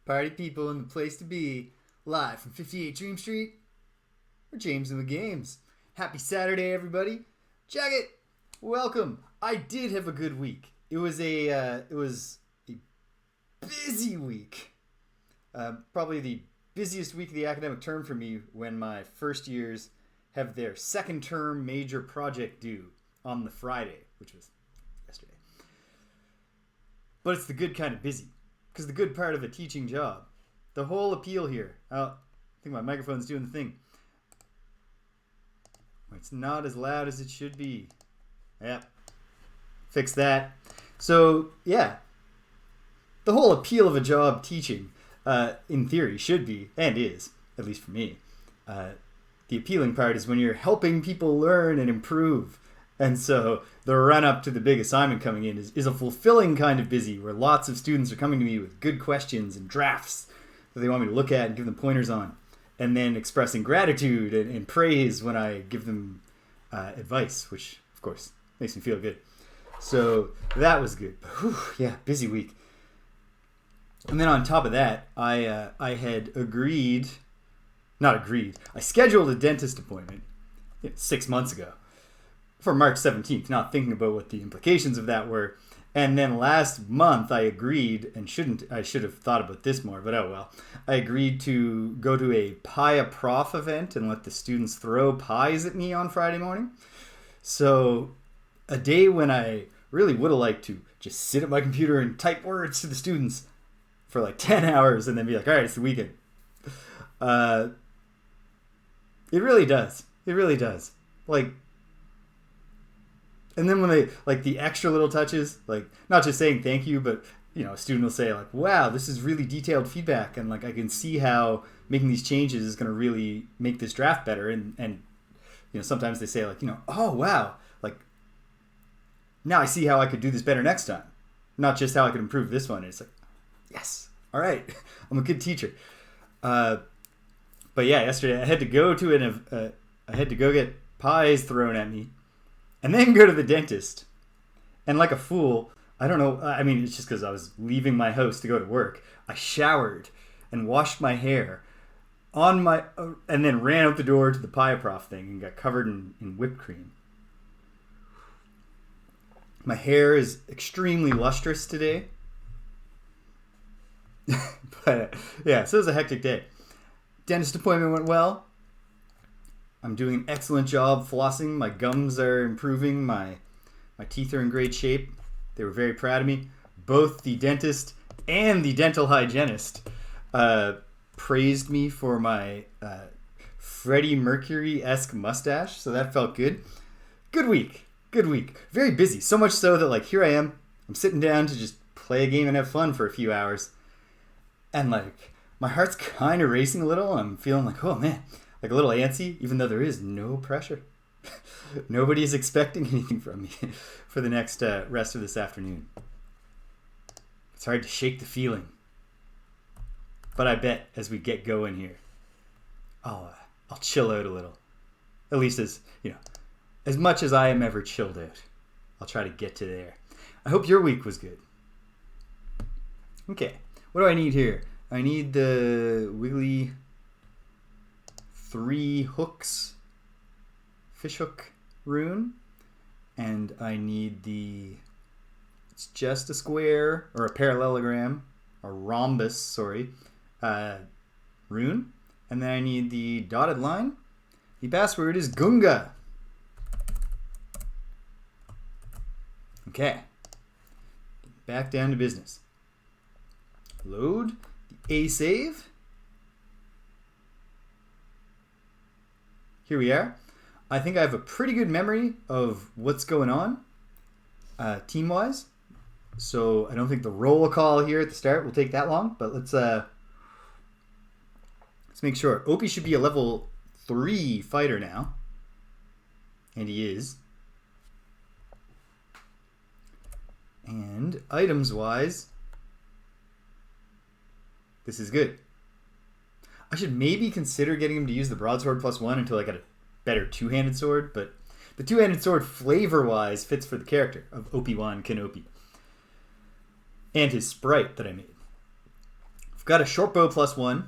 Party people in the place to be. Live from 58 Dream Street. We're James in the Games. Happy Saturday, everybody. Jacket, welcome. I did have a good week. It was a busy week. Probably the busiest week of the academic term for me when my first years have their second term major project due on the Friday, which was yesterday. But it's the good kind of busy. Because the good part of a teaching job, the whole appeal here. I think my microphone's doing the thing. It's not as loud as it should be. Yep. Fix that. So, yeah. The whole appeal of a job teaching, in theory, should be, and is, at least for me. The appealing part is when you're helping people learn and improve. And so the run-up to the big assignment coming in is a fulfilling kind of busy where lots of students are coming to me with good questions and drafts that they want me to look at and give them pointers on. And then expressing gratitude and praise when I give them advice, which, of course, makes me feel good. So that was good. Whew, yeah, busy week. And then on top of that, I had I scheduled a dentist appointment 6 months ago. For March 17th, not thinking about what the implications of that were. And then last month I agreed, and I should have thought about this more, but oh well. I agreed to go to a Pie a Prof event and let the students throw pies at me on Friday morning. So a day when I really would have liked to just sit at my computer and type words to the students for like 10 hours and then be like, all right, it's the weekend. It really does. It really does. And then when they, the extra little touches, not just saying thank you, but, a student will say, wow, this is really detailed feedback. And, I can see how making these changes is going to really make this draft better. And sometimes they say, oh, wow, now I see how I could do this better next time. Not just how I could improve this one. And it's yes, all right, I'm a good teacher. But, yeah, yesterday I had to go to I had to go get pies thrown at me. And then go to the dentist. And like a fool, I don't know, it's just because I was leaving my house to go to work. I showered and washed my hair and then ran out the door to the Pie Prof thing and got covered in whipped cream. My hair is extremely lustrous today. But yeah, so it was a hectic day. Dentist appointment went well. I'm doing an excellent job flossing. My gums are improving. My teeth are in great shape. They were very proud of me. Both the dentist and the dental hygienist praised me for my Freddie Mercury-esque mustache, so that felt good. Good week. Very busy. So much so that here I am. I'm sitting down to just play a game and have fun for a few hours. And my heart's kind of racing a little. I'm feeling oh man. A little antsy, even though there is no pressure. Nobody is expecting anything from me for the next rest of this afternoon. It's hard to shake the feeling. But I bet as we get going here, I'll chill out a little. At least as much as I am ever chilled out. I'll try to get to there. I hope your week was good. Okay, what do I need here? I need the wiggly 3 hooks fish hook rune, and I need it's just a square or a parallelogram, a rhombus, rune, and then I need the dotted line. The password is Gunga. Okay, back down to business. Load the A save. Here we are. I think I have a pretty good memory of what's going on team-wise. So I don't think the roll call here at the start will take that long. But let's make sure. Opie should be a level 3 fighter now. And he is. And items-wise, this is good. I should maybe consider getting him to use the broadsword +1 until I get a better two-handed sword, but the two-handed sword flavor-wise fits for the character of Obi-Wan Kenobi. And his sprite that I made. I've got a short bow +1,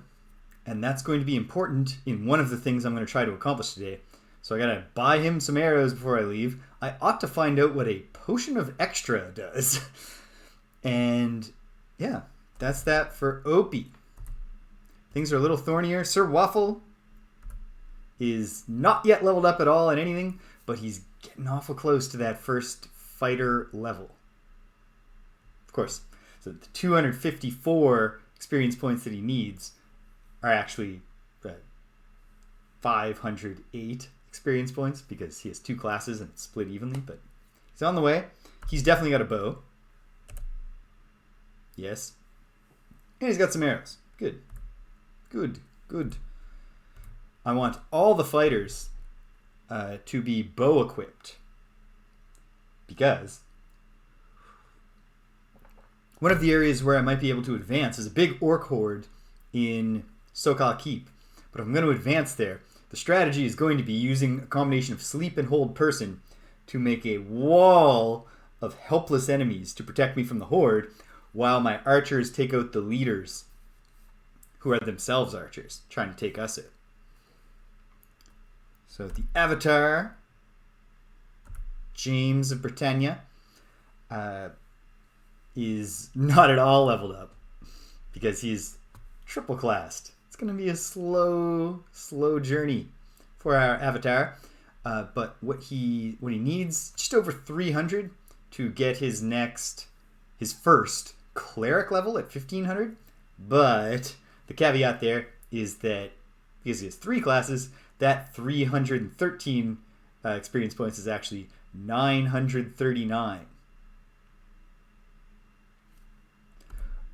and that's going to be important in one of the things I'm going to try to accomplish today. So I got to buy him some arrows before I leave. I ought to find out what a potion of extra does. And yeah, that's that for Opie. Things are a little thornier. Sir Waffle is not yet leveled up at all in anything, but he's getting awful close to that first fighter level. Of course, so the 254 experience points that he needs are actually 508 experience points because he has 2 classes and it's split evenly, but he's on the way. He's definitely got a bow. Yes. And he's got some arrows. Good. Good. Good. I want all the fighters to be bow equipped because one of the areas where I might be able to advance is a big Orc Horde in Sokal Keep. But if I'm going to advance there, the strategy is going to be using a combination of sleep and hold person to make a wall of helpless enemies to protect me from the Horde while my archers take out the leaders who are themselves archers trying to take us out. So the Avatar, James of Britannia, is not at all leveled up because he's triple classed. It's going to be a slow journey for our Avatar. But what he needs, just over 300 to get his first cleric level at 1500. But the caveat there is that because he has 3 classes, that 313 experience points is actually 939.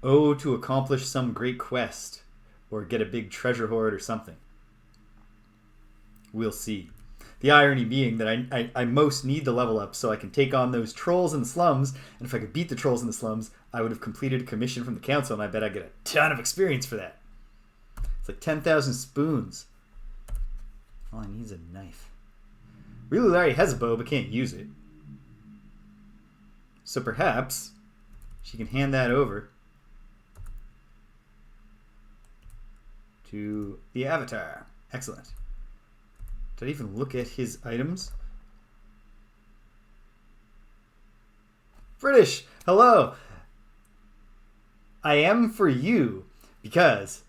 Oh, to accomplish some great quest or get a big treasure hoard or something. We'll see. The irony being that I most need the level up so I can take on those trolls in the slums, and if I could beat the trolls in the slums, I would have completed a commission from the council, and I bet I'd get a ton of experience for that. It's like 10,000 spoons. All I need is a knife. Really Larry has a bow but can't use it. So perhaps she can hand that over to the Avatar. Excellent. Did I even look at his items? British, hello. I am for you because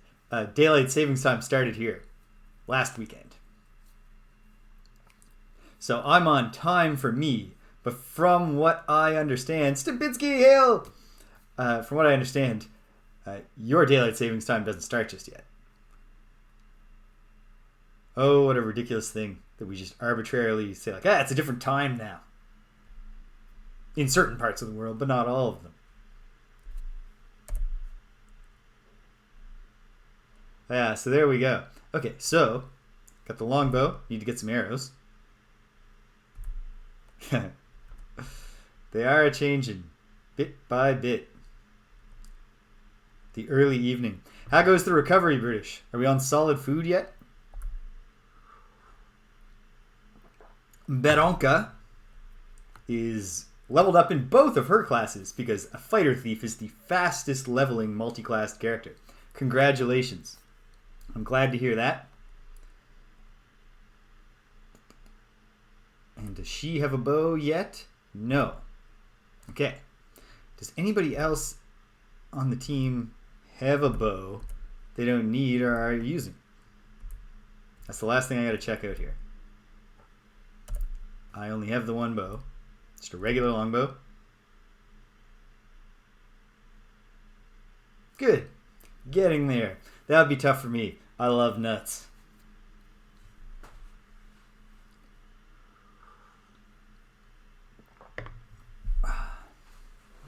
daylight savings time started here last weekend. So I'm on time for me, but from what I understand, Stupinski hail! From what I understand, your daylight savings time doesn't start just yet. Oh, what a ridiculous thing that we just arbitrarily say like, it's a different time now. In certain parts of the world, but not all of them. Yeah, so there we go. Okay, so, got the longbow. Need to get some arrows. They are changing bit by bit. The early evening. How goes the recovery, British? Are we on solid food yet? Beronka is leveled up in both of her classes because a fighter thief is the fastest leveling multi-classed character. Congratulations. I'm glad to hear that. And does she have a bow yet? No. Okay. Does anybody else on the team have a bow they don't need or are using? That's the last thing I got to check out here. I only have the one bow. Just a regular longbow. Good. Getting there. That would be tough for me. I love nuts.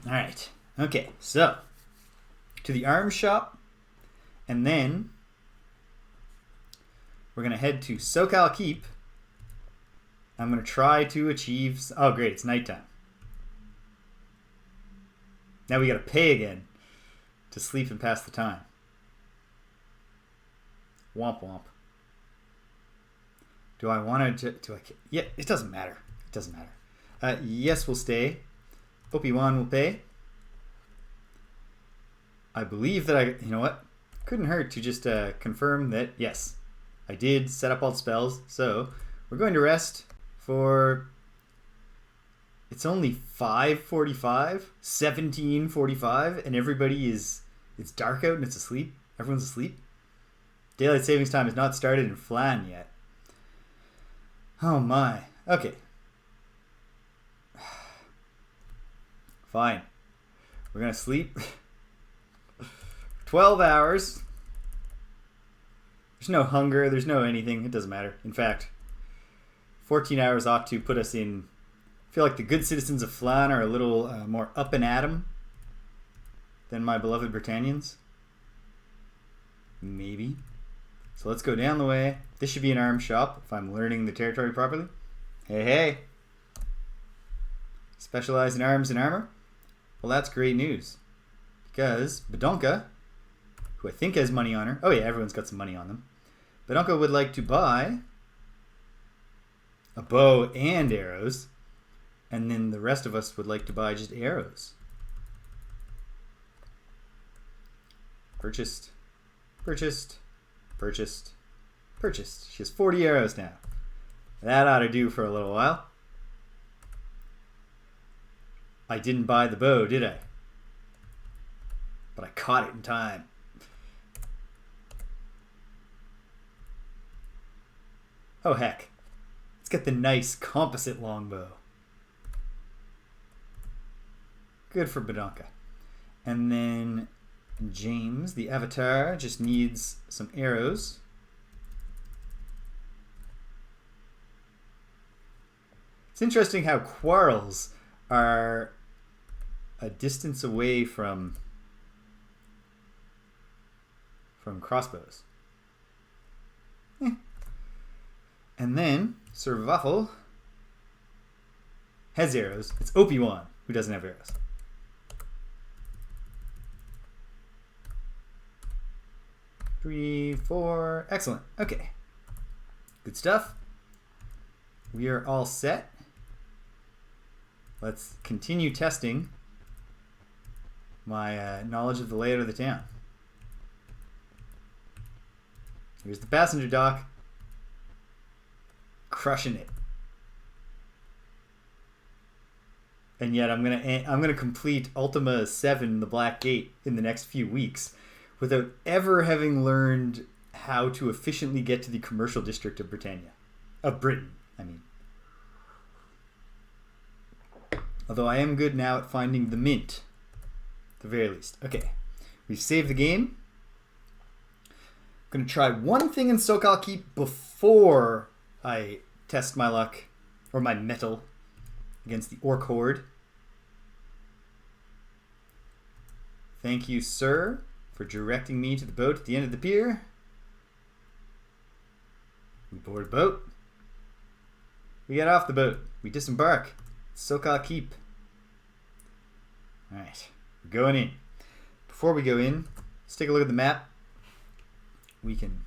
Alright. Okay, so to the arms shop, and then we're going to head to Sokal Keep. I'm going to try to achieve... Oh, great. It's nighttime. Now we got to pay again to sleep and pass the time. Womp womp. Do I want to... Yeah, it doesn't matter. It doesn't matter. Yes, we'll stay. Obi-Wan will pay. I believe that I... You know what? couldn't hurt to just confirm that, yes, I did set up all the spells. So we're going to rest for... It's only 5:45, 17:45, and it's dark out and it's asleep. Everyone's asleep. Daylight savings time has not started in Flan yet. Oh my. Okay. Fine. We're going to sleep 12 hours. There's no hunger. There's no anything. It doesn't matter. In fact, 14 hours ought to put us in... I feel like the good citizens of Flan are a little more up and at 'em than my beloved Britannians. Maybe. So let's go down the way. This should be an arms shop if I'm learning the territory properly. Hey, hey. Specialize in arms and armor? Well, that's great news. Because Bedonka, who I think has money on her. Oh yeah, everyone's got some money on them. Bedonka would like to buy a bow and arrows. And then the rest of us would like to buy just arrows. Purchased. Purchased. Purchased. Purchased. She has 40 arrows now. That ought to do for a little while. I didn't buy the bow, did I? But I caught it in time. Oh heck. Let's get the nice composite longbow. Good for Bedonka. And then James, the avatar, just needs some arrows. It's interesting how quarrels are a distance away from crossbows. And then Sir Waffle has arrows. It's Obi-Wan who doesn't have arrows. 3, 4. Excellent. Okay. Good stuff. We are all set. Let's continue testing my knowledge of the layout of the town. Here's the passenger dock. Crushing it. And yet I'm gonna complete Ultima 7, the Black Gate, in the next few weeks without ever having learned how to efficiently get to the commercial district of Britannia. Of Britain, I mean. Although I am good now at finding the mint. At the very least. Okay. We've saved the game. I'm going to try one thing in Sokal Keep before I test my luck, or my mettle, against the Orc Horde. Thank you, sir, for directing me to the boat at the end of the pier. We board a boat. We get off the boat. We disembark. Sokal Keep. Alright, we're going in. Before we go in, let's take a look at the map. We can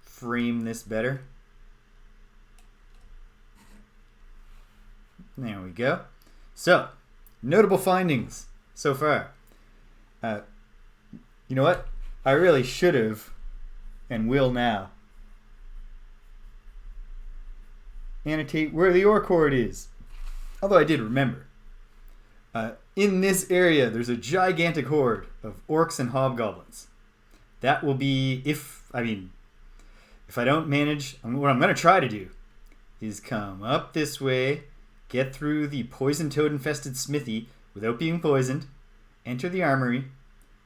frame this better. There we go. So, notable findings so far. You know what? I really should have, and will now, annotate where the Orc Horde is. Although I did remember. In this area, there's a gigantic horde of orcs and hobgoblins. That will be, if I don't manage, what I'm going to try to do is come up this way, get through the poison toad infested smithy without being poisoned, enter the armory,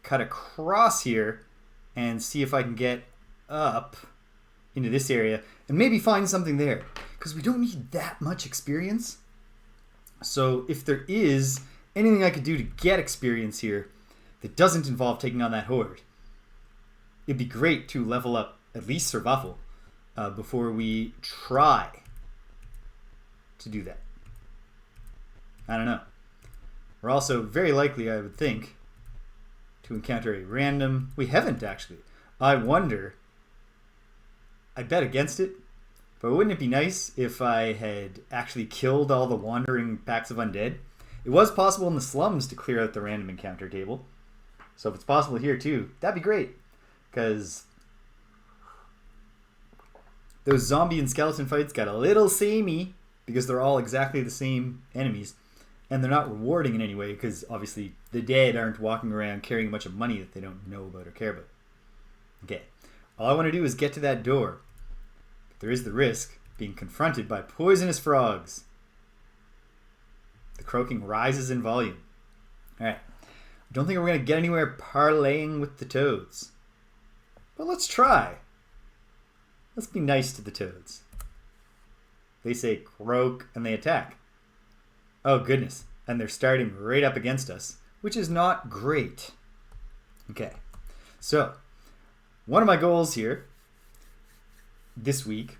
cut across here, and see if I can get up into this area and maybe find something there. Because we don't need that much experience. So if there is anything I could do to get experience here that doesn't involve taking on that horde, it'd be great to level up at least Sir Waffle before we try to do that. I don't know. We're also very likely, I would think, to encounter a random... We haven't, actually. I wonder... I bet against it, but wouldn't it be nice if I had actually killed all the wandering packs of undead? It was possible in the slums to clear out the random encounter table. So if it's possible here too, that'd be great. because those zombie and skeleton fights got a little samey because they're all exactly the same enemies, and they're not rewarding in any way because obviously the dead aren't walking around carrying a bunch of money that they don't know about or care about. Okay, all I want to do is get to that door. But there is the risk of being confronted by poisonous frogs. The croaking rises in volume. Alright, I don't think we're going to get anywhere parlaying with the toads. But let's try. Let's be nice to the toads. They say croak and they attack. Oh goodness, and they're starting right up against us, which is not great. Okay, so one of my goals here this week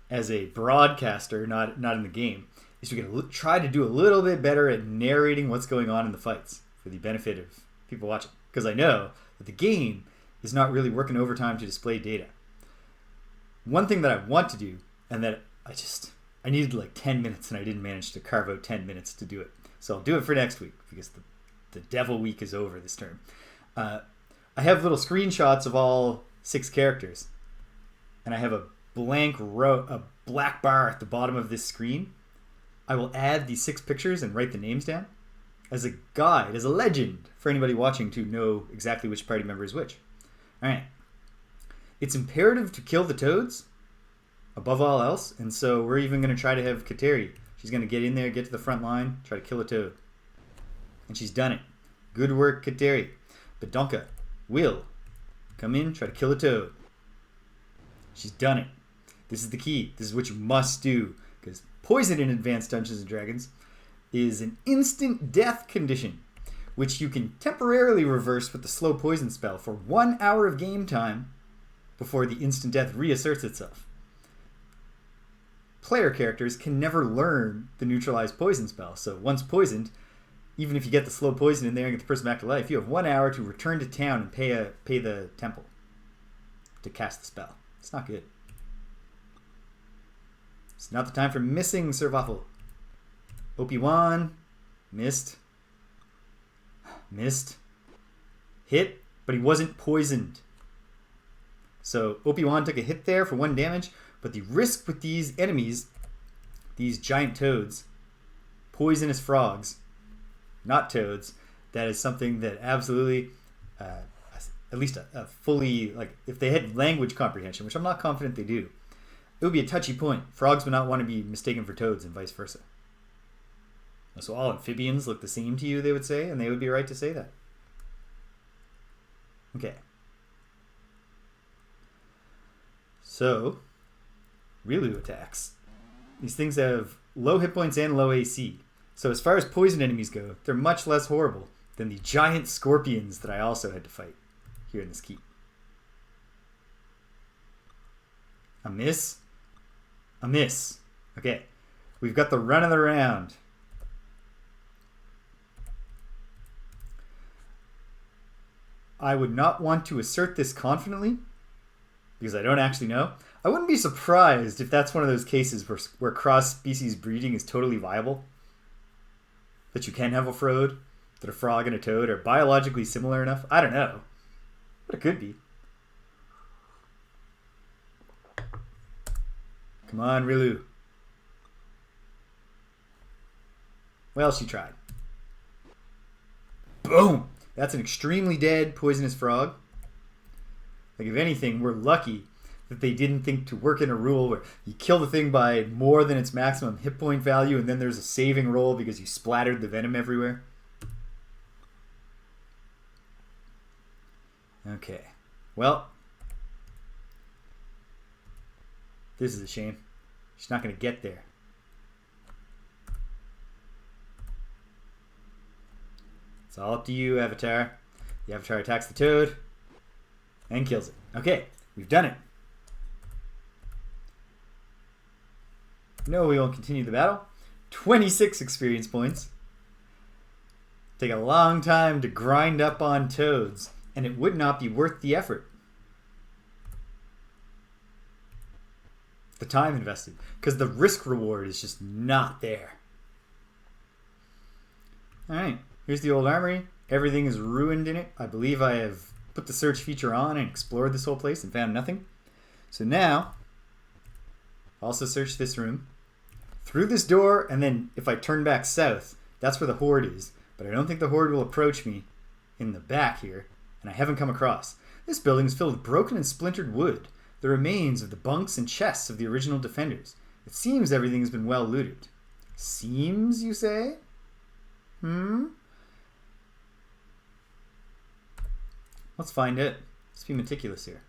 as a broadcaster, not in the game, is to try to do a little bit better at narrating what's going on in the fights for the benefit of people watching. Because I know that the game is not really working overtime to display data. One thing that I want to do, and that I needed like 10 minutes and I didn't manage to carve out 10 minutes to do it. So I'll do it for next week because the devil week is over this term. I have little screenshots of all 6 characters. And I have a blank row, a black bar at the bottom of this screen. I will add these 6 pictures and write the names down as a guide, as a legend for anybody watching to know exactly which party member is which. Alright. It's imperative to kill the toads above all else, and so we're even going to try to have Kateri. She's going to get in there, get to the front line, try to kill a toad. And she's done it. Good work, Kateri. Badonka will come in, try to kill a toad. She's done it. This is the key. This is what you must do, because poison in Advanced Dungeons & Dragons is an instant death condition, which you can temporarily reverse with the slow poison spell for 1 hour of game time before the instant death reasserts itself. Player characters can never learn the neutralized poison spell, so once poisoned, even if you get the slow poison in there and get the person back to life, you have 1 hour to return to town and pay the temple to cast the spell. It's not good. It's not the time for missing, Sir Waffle. OP1 missed. Hit, but he wasn't poisoned. So OP1 took a hit there for 1 damage, but the risk with these enemies, these giant toads, poisonous frogs, not toads, that is something that absolutely, at least a fully, like, if they had language comprehension, which I'm not confident they do, it would be a touchy point. Frogs would not want to be mistaken for toads and vice versa. So all amphibians look the same to you, they would say, and they would be right to say that. Okay. So, Rilu attacks. These things have low hit points and low AC. So as far as poison enemies go, they're much less horrible than the giant scorpions that I also had to fight here in this keep. A miss. A miss. Okay. We've got the run of the round. I would not want to assert this confidently because I don't actually know. I wouldn't be surprised if that's one of those cases where cross-species breeding is totally viable. That you can have a frode, that a frog and a toad are biologically similar enough. I don't know. But it could be. Come on, Rilu. Well, she tried. Boom! That's an extremely dead poisonous frog. Like, if anything, we're lucky that they didn't think to work in a rule where you kill the thing by more than its maximum hit point value and then there's a saving roll because you splattered the venom everywhere. Okay. Well, this is a shame. She's not going to get there. It's all up to you, Avatar. The Avatar attacks the toad and kills it. Okay, we've done it. No, we won't continue the battle. 26 experience points. Take a long time to grind up on toads, and it would not be worth the effort. The time invested, because the risk reward is just not there. Alright, here's the old armory. Everything is ruined in it. I believe I have put the search feature on and explored this whole place and found nothing. So now, also search this room. Through this door, and then if I turn back south, that's where the Horde is. But I don't think the Horde will approach me in the back here, and I haven't come across. This building is filled with broken and splintered wood, the remains of the bunks and chests of the original defenders. It seems everything has been well looted. Seems, you say? Let's find it. Let's be meticulous here.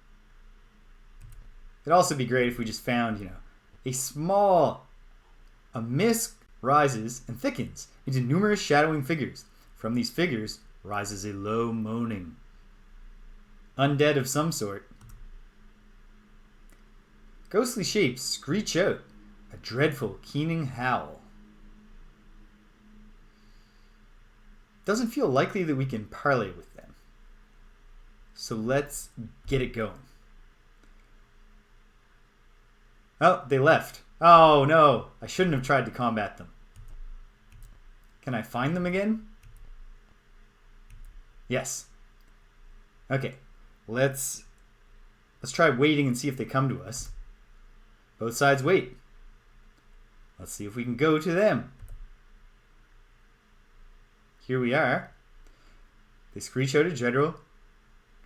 It'd also be great if we just found, a mist rises and thickens into numerous shadowing figures. From these figures rises a low moaning. Undead of some sort. Ghostly shapes screech out a dreadful, keening howl. Doesn't feel likely that we can parley with them. So let's get it going. Oh, they left. Oh no, I shouldn't have tried to combat them. Can I find them again? Yes. Okay, let's try waiting and see if they come to us. Both sides wait. Let's see if we can go to them. Here we are. They screech out a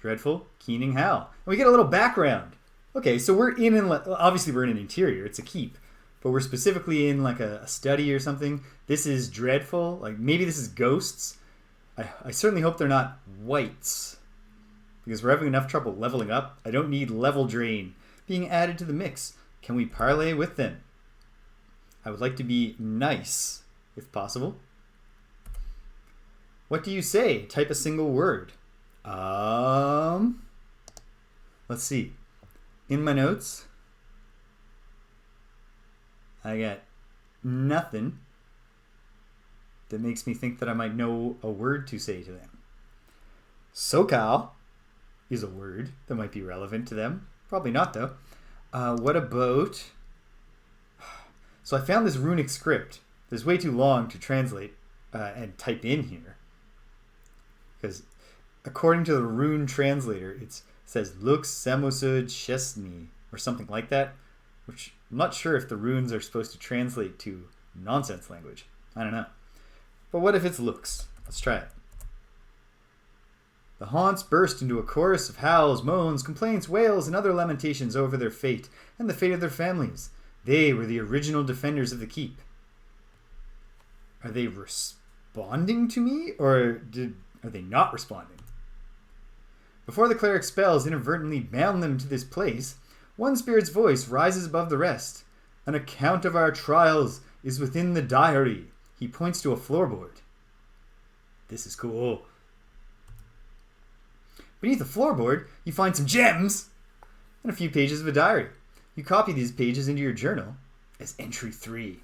dreadful, keening howl. And we get a little background. Okay, so we're obviously we're in an interior. It's a keep. But we're specifically in like a study or something. This is dreadful. Like maybe this is ghosts. I certainly hope they're not wights. Because we're having enough trouble leveling up. I don't need level drain being added to the mix. Can we parley with them? I would like to be nice, if possible. What do you say? Type a single word. Let's see. In my notes, I got nothing that makes me think that I might know a word to say to them. Sokal is a word that might be relevant to them. Probably not, though. What about... So I found this runic script. It's way too long to translate and type in here. Because according to the rune translator, it says Lux Samosud Chesni or something like that. Which I'm not sure if the runes are supposed to translate to nonsense language. I don't know. But what if it's Lux? Let's try it. The haunts burst into a chorus of howls, moans, complaints, wails, and other lamentations over their fate and the fate of their families. They were the original defenders of the keep. Are they responding to me, or are they not responding? Before the cleric spells inadvertently bound them to this place, one spirit's voice rises above the rest. An account of our trials is within the diary. He points to a floorboard. This is cool. Beneath the floorboard, you find some gems and a few pages of a diary. You copy these pages into your journal as entry 3.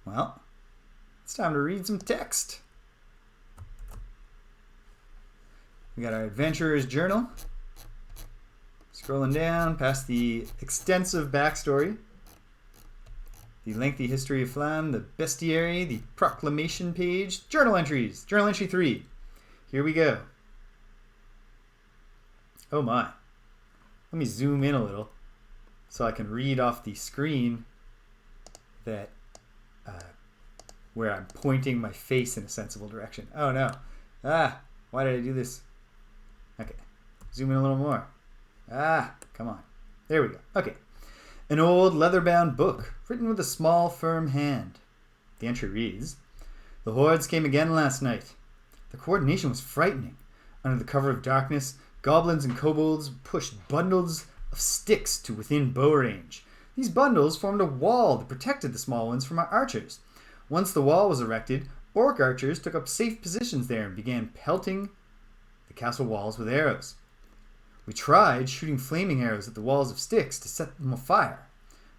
Well, it's time to read some text. We got our adventurer's journal. Scrolling down past the extensive backstory, the lengthy history of Flam, the bestiary, the proclamation page, journal entries, journal entry 3. Here we go. Oh my. Let me zoom in a little so I can read off the screen that where I'm pointing my face in a sensible direction. Oh no. Why did I do this? Okay. Zoom in a little more. Come on. There we go. Okay. An old leather-bound book, written with a small, firm hand. The entry reads, The hordes came again last night. The coordination was frightening. Under the cover of darkness, goblins and kobolds pushed bundles of sticks to within bow range. These bundles formed a wall that protected the small ones from our archers. Once the wall was erected, orc archers took up safe positions there and began pelting the castle walls with arrows. We tried shooting flaming arrows at the walls of sticks to set them afire.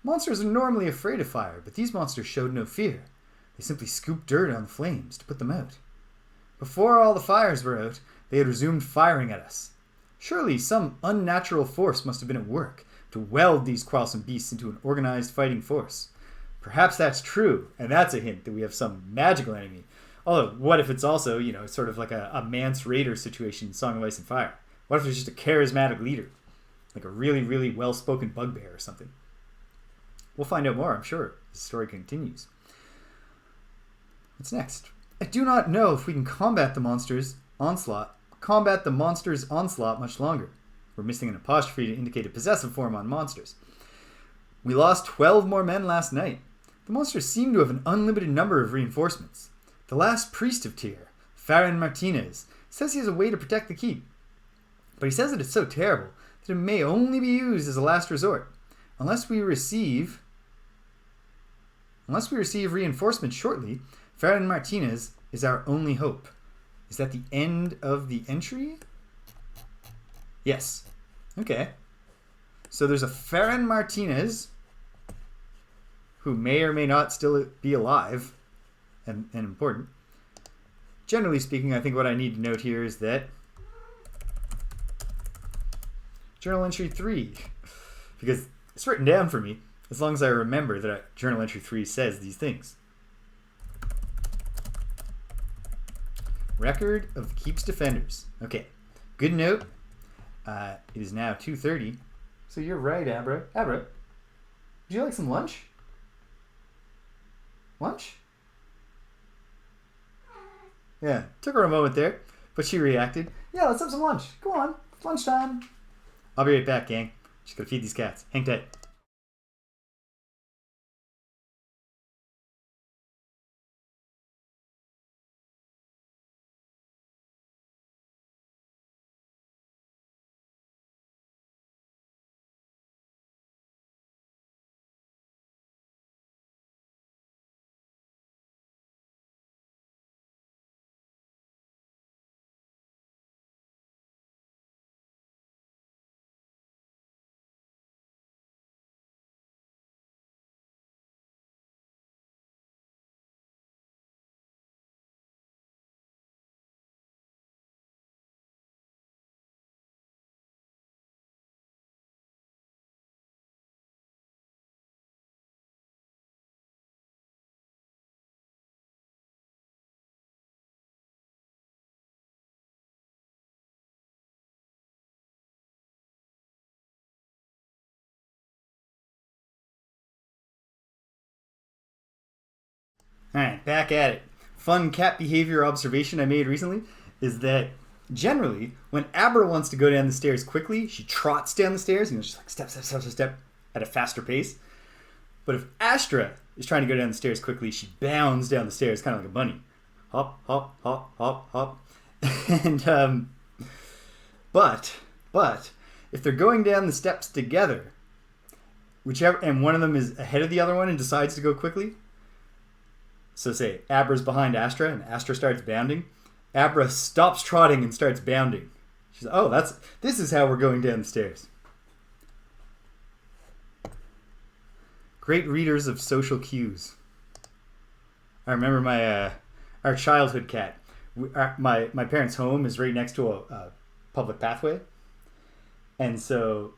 Monsters are normally afraid of fire, but these monsters showed no fear. They simply scooped dirt on the flames to put them out. Before all the fires were out, they had resumed firing at us. Surely some unnatural force must have been at work to weld these quarrelsome beasts into an organized fighting force. Perhaps that's true, and that's a hint that we have some magical enemy. Although, what if it's also, you know, sort of like a Mance Raider situation in Song of Ice and Fire? What if there's just a charismatic leader? Like a really, really well-spoken bugbear or something? We'll find out more, I'm sure. The story continues. What's next? I do not know if we can combat the monster's onslaught much longer. We're missing an apostrophe to indicate a possessive form on monsters. We lost 12 more men last night. The monsters seem to have an unlimited number of reinforcements. The last priest of Tyr, Farron Martinez, says he has a way to protect the keep. But he says that it's so terrible that it may only be used as a last resort. Unless we receive reinforcements shortly, Farron Martinez is our only hope. Is that the end of the entry? Yes. Okay. So there's a Farron Martinez who may or may not still be alive and important. Generally speaking, I think what I need to note here is that Journal Entry 3, because it's written down for me, as long as I remember that Journal Entry 3 says these things. Record of Keep's Defenders. Okay, good note. It is now 2:30. So you're right, Abra. Abra, would you like some lunch? Lunch? Yeah, took her a moment there, but she reacted. Yeah, let's have some lunch. Go on, it's lunchtime. I'll be right back, gang. Just gotta feed these cats. Hang tight. Alright, back at it. Fun cat behavior observation I made recently is that generally, when Abra wants to go down the stairs quickly, she trots down the stairs, just like step at a faster pace. But if Astra is trying to go down the stairs quickly, she bounds down the stairs kind of like a bunny. Hop, hop, hop, hop, hop. And, but, if they're going down the steps together, and one of them is ahead of the other one and decides to go quickly, so say Abra's behind Astra and Astra starts bounding, Abra stops trotting and starts bounding. She's like, oh, this is how we're going down the stairs. Great readers of social cues. I remember our childhood cat. My parents' home is right next to a public pathway. And so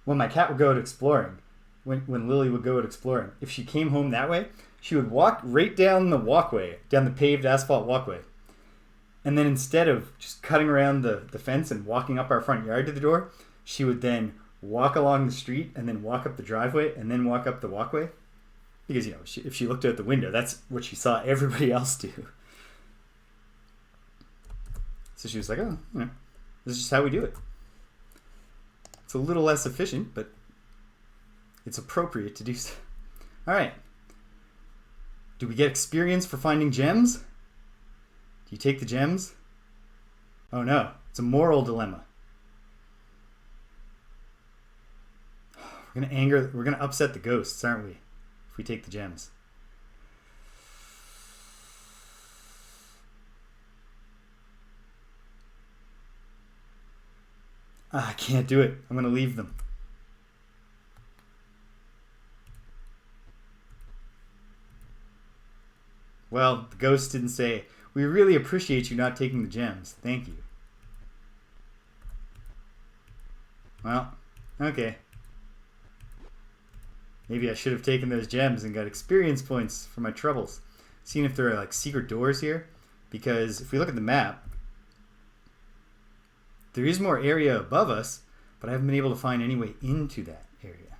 when my cat would go out exploring, when Lily would go out exploring, if she came home that way, she would walk right down the walkway, down the paved asphalt walkway. And then instead of just cutting around the fence and walking up our front yard to the door, she would then walk along the street and then walk up the driveway and then walk up the walkway. Because, if she looked out the window, that's what she saw everybody else do. So she was like, oh, this is just how we do it. It's a little less efficient, but it's appropriate to do so. All right. Do we get experience for finding gems? Do you take the gems? Oh no, it's a moral dilemma. We're gonna upset the ghosts, aren't we? If we take the gems. I can't do it. I'm gonna leave them. Well, the ghost didn't say, we really appreciate you not taking the gems. Thank you. Well, okay. Maybe I should have taken those gems and got experience points for my troubles. seeing if there are like secret doors here. Because if we look at the map, there is more area above us, but I haven't been able to find any way into that area.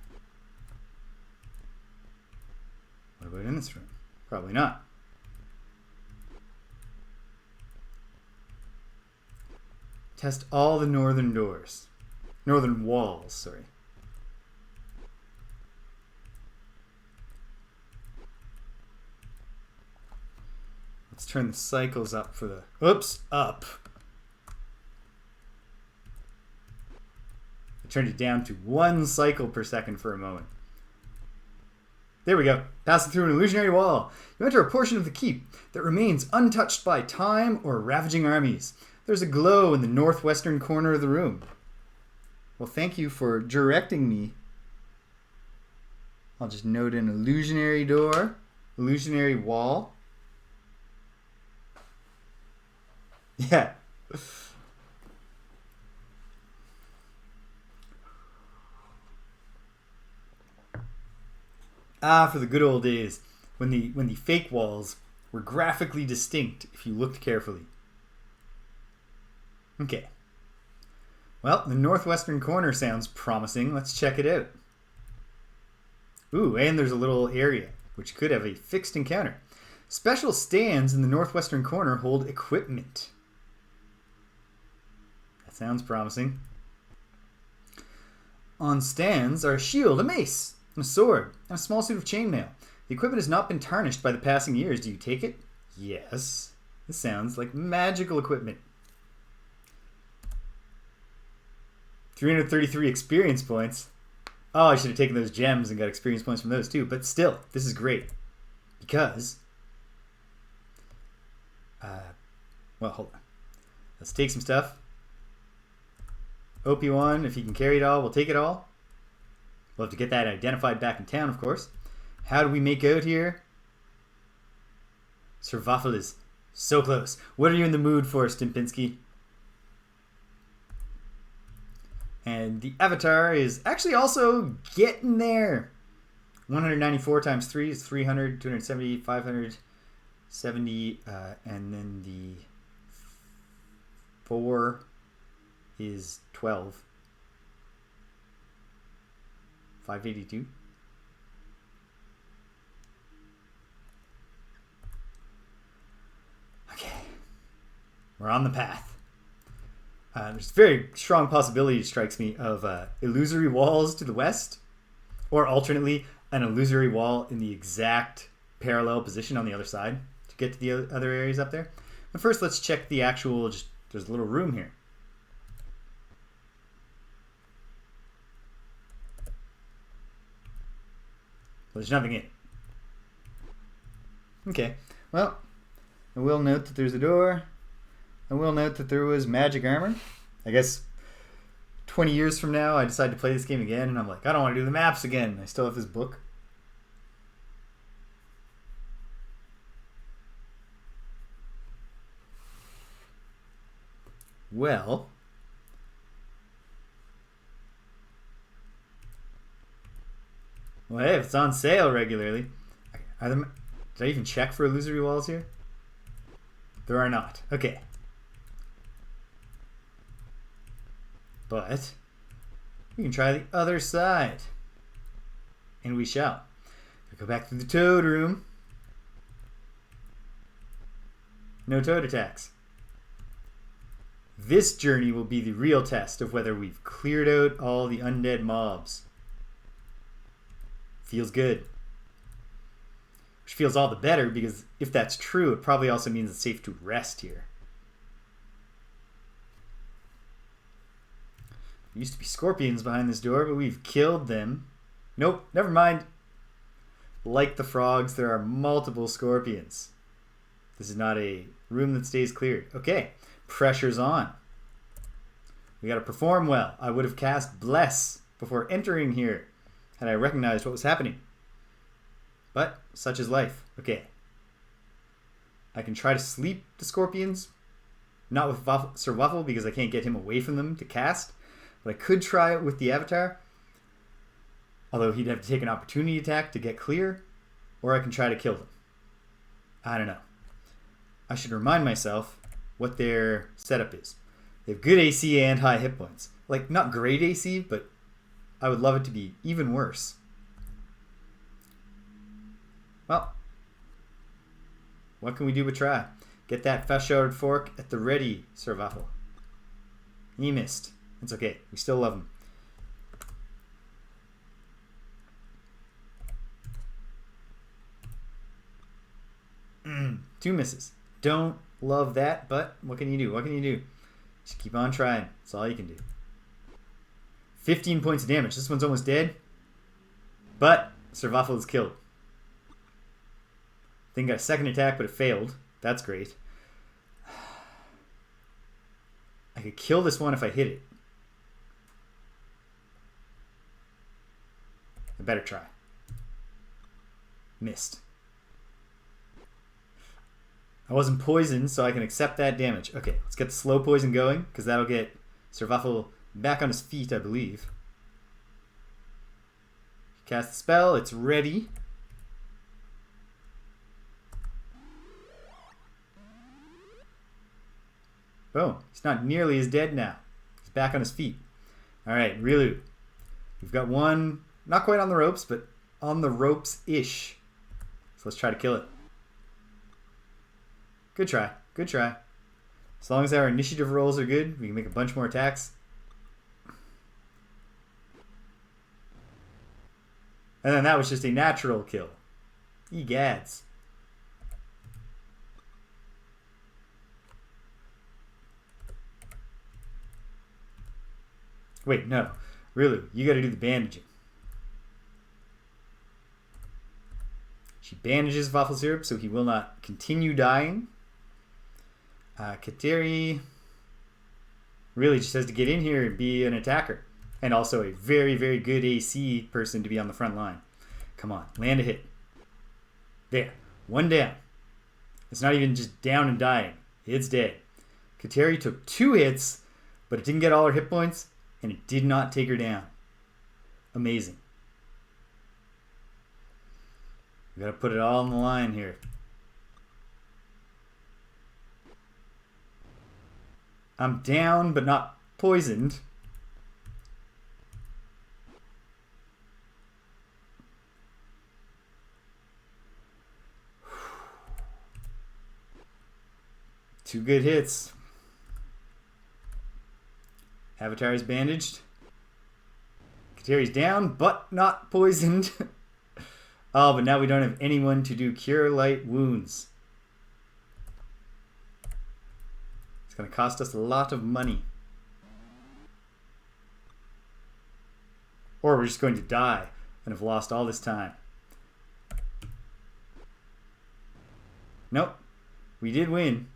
What about in this room? Probably not. Test all the northern doors. Northern walls, sorry. Let's turn the cycles up for the... Oops, up. I turned it down to 1 cycle per second for a moment. There we go. Passing through an illusionary wall. You enter a portion of the keep that remains untouched by time or ravaging armies. There's a glow in the northwestern corner of the room. Well, thank you for directing me. I'll just note an illusionary door, illusionary wall. Yeah. Ah, for the good old days when the fake walls were graphically distinct if you looked carefully. Okay. Well, the northwestern corner sounds promising. Let's check it out. Ooh, and there's a little area which could have a fixed encounter. Special stands in the northwestern corner hold equipment. That sounds promising. On stands are a shield, a mace, and a sword, and a small suit of chainmail. The equipment has not been tarnished by the passing years. Do you take it? Yes. This sounds like magical equipment. 333 experience points. Oh, I should have taken those gems and got experience points from those too. But still, this is great. Because... well, hold on. Let's take some stuff. OP1, if he can carry it all, we'll take it all. We'll have to get that identified back in town, of course. How do we make out here? Survival is so close. What are you in the mood for, Stimpinski? And the Avatar is actually also getting there. 194 times 3 is 300, 270, 570, and then the 4 is 12. 582. Okay. We're on the path. There's a very strong possibility, strikes me, of illusory walls to the west, or alternately, an illusory wall in the exact parallel position on the other side to get to the other areas up there. But first, let's check the actual, there's a little room here. There's nothing in it. Okay, well, I will note that there's a door. I will note that there was magic armor. I guess 20 years from now, I decide to play this game again, and I'm like, I don't want to do the maps again. I still have this book. Well, hey, if it's on sale regularly. Did I even check for illusory walls here? There are not. Okay. But we can try the other side. And we shall. We go back to the toad room. No toad attacks. This journey will be the real test of whether we've cleared out all the undead mobs. Feels good. Which feels all the better because if that's true, it probably also means it's safe to rest here. There used to be scorpions behind this door, but we've killed them. Nope, never mind. Like the frogs, there are multiple scorpions. This is not a room that stays cleared. Okay, pressure's on. We gotta perform well. I would have cast Bless before entering here had I recognized what was happening. But such is life. Okay. I can try to sleep the scorpions. Not with Sir Waffle because I can't get him away from them to cast. But I could try it with the Avatar. Although he'd have to take an opportunity attack to get clear. Or I can try to kill them. I don't know. I should remind myself what their setup is. They have good AC and high hit points. Like, not great AC, but I would love it to be even worse. Well, what can we do but try? Get that fast-showered fork at the ready, Sir Waffle. He missed. It's okay. We still love him. 2 misses. Don't love that, but what can you do? What can you do? Just keep on trying. That's all you can do. 15 points of damage. This one's almost dead. But Sir Waffle is killed. Thing got a second attack, but it failed. That's great. I could kill this one if I hit it. I better try. Missed. I wasn't poisoned, so I can accept that damage. Okay, let's get the slow poison going, because that'll get Sir Waffle back on his feet, I believe. Cast the spell. It's ready. Boom. He's not nearly as dead now. He's back on his feet. Alright, Rilu. We've got one, not quite on the ropes, but on the ropes-ish. So let's try to kill it. Good try. Good try. As long as our initiative rolls are good, we can make a bunch more attacks. And then that was just a natural kill. Egads. Wait, no. Rilu, you gotta do the bandaging. She bandages Waffle Syrup so he will not continue dying. Kateri really just has to get in here and be an attacker. And also a very, very good AC person to be on the front line. Come on, land a hit. There, one down. It's not even just down and dying. It's dead. Kateri took 2 hits, but it didn't get all her hit points, and it did not take her down. Amazing. We gotta put it all on the line here. I'm down, but not poisoned. Two good hits. Avatar is bandaged. Kateri's down, but not poisoned. Oh, but now we don't have anyone to do Cure Light Wounds. It's going to cost us a lot of money. Or we're just going to die and have lost all this time. Nope. We did win.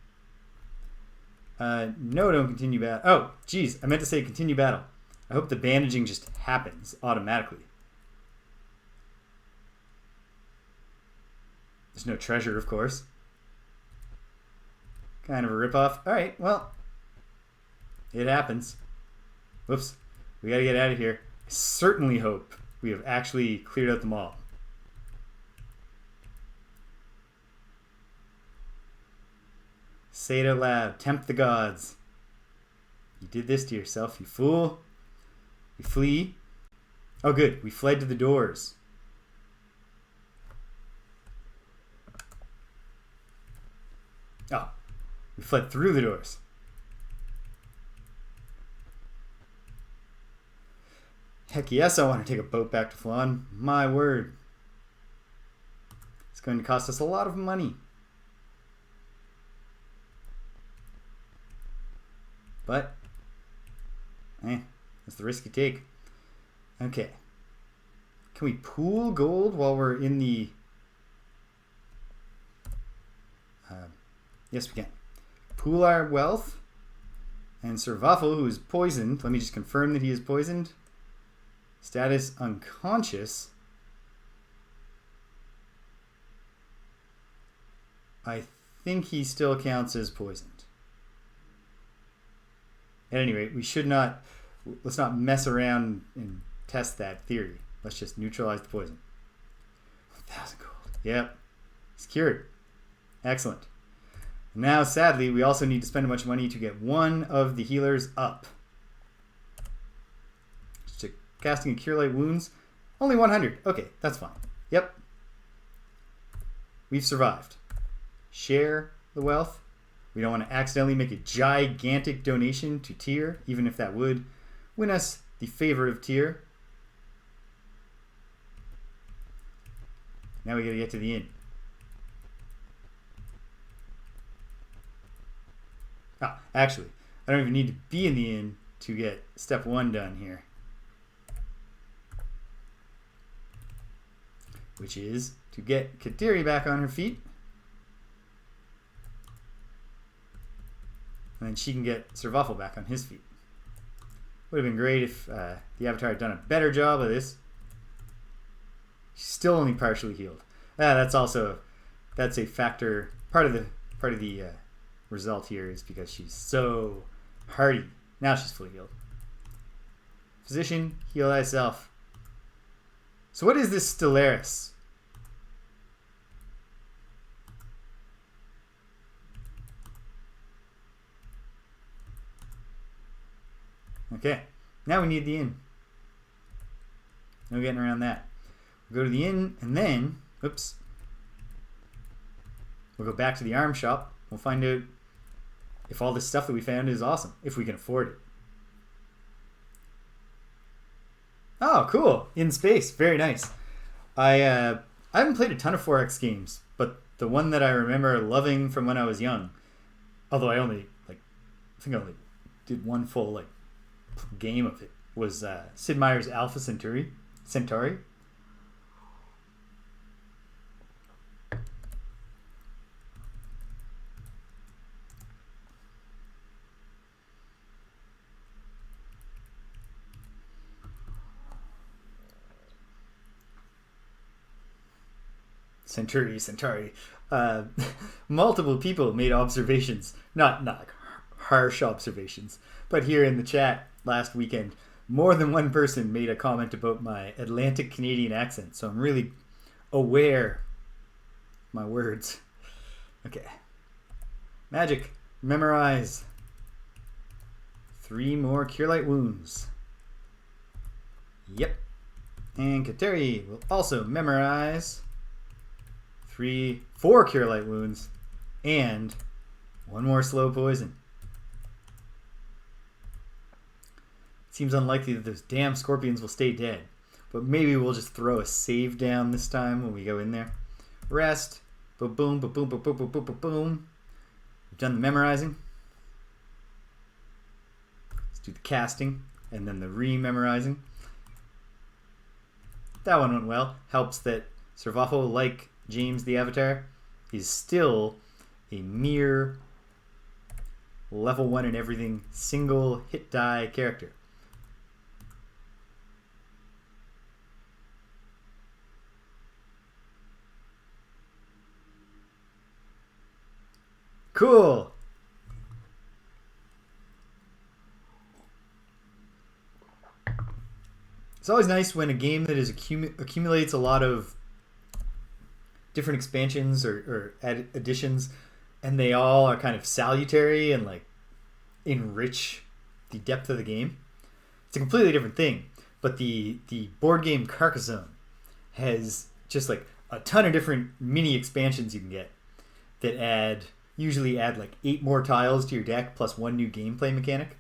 No, don't continue battle. Oh, geez. I meant to say continue battle. I hope the bandaging just happens automatically. There's no treasure, of course. Kind of a ripoff. Alright, well. It happens. Whoops. We gotta get out of here. I certainly hope we have actually cleared out the mall. Say it out loud. Tempt the gods. You did this to yourself, you fool. We flee. Oh, good. We fled to the doors. Oh, we fled through the doors. Heck yes, I want to take a boat back to Flan. My word. It's going to cost us a lot of money. But, that's the risk you take. Okay. Can we pool gold while we're in the... yes, we can. Pool our wealth. And Sir Waffle, who is poisoned. Let me just confirm that he is poisoned. Status unconscious. I think he still counts as poisoned. At any rate, we should not... Let's not mess around and test that theory. Let's just neutralize the poison. 1,000 gold. Yep. He's cured. Excellent. Now, sadly, we also need to spend a bunch of money to get one of the healers up. Just casting a Cure Light Wounds. Only 100. Okay, that's fine. Yep. We've survived. Share the wealth. We don't want to accidentally make a gigantic donation to tier, even if that would win us the favor of tier. Now we gotta get to the inn. Oh, actually, I don't even need to be in the inn to get step 1 done here. Which is to get Kateri back on her feet. And then she can get Sir Vaffle back on his feet. Would have been great if the Avatar had done a better job of this. She's still only partially healed. That's a factor. Part of the result here is because she's so hardy. Now she's fully healed. Physician, heal thyself. So what is this Stellaris? Okay, now we need the inn. No getting around that. We'll go to the inn and then, oops, we'll go back to the arm shop. We'll find out if all this stuff that we found is awesome, if we can afford it. Oh, cool. In space. Very nice. I haven't played a ton of 4X games, but the one that I remember loving from when I was young, although I only did one full game of it, was Sid Meier's Alpha Centauri. Centauri. Multiple people made observations, not like harsh observations, but here in the chat last weekend, more than one person made a comment about my Atlantic Canadian accent, so I'm really aware of my words. Okay. Magic. Memorize. 3 more Cure Light Wounds. Yep. And Kateri will also memorize 4 Cure Light Wounds and 1 more Slow Poison. Seems unlikely that those damn scorpions will stay dead, but maybe we'll just throw a save down this time when we go in there. Rest. Ba-boom, ba-boom, ba-boom, ba-boom, ba-boom. We've done the memorizing. Let's do the casting and then the re-memorizing. That one went well. Helps that Sir Vaffle, like James the Avatar, is still a mere level 1 in everything single hit die character. Cool. It's always nice when a game that is accumulates a lot of different expansions or additions, and they all are kind of salutary and enrich the depth of the game. It's a completely different thing, but the board game Carcassonne has just a ton of different mini expansions you can get that usually add 8 more tiles to your deck plus 1 new gameplay mechanic.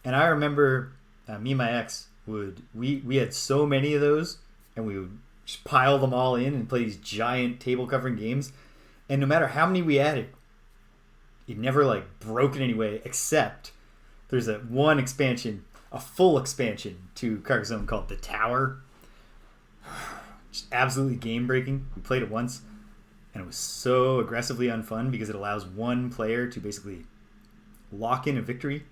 And I remember me and my ex we had so many of those, and we would just pile them all in and play these giant table covering games. And no matter how many we added, it never broke in any way, except there's one expansion, a full expansion to Carcassonne called The Tower. Just absolutely game breaking. We played it once, and it was so aggressively unfun because it allows one player to basically lock in a victory.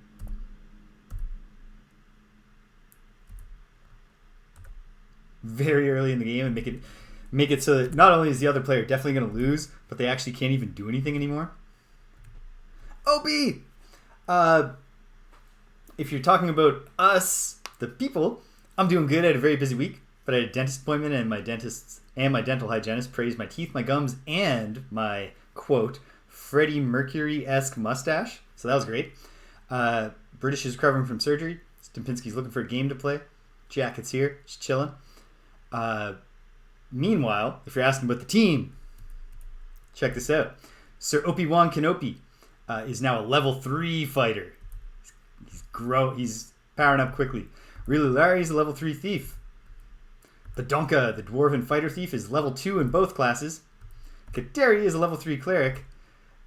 Very early in the game and make it so that not only is the other player definitely going to lose, but they actually can't even do anything anymore. OB! If you're talking about us, the people, I'm doing good. I had a very busy week, but I had a dentist appointment, and my dental hygienist praised my teeth, my gums, and my quote, Freddie Mercury-esque mustache. So that was great. British is recovering from surgery. Stempinski's looking for a game to play. Jacket's here. Just chilling. Meanwhile, if you're asking about the team, check this out. Sir Obi-Wan Kenobi is now a level 3 fighter. He's powering up quickly. Rilulari's a level 3 thief. The Donka, the dwarven fighter thief, is level 2 in both classes. Kateri is a level 3 cleric.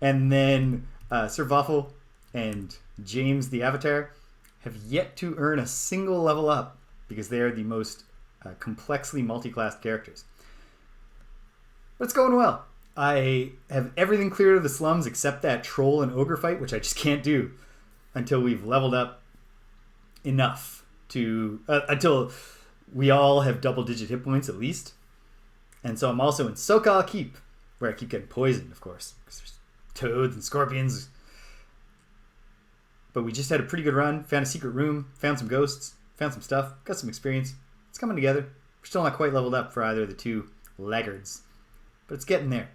And then Sir Waffle and James the Avatar have yet to earn a single level up because they are the most complexly multi-classed characters. But it's going well. I have everything cleared of the slums except that troll and ogre fight, which I just can't do until we've leveled up enough to... until we all have double-digit hit points at least. And so I'm also in Sokal Keep, where I keep getting poisoned, of course, because there's toads and scorpions. But we just had a pretty good run, found a secret room, found some ghosts, found some stuff, got some experience. It's coming together. We're still not quite leveled up for either of the two laggards, but it's getting there.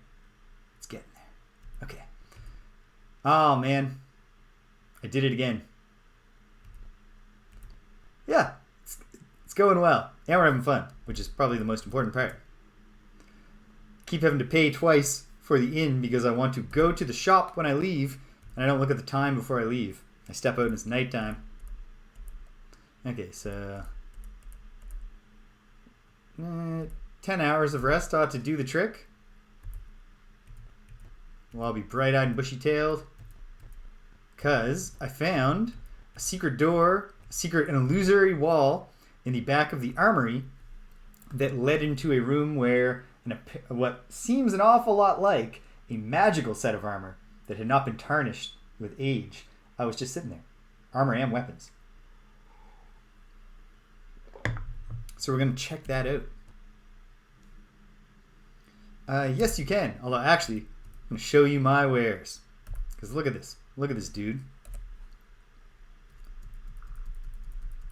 It's getting there. Okay. Oh, man. I did it again. Yeah, it's going well. And we're having fun, which is probably the most important part. Keep having to pay twice for the inn because I want to go to the shop when I leave, and I don't look at the time before I leave. I step out and it's nighttime. Okay, so 10 hours of rest ought to do the trick. Well, I'll be bright-eyed and bushy-tailed because I found a secret door, an illusory wall in the back of the armory that led into a room where what seems an awful lot like a magical set of armor that had not been tarnished with age. I was just sitting there. Armor and weapons. So we're going to check that out. Yes, you can. Although, actually, I'm going to show you my wares. Because look at this. Look at this, dude.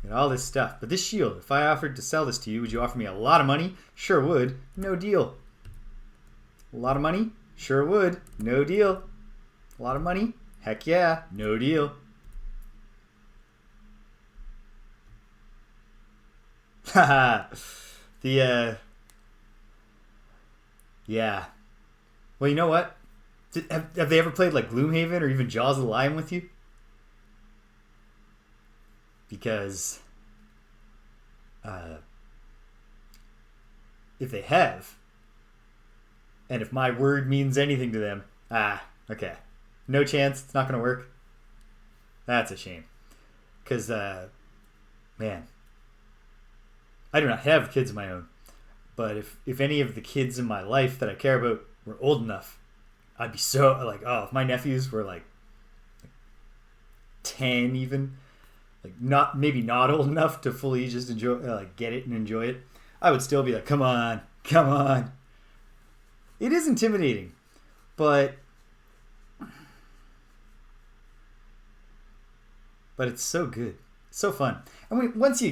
Got all this stuff. But this shield, if I offered to sell this to you, would you offer me a lot of money? Sure would. No deal. A lot of money? Sure would. No deal. A lot of money? Heck yeah. No deal. Haha. Yeah. Well, you know what? Have they ever played like Gloomhaven or even Jaws of the Lion with you? Because if they have, and if my word means anything to them, okay. No chance. It's not going to work. That's a shame. Because, man, I do not have kids of my own. But if any of the kids in my life that I care about were old enough, I'd be so, like, oh, if my nephews were, like 10 even, like, maybe not old enough to fully just enjoy, like, get it and enjoy it, I would still be like, come on. It is intimidating, but it's so good. It's so fun. And once you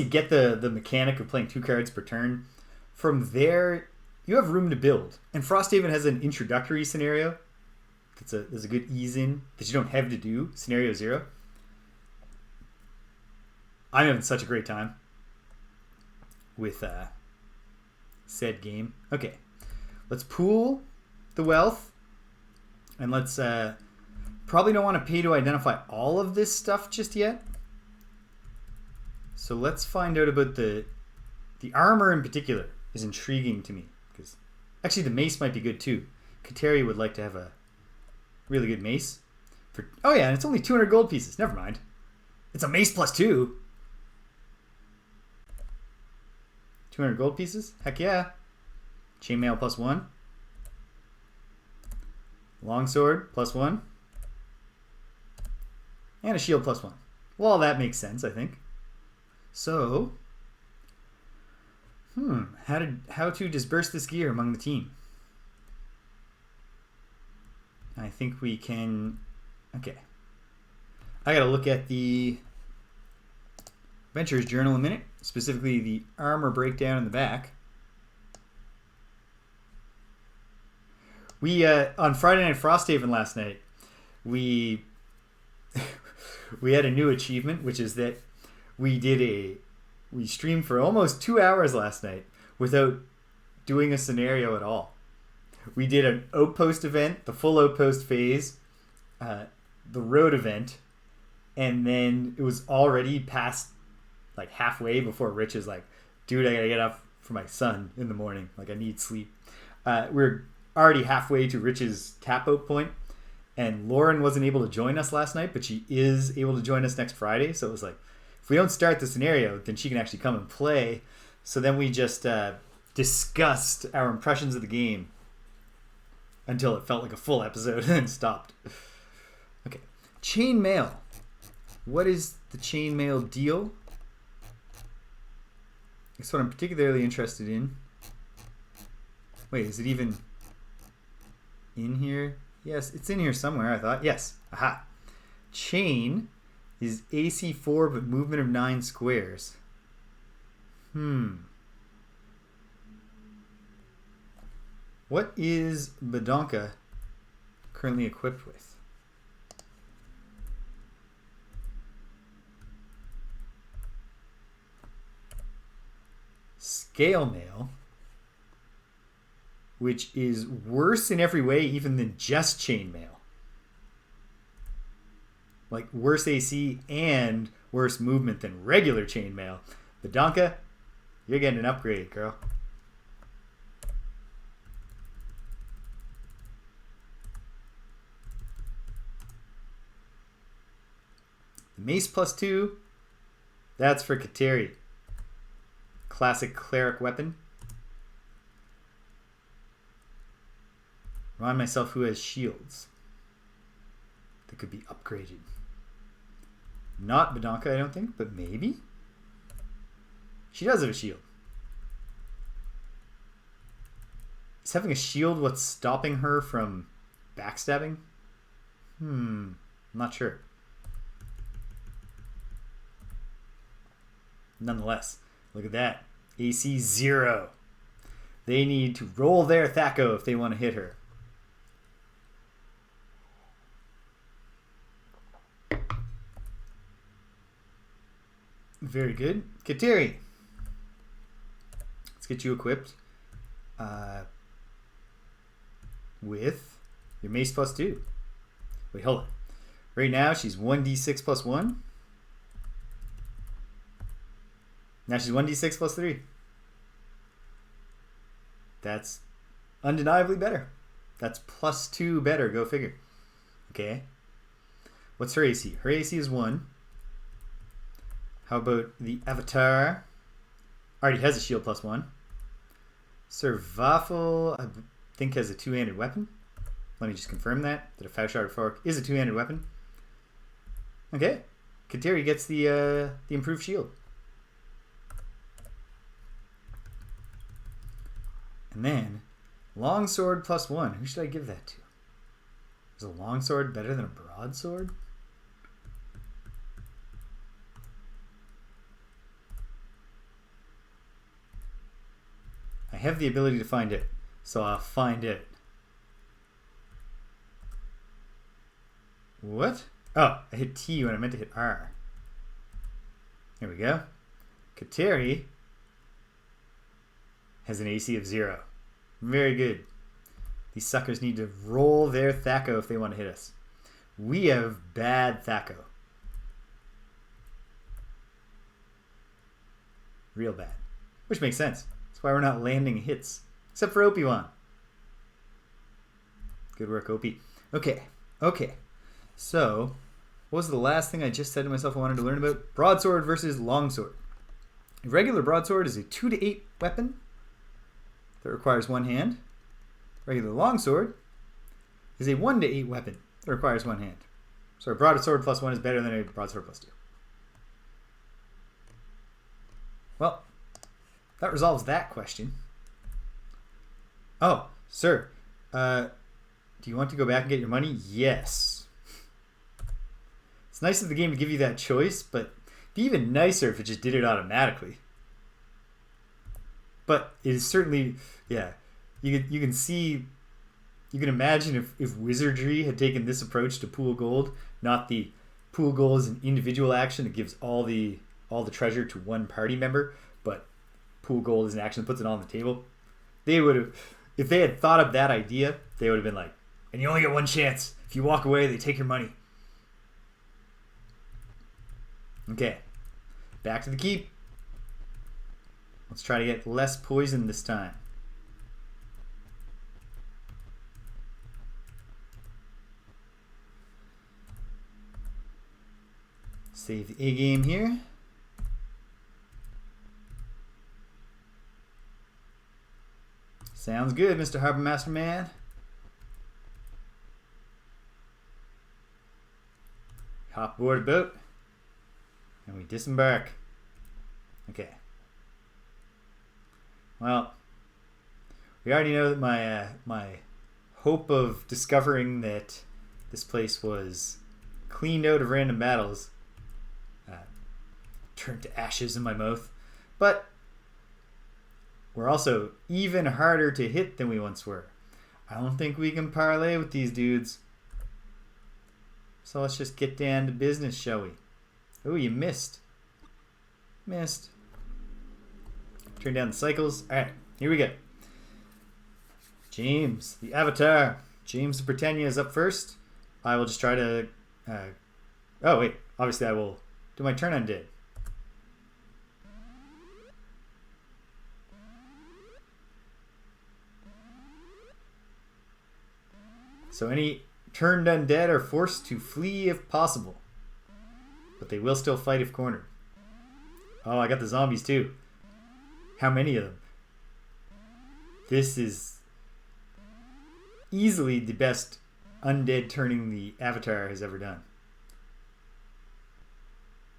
get the mechanic of playing 2 cards per turn, from there you have room to build. And Frosthaven has an introductory scenario. There's a good ease in that you don't have to do. Scenario 0. I'm having such a great time with said game. Okay, let's pool the wealth, and let's probably don't want to pay to identify all of this stuff just yet. So let's find out about the armor in particular is intriguing to me because actually the mace might be good too. Kateri would like to have a really good mace. Oh yeah, and it's only 200 gold pieces. Never mind. It's a mace plus 2. 200 gold pieces? Heck yeah. Chainmail plus 1. Longsword plus 1. And a shield plus 1. Well, that makes sense, I think. So, how to disperse this gear among the team? I think we can... Okay. I gotta look at the Adventurer's Journal in a minute. Specifically, the armor breakdown in the back. We on Friday Night Frosthaven last night, we we had a new achievement, which is that we streamed for almost 2 hours last night without doing a scenario at all. We did an outpost event, the full outpost phase, the road event, and then it was already past like halfway before Rich is like, dude, I gotta get up for my son in the morning. Like, I need sleep. We're already halfway to Rich's tap out point, and Lauren wasn't able to join us last night, but she is able to join us next Friday. So it was like, if we don't start the scenario, then she can actually come and play. So then we just discussed our impressions of the game until it felt like a full episode and then stopped. Okay. Chainmail. What is the chainmail deal? That's what I'm particularly interested in. Wait, is it even in here? Yes, it's in here somewhere, I thought. Yes. Aha. Chain is AC 4 but movement of 9 squares. What is Badonka currently equipped with? Scale mail, which is worse in every way even than just chainmail. Like worse AC and worse movement than regular chainmail. Badonka, you're getting an upgrade, girl. Mace +2, that's for Kateri. Classic cleric weapon. Remind myself who has shields that could be upgraded. Not Badonka, I don't think, but maybe. She does have a shield. Is having a shield what's stopping her from backstabbing? I'm not sure. Nonetheless, look at that. AC 0. They need to roll their Thaco if they want to hit her. Very good. Kateri. Let's get you equipped with your mace +2. Wait, hold on. Right now she's 1d6 +1. Now she's 1d6 +3. That's undeniably better. That's +2 better. Go figure. Okay. What's her AC? Her AC is 1. How about the Avatar? Already has a shield +1. Sir Vaffel, I think, has a two-handed weapon. Let me just confirm that a Fauchard Fork is a two-handed weapon. Okay. Kateri gets the improved shield. And then, longsword +1. Who should I give that to? Is a longsword better than a broadsword? I have the ability to find it, so I'll find it. What? Oh, I hit T when I meant to hit R. There we go. Kateri has an AC of 0. Very good. These suckers need to roll their Thaco if they want to hit us. We have bad Thaco. Real bad. Which makes sense. That's why we're not landing hits. Except for Opie-Wan. Good work, Opie. Okay. So, what was the last thing I just said to myself I wanted to learn about? Broadsword versus longsword. A regular broadsword is a 2 to 8 weapon that requires one hand. Regular longsword is a 1 to 8 weapon that requires one hand. So a broadsword +1 is better than a broadsword +2. Well, that resolves that question. Oh, sir, do you want to go back and get your money? Yes. It's nice of the game to give you that choice, but it'd be even nicer if it just did it automatically. But it is certainly, yeah, you can see You can imagine if Wizardry had taken this approach to pool gold, not the pool gold as an individual action that gives all the treasure to one party member, but pool gold as an action that puts it on the table. They would have, if they had thought of that idea, they would have been like, and you only get one chance. If you walk away, they take your money. Okay, back to the keep. Let's try to get less poison this time. Save the A game here. Sounds good, Mr. Harbor Master Man. Hop board boat. And we disembark. Okay. Well, we already know that my hope of discovering that this place was cleaned out of random battles turned to ashes in my mouth. But we're also even harder to hit than we once were. I don't think we can parlay with these dudes. So let's just get down to business, shall we? Oh, you missed. Missed. Turn down the cycles. Alright, here we go. James, the Avatar. James the Britannia is up first. I will just try to... oh, wait. Obviously, I will do my turn undead. So any turned undead are forced to flee if possible. But they will still fight if cornered. Oh, I got the zombies too. How many of them? This is easily the best undead turning the Avatar has ever done.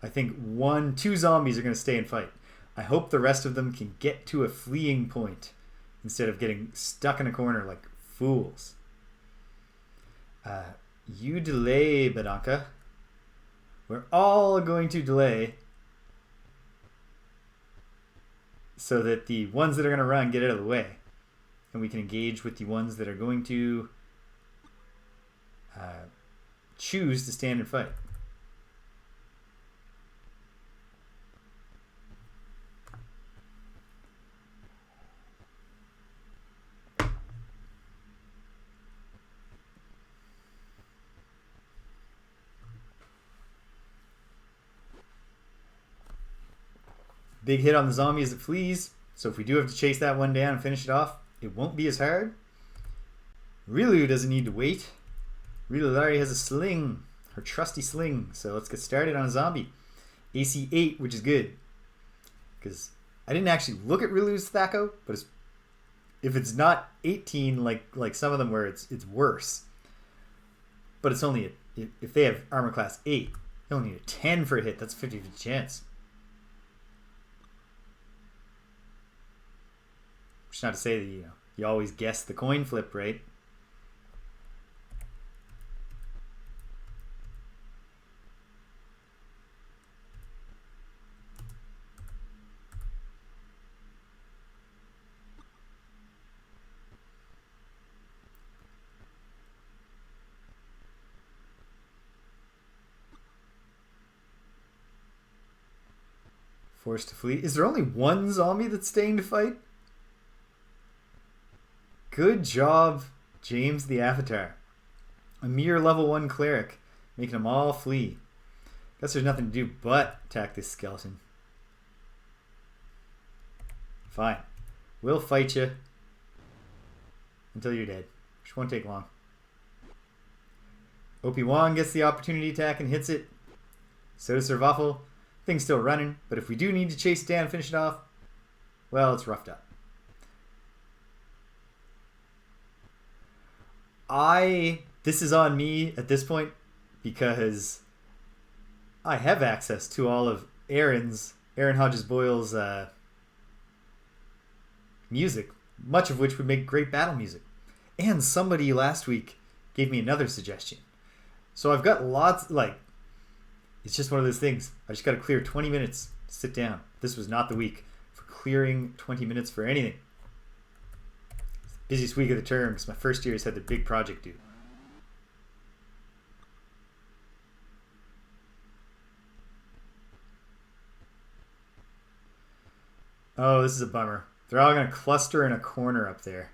I think 2 zombies are going to stay and fight. I hope the rest of them can get to a fleeing point instead of getting stuck in a corner like fools. You delay, Badanka. We're all going to delay so that the ones that are going to run get out of the way. And we can engage with the ones that are going to choose to stand and fight. Big hit on the zombie as it flees. So if we do have to chase that one down and finish it off, it won't be as hard. Rilu doesn't need to wait. Rilu already has a sling. Her trusty sling. So let's get started on a zombie. AC 8, which is good. Because I didn't actually look at Rilu's Thaco, but if it's not 18 like some of them where it's worse. But it's only, if they have armor class 8, they only need a 10 for a hit. That's a 50-50 chance. Which is not to say that you always guess the coin flip, right? Forced to flee. Is there only one zombie that's staying to fight? Good job, James the Avatar. A mere level 1 cleric, making them all flee. Guess there's nothing to do but attack this skeleton. Fine. We'll fight you until you're dead, which won't take long. Opi-Wan gets the opportunity attack and hits it. So does Sir Waffle. Thing's still running, but if we do need to chase it down and finish it off, well, it's roughed up. This is on me at this point because I have access to all of Aaron Hodges-Boyle's music, much of which would make great battle music. And somebody last week gave me another suggestion. So I've got lots, it's just one of those things. I just got to clear 20 minutes to sit down. This was not the week for clearing 20 minutes for anything. Busiest week of the term because my first year's had the big project due. Oh, this is a bummer. They're all going to cluster in a corner up there.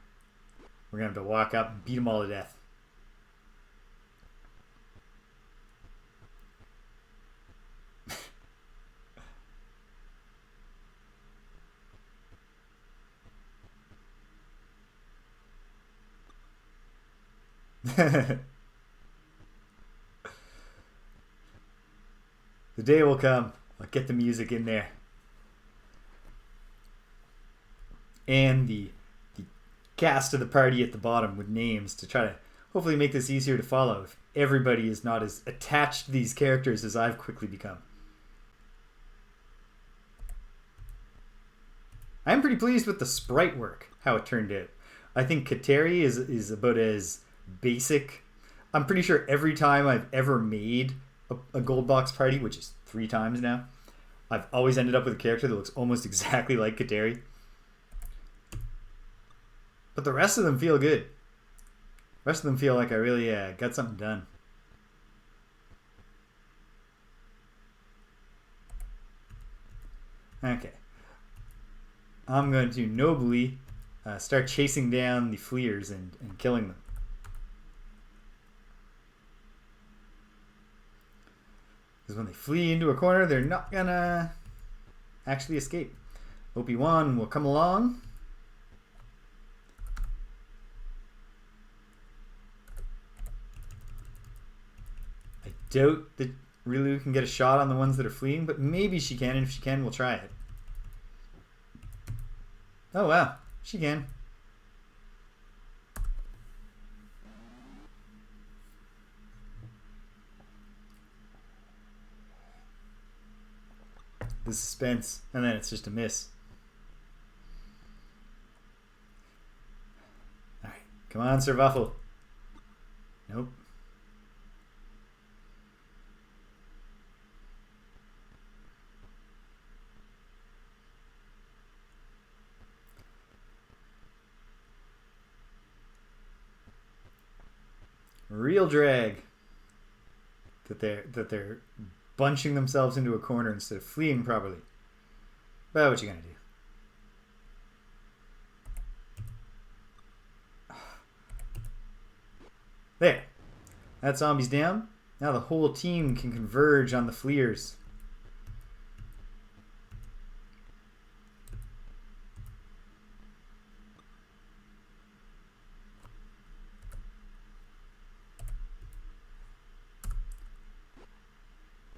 We're going to have to walk up and beat them all to death. The day will come. I'll get the music in there. And the cast of the party at the bottom with names to try to hopefully make this easier to follow if everybody is not as attached to these characters as I've quickly become. I'm pretty pleased with the sprite work, how it turned out. I think Kateri is about as basic. I'm pretty sure every time I've ever made a gold box party, which is 3 times now, I've always ended up with a character that looks almost exactly like Kateri. But the rest of them feel good. The rest of them feel like I really got something done. Okay. I'm going to nobly start chasing down the fleers and killing them. Because when they flee into a corner, they're not gonna actually escape. OP1 will come along. I doubt that Rilu can get a shot on the ones that are fleeing, but maybe she can, and if she can, we'll try it. Oh wow, she can. The suspense, and then it's just a miss. Alright, come on, Sir Waffle. Nope. Real drag that they're bunching themselves into a corner instead of fleeing properly. But what you gonna do? There. That zombie's down. Now the whole team can converge on the fleers.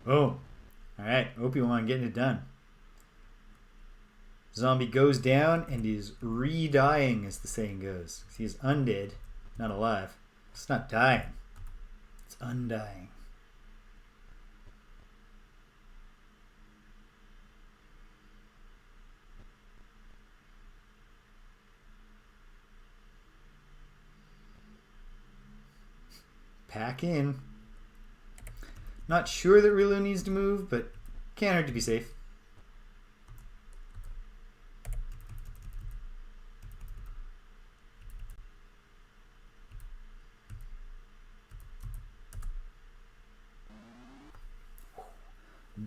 Oh, alright, OP1 getting it done. Zombie goes down and is re-dying, as the saying goes. He is undead, not alive. It's not dying, it's undying. Pack in. Not sure that Rilu needs to move, but can't hurt to be safe.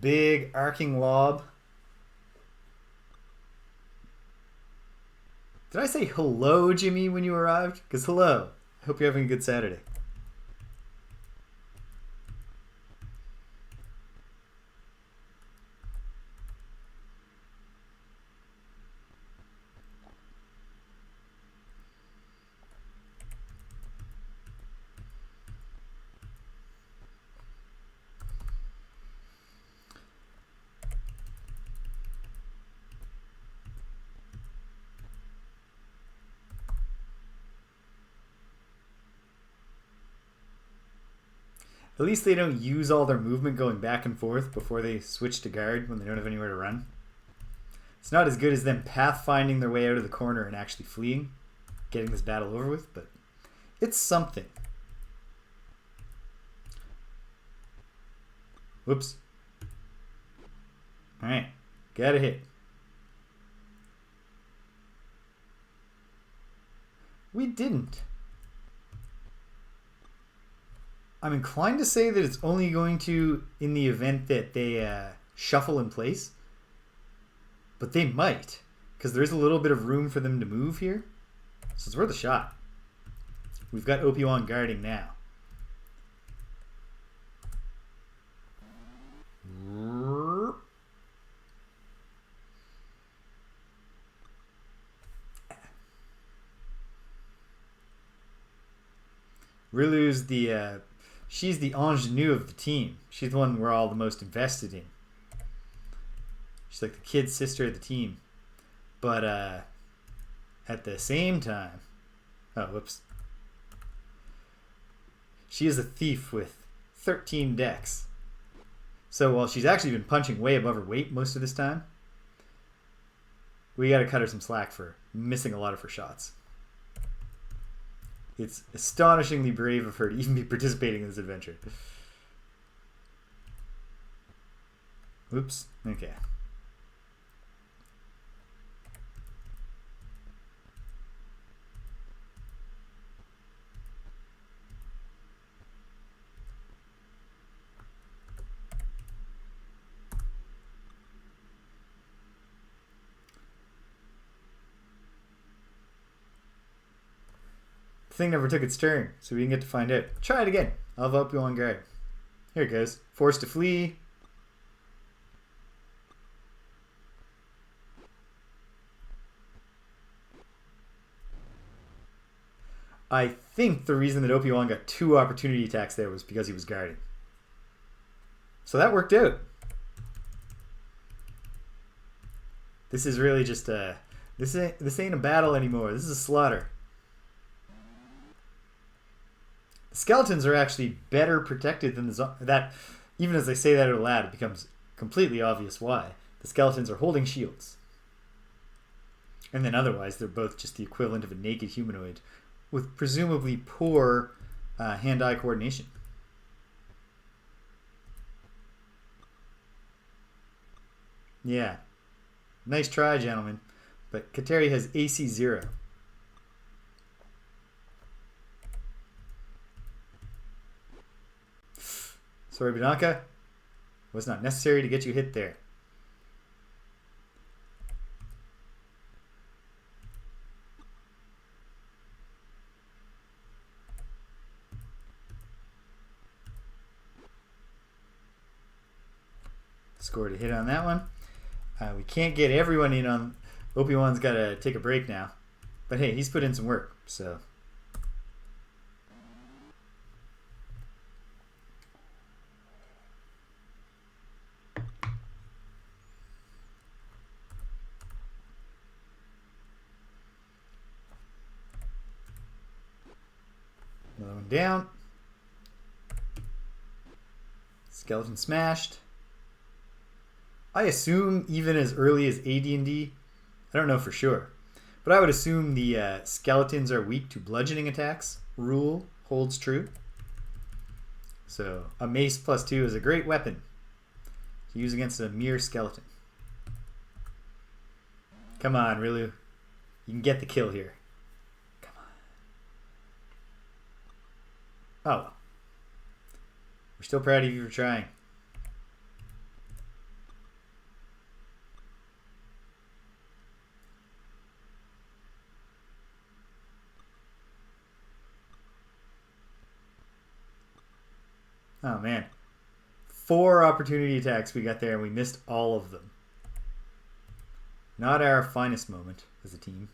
Big arcing lob. Did I say hello, Jimmy, when you arrived? Because hello. I hope you're having a good Saturday. At least they don't use all their movement going back and forth before they switch to guard when they don't have anywhere to run. It's not as good as them pathfinding their way out of the corner and actually fleeing, getting this battle over with, but it's something. Whoops. Alright, got a hit. We didn't. I'm inclined to say that it's only going to in the event that they shuffle in place. But they might. Because there's a little bit of room for them to move here. So it's worth a shot. We've got Ophion guarding now. Rilu's she's the ingenue of the team. She's the one we're all the most invested in. She's like the kid sister of the team. But at the same time, oh whoops. She is a thief with 13 decks. So while she's actually been punching way above her weight most of this time, we got to cut her some slack for missing a lot of her shots. It's astonishingly brave of her to even be participating in this adventure. Oops. Okay. The thing never took its turn, so we didn't get to find out. Try it again. I'll help you on guard. Here it goes. Forced to flee. I think the reason that Ophion got 2 opportunity attacks there was because he was guarding. So that worked out. This is really just a... This ain't a battle anymore. This is a slaughter. The skeletons are actually better protected than the that. Even as I say that out loud, it becomes completely obvious why. The skeletons are holding shields. And then otherwise, they're both just the equivalent of a naked humanoid with presumably poor hand-eye coordination. Yeah. Nice try, gentlemen. But Kateri has AC 0. Sorry, Bianca. Was not necessary to get you hit there. Scored a hit on that one. We can't get everyone in on... Obi-Wan's got to take a break now. But hey, he's put in some work, so... Another one down. Skeleton smashed. I assume even as early as AD&D, I don't know for sure, but I would assume the skeletons are weak to bludgeoning attacks. Rule holds true. So a mace +2 is a great weapon to use against a mere skeleton. Come on, Rilu. You can get the kill here. Come on. Oh. We're still proud of you for trying. Oh, man. 4 opportunity attacks we got there, and we missed all of them. Not our finest moment as a team.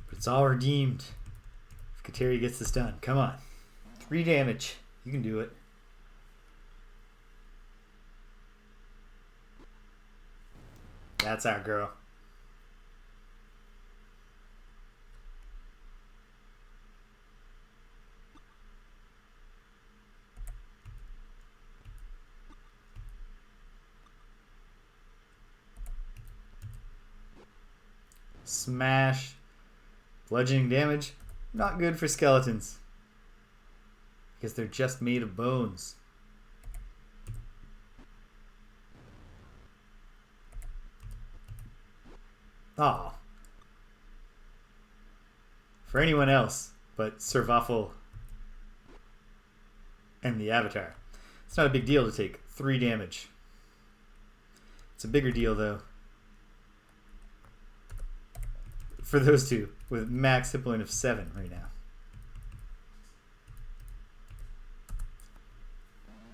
But it's all redeemed if Kateri gets this done. Come on. 3 damage. You can do it. That's our girl. Smash. Bludgeoning damage. Not good for skeletons. Because they're just made of bones. Oh. For anyone else but Servaffel and the Avatar, it's not a big deal to take 3 damage. It's a bigger deal, though, for those two with max hit point of 7 right now.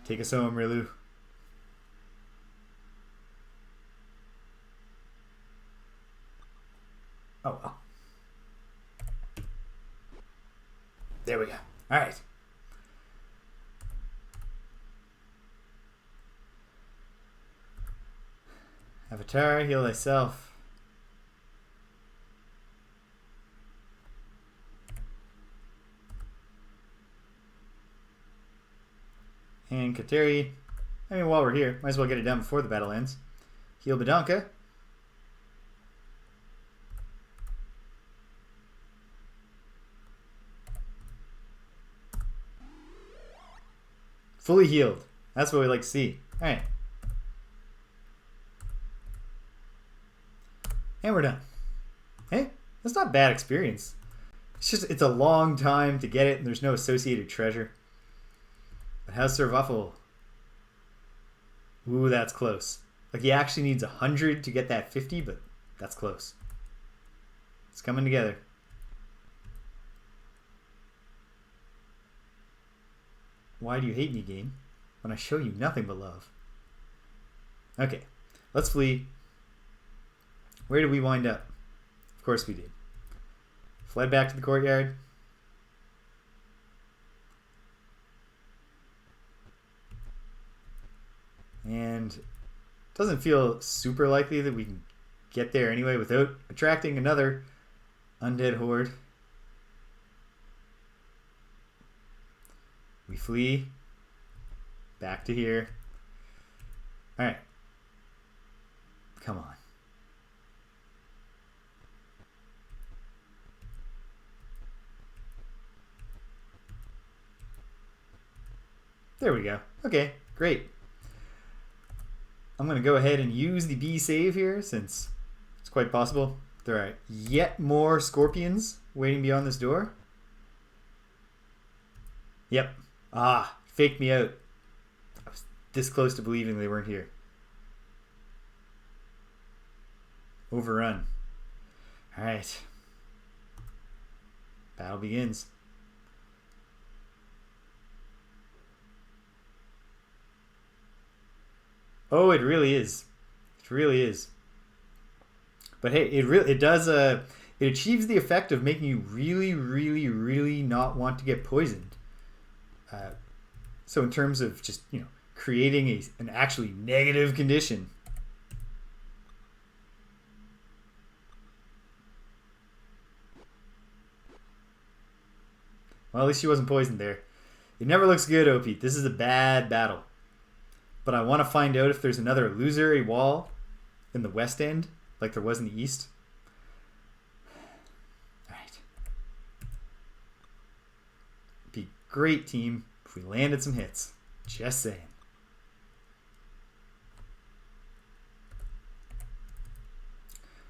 Take us home, Rilu. Oh, well. There we go. All right. Avatar, heal thyself. And Kateri. I mean, while we're here, might as well get it done before the battle ends. Heal Badonka. Fully healed. That's what we like to see. Alright. And we're done. Hey, that's not bad experience. It's just, it's a long time to get it and there's no associated treasure. But how's Servaffel? Ooh, that's close. Like, he actually needs 100 to get that 50, but that's close. It's coming together. Why do you hate me, game? When I show you nothing but love. Okay, let's flee. Where did we wind up? Of course we did. Fled back to the courtyard. And it doesn't feel super likely that we can get there anyway without attracting another undead horde. We flee back to here. Alright. Come on. There we go. Okay, great. I'm going to go ahead and use the B save here since it's quite possible there are yet more scorpions waiting beyond this door. Yep. Ah, faked me out. I was this close to believing they weren't here. Overrun. Alright. Battle begins. Oh, it really is. It really is. But hey, it does it achieves the effect of making you really, really, really not want to get poisoned. So in terms of just, you know, creating an actually negative condition. Well, at least she wasn't poisoned there. It never looks good, OP. This is a bad battle. But I want to find out if there's another illusory wall in the west end, like there was in the east. Alright. Be great, team, if we landed some hits. Just saying.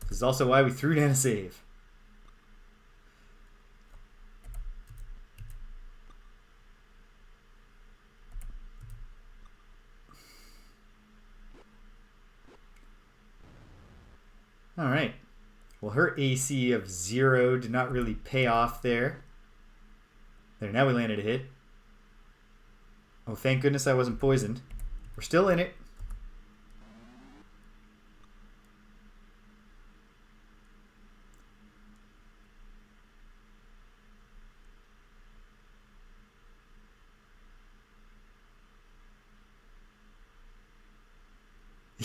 This is also why we threw down a save. Alright. Well, her AC of 0 did not really pay off there. There, now we landed a hit. Oh, thank goodness I wasn't poisoned. We're still in it.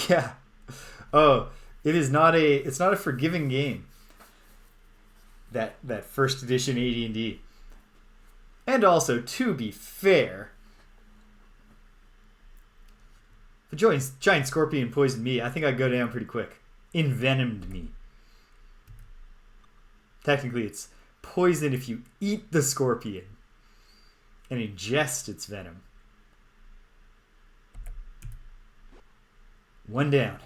Yeah. Oh, it's not a forgiving game. That first edition AD&D. And also, to be fair, if a giant scorpion poisoned me, I think I'd go down pretty quick. Envenomed me. Technically, it's poison if you eat the scorpion and ingest its venom. One down.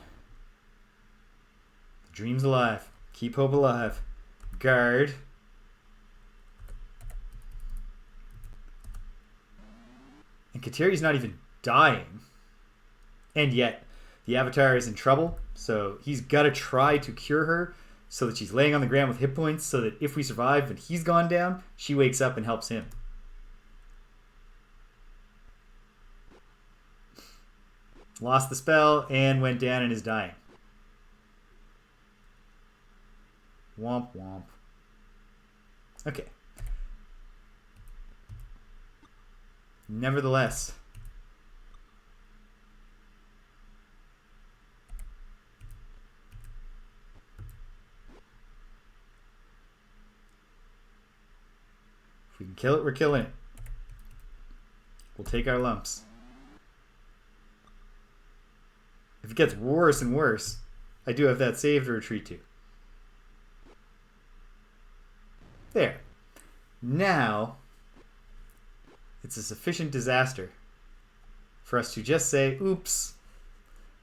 The dream's alive. Keep hope alive. Guard. And Kateri's not even dying. And yet, the Avatar is in trouble, so he's got to try to cure her so that she's laying on the ground with hit points so that if we survive and he's gone down, she wakes up and helps him. Lost the spell and went down and is dying. Womp womp. Okay. Nevertheless, if we can kill it, we're killing it. We'll take our lumps. If it gets worse and worse, I do have that save to retreat to. There. Now, it's a sufficient disaster for us to just say, oops,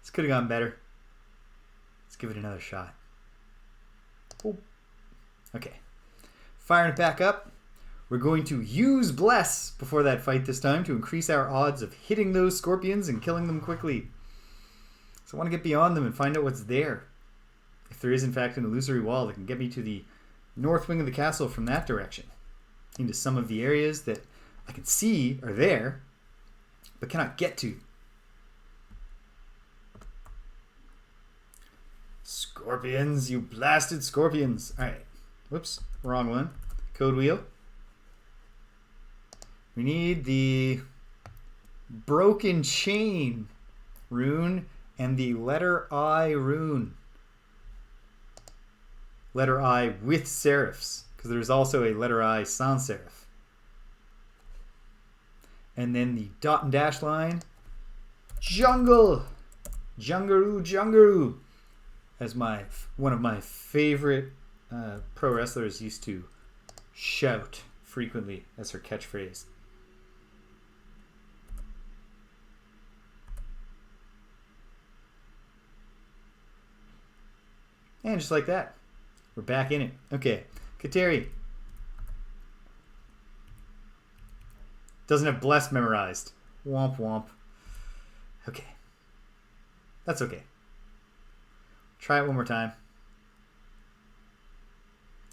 this could have gone better. Let's give it another shot. Oh. Okay. Firing it back up. We're going to use Bless before that fight this time to increase our odds of hitting those scorpions and killing them quickly. So I want to get beyond them and find out what's there. If there is in fact an illusory wall that can get me to the north wing of the castle from that direction. Into some of the areas that I can see are there, but cannot get to. Scorpions, you blasted scorpions. Alright. Whoops, wrong one. Code wheel. We need the Broken Chain rune and the letter I rune. Letter I with serifs, because there's also a letter I sans serif. And then the dot and dash line. Jungle! Jungaroo, Jungaroo! As one of my favorite pro wrestlers used to shout frequently as her catchphrase. And just like that, we're back in it. Okay, Kateri. Doesn't have Bless memorized. Womp womp. Okay. That's okay. Try it one more time.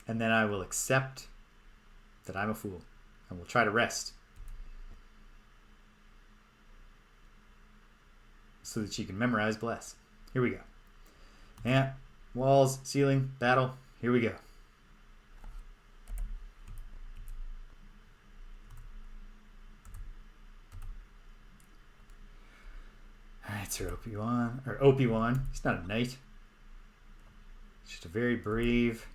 And then I will accept that I'm a fool. And we'll try to rest. So that she can memorize Bless. Here we go. Yeah. Walls, ceiling, battle. Here we go. Alright, Sir Obi-Wan. Or Obi-Wan. He's not a knight. He's just a very brave,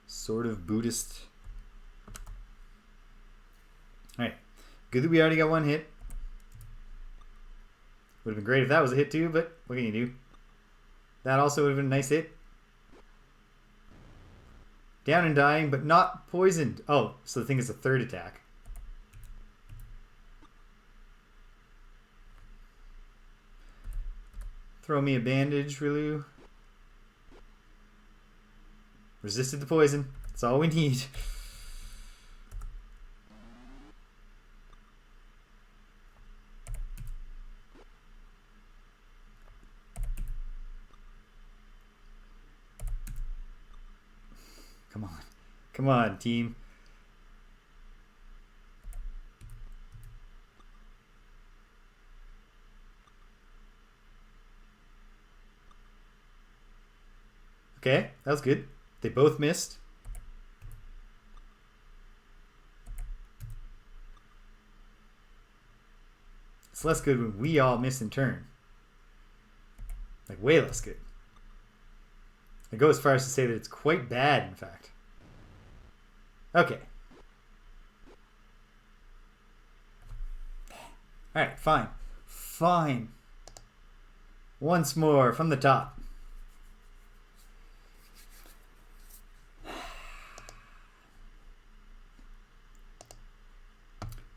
sort of Buddhist. Alright. Good that we already got one hit. Would have been great if that was a hit too, but what can you do? That also would have been a nice hit. Down and dying, but not poisoned. Oh, so the thing is a third attack. Throw me a bandage, Rilu. Resisted the poison. That's all we need. Come on. Come on, team. Okay, that was good. They both missed. It's less good when we all miss in turn. Like, way less good. I go as far as to say that it's quite bad, in fact. Okay. Alright, fine. Fine. Once more from the top.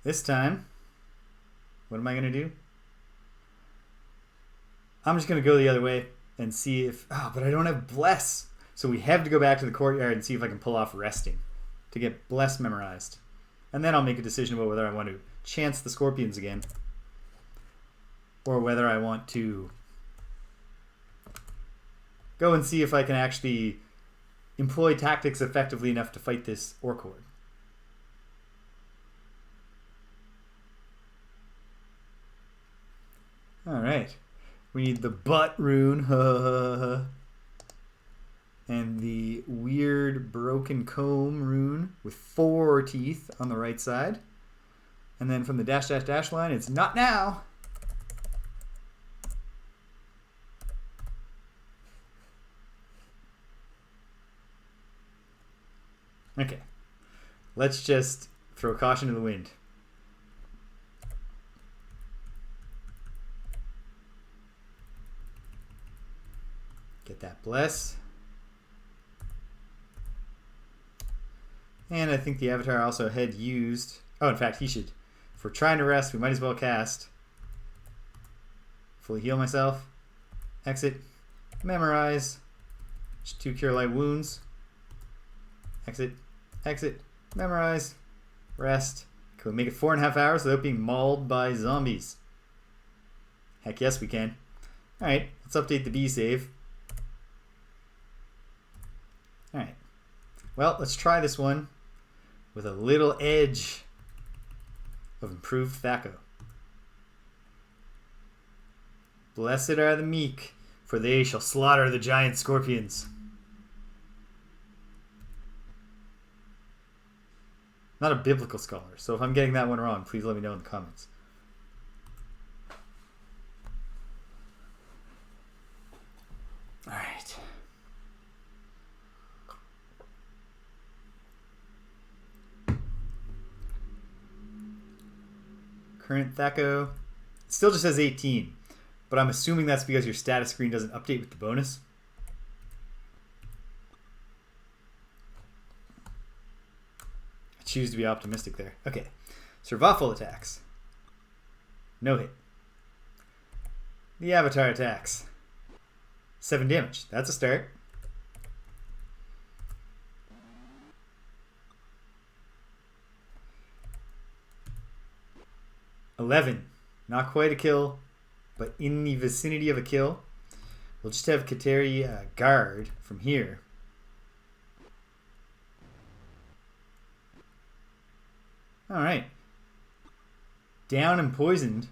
This time, what am I going to do? I'm just going to go the other way. and see if... Oh, but I don't have Bless. So we have to go back to the courtyard and see if I can pull off Resting to get Bless memorized. And then I'll make a decision about whether I want to chance the Scorpions again or whether I want to go and see if I can actually employ tactics effectively enough to fight this Orc Horde. Alright. We need the butt rune. And the weird broken comb rune with 4 teeth on the right side. And then from the dash dash dash line, it's not now. Okay. Let's just throw caution to the wind. Get that Bless. And I think the Avatar also had used... Oh, in fact, he should. If we're trying to rest, we might as well cast. Fully heal myself. Exit. Memorize. Just 2 Cure Light Wounds. Exit. Exit. Memorize. Rest. Can we make it 4.5 hours without being mauled by zombies? Heck yes, we can. Alright, let's update the B save. Alright. Well, let's try this one with a little edge of improved Thaco. Blessed are the meek, for they shall slaughter the giant scorpions. Not a biblical scholar, so if I'm getting that one wrong, please let me know in the comments. Alright. Current Thaco. It still just says 18, but I'm assuming that's because your status screen doesn't update with the bonus. I choose to be optimistic there. Okay. Survival attacks. No hit. The Avatar attacks. 7 damage. That's a start. $11. Not quite a kill, but in the vicinity of a kill. We'll just have Kateri guard from here. Alright. Down and poisoned,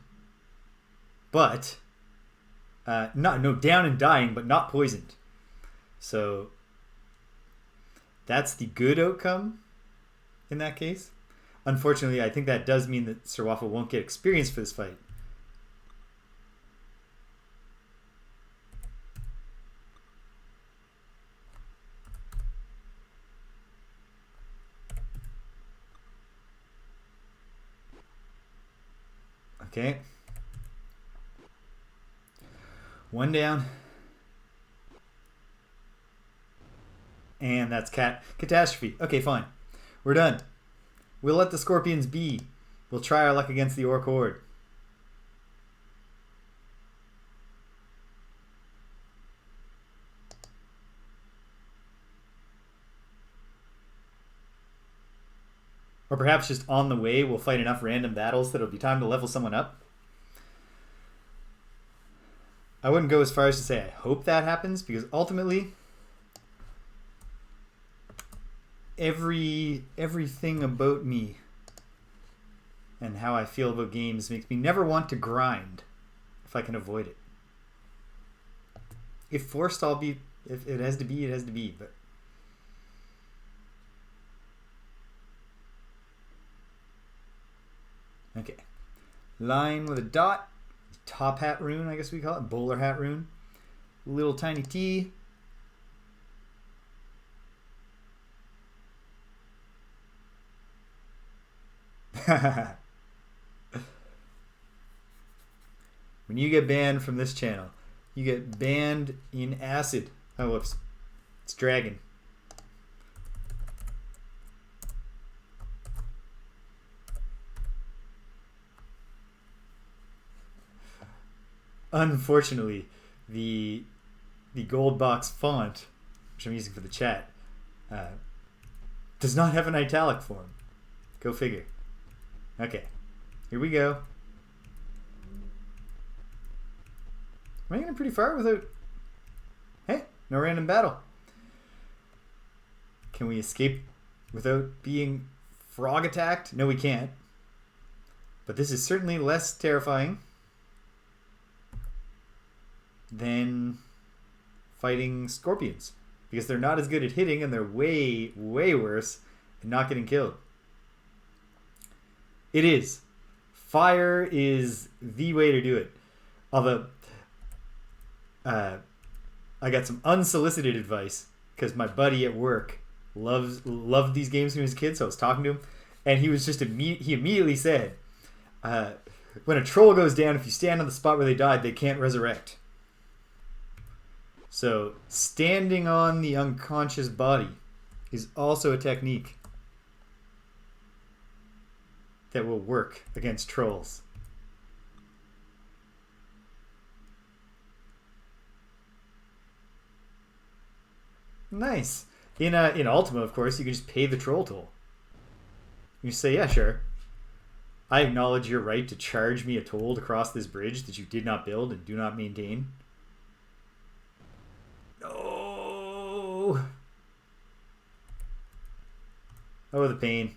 but... down and dying, but not poisoned. So, that's the good outcome in that case. Unfortunately, I think that does mean that Sir Waffle won't get experience for this fight. Okay. 1 down. And that's catastrophe. Okay, fine. We're done. We'll let the Scorpions be. We'll try our luck against the Orc Horde. Or perhaps just on the way we'll fight enough random battles that it'll be time to level someone up. I wouldn't go as far as to say I hope that happens, because ultimately everything about me and how I feel about games makes me never want to grind if I can avoid it. If forced, I'll be... If it has to be, it has to be, but... Okay. Line with a dot. Top hat rune, I guess we call it. Bowler hat rune. Little tiny T. When you get banned from this channel, you get banned in acid. Oh, whoops. It's dragon. Unfortunately, the the gold box font, which I'm using for the chat, does not have an italic form. Go figure. Okay, here we go. Making it pretty far without... Hey, no random battle. Can we escape without being frog attacked? No, we can't. But this is certainly less terrifying than fighting scorpions, because they're not as good at hitting and they're way, way worse at not getting killed. It is. Fire is the way to do it. Although, I got some unsolicited advice because my buddy at work loved these games when he was a kid, so I was talking to him, and he was just he immediately said, when a troll goes down, if you stand on the spot where they died, they can't resurrect. So standing on the unconscious body is also a technique that will work against trolls. Nice. In Ultima, of course, you can just pay the troll toll. You say, yeah, sure. I acknowledge your right to charge me a toll to cross this bridge that you did not build and do not maintain. No. Oh, the pain.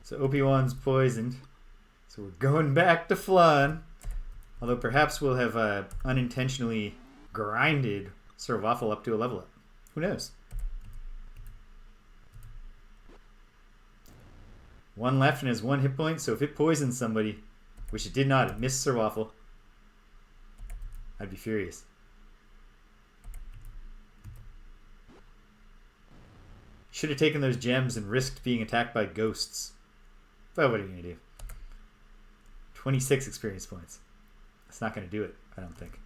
So OP1's poisoned. So we're going back to Flan. Although perhaps we'll have unintentionally grinded Sir Waffle up to a level up. Who knows? One left and has 1 hit point, so if it poisons somebody, which it did not, it missed Sir Waffle, I'd be furious. Should have taken those gems and risked being attacked by ghosts. But what are you going to do? 26 experience points. That's not going to do it, I don't think.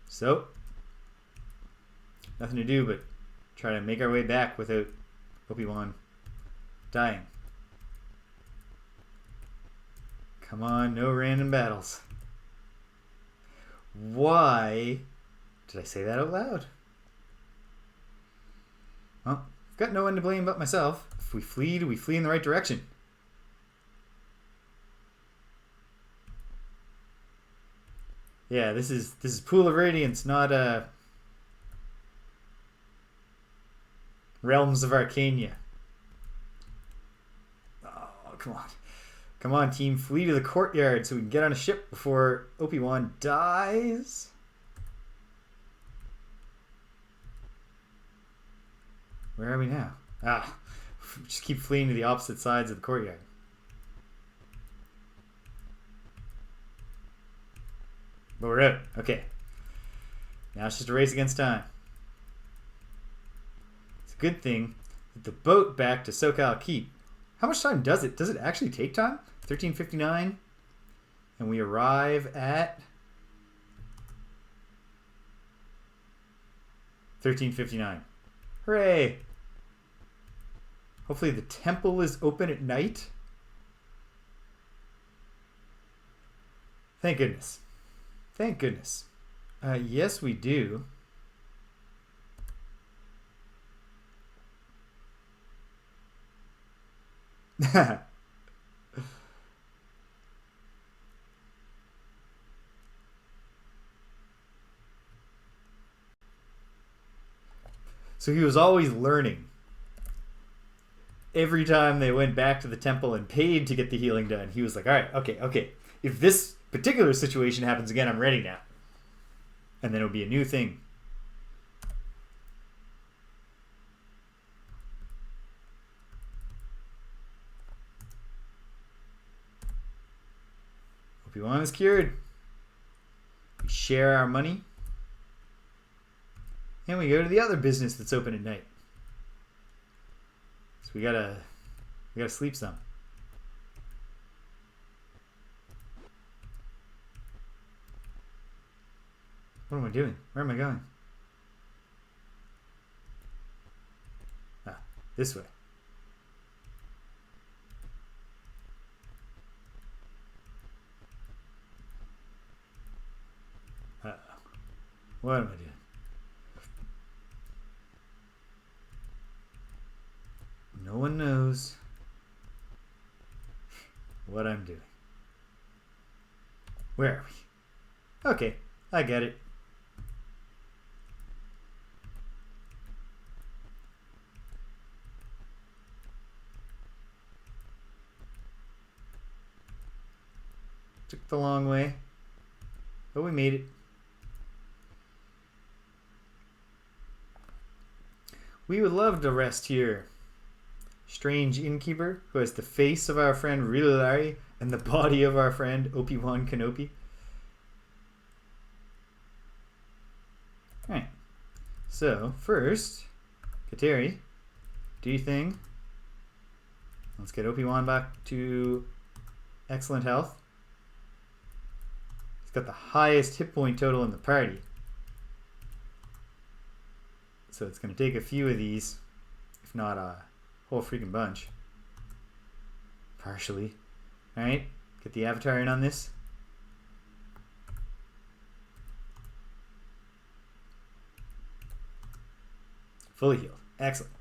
So, nothing to do but try to make our way back without Obi-Wan dying. Come on, no random battles. Why did I say that out loud? Well, I've got no one to blame but myself. If we flee, do we flee in the right direction? Yeah, this is Pool of Radiance, not Realms of Arcania. Oh, come on. Come on, team. Flee to the courtyard so we can get on a ship before Obi-Wan dies. Where are we now? Just keep fleeing to the opposite sides of the courtyard. But we're out. Okay. Now it's just a race against time. It's a good thing that the boat back to Sokal Keep. How much time does it? Does it actually take time? 13:59. And we arrive at 13:59. Hooray! Hopefully the temple is open at night. Thank goodness. Thank goodness. Yes, we do. So he was always learning. Every time they went back to the temple and paid to get the healing done, he was like, all right, okay. If this particular situation happens again, I'm ready now. And then it'll be a new thing. Obi-Wan is cured. We share our money. And we go to the other business that's open at night. So we gotta sleep some. What am I doing? Where am I going? Ah, this way. What am I doing? No one knows what I'm doing. Where are we? Okay, I get it. Took the long way, but we made it. We would love to rest here. Strange innkeeper who has the face of our friend Rilari and the body of our friend Obi-Wan Kenobi. Alright. So, first, Kateri, do your thing. Let's get Obi-Wan back to excellent health. He's got the highest hit point total in the party. So it's going to take a few of these, if not a whole freaking bunch. Partially. Alright, get the avatar in on this. Fully healed. Excellent.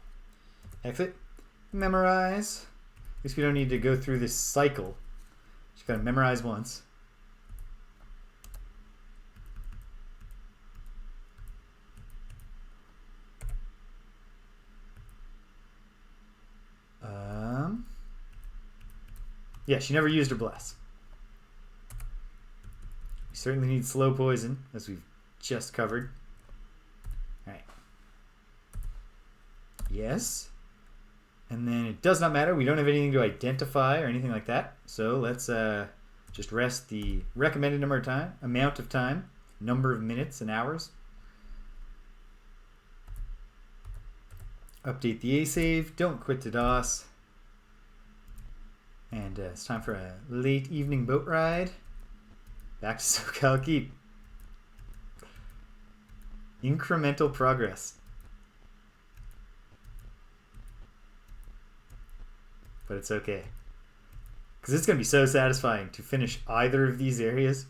Exit. Memorize. At least we don't need to go through this cycle. Just got to memorize once. Yeah, she never used her bless. We certainly need slow poison, as we've just covered. Alright. Yes. And then it does not matter. We don't have anything to identify or anything like that. So let's just rest the recommended amount of time, number of minutes and hours. Update the A save. Don't quit to DOS. And it's time for a late evening boat ride back to Sokal Keep. Incremental progress. But it's okay. Because it's going to be so satisfying to finish either of these areas.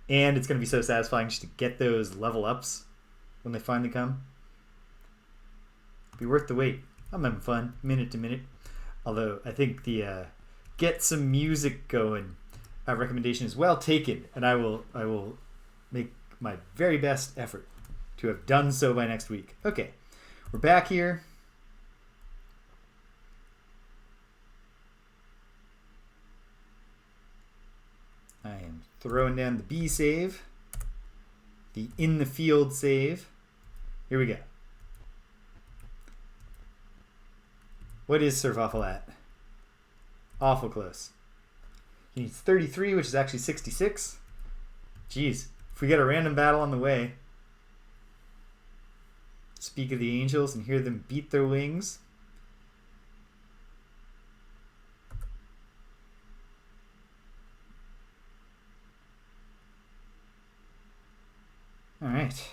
And it's going to be so satisfying just to get those level ups when they finally come. It'll be worth the wait. I'm having fun, minute to minute. Although I think the get some music going recommendation is well taken, and I will make my very best effort to have done so by next week. Okay, we're back here. I am throwing down the B save, the in the field save. Here we go. What is Survival at? Awful close. He needs 33, which is actually 66. Jeez. If we get a random battle on the way, speak of the angels and hear them beat their wings. Alright.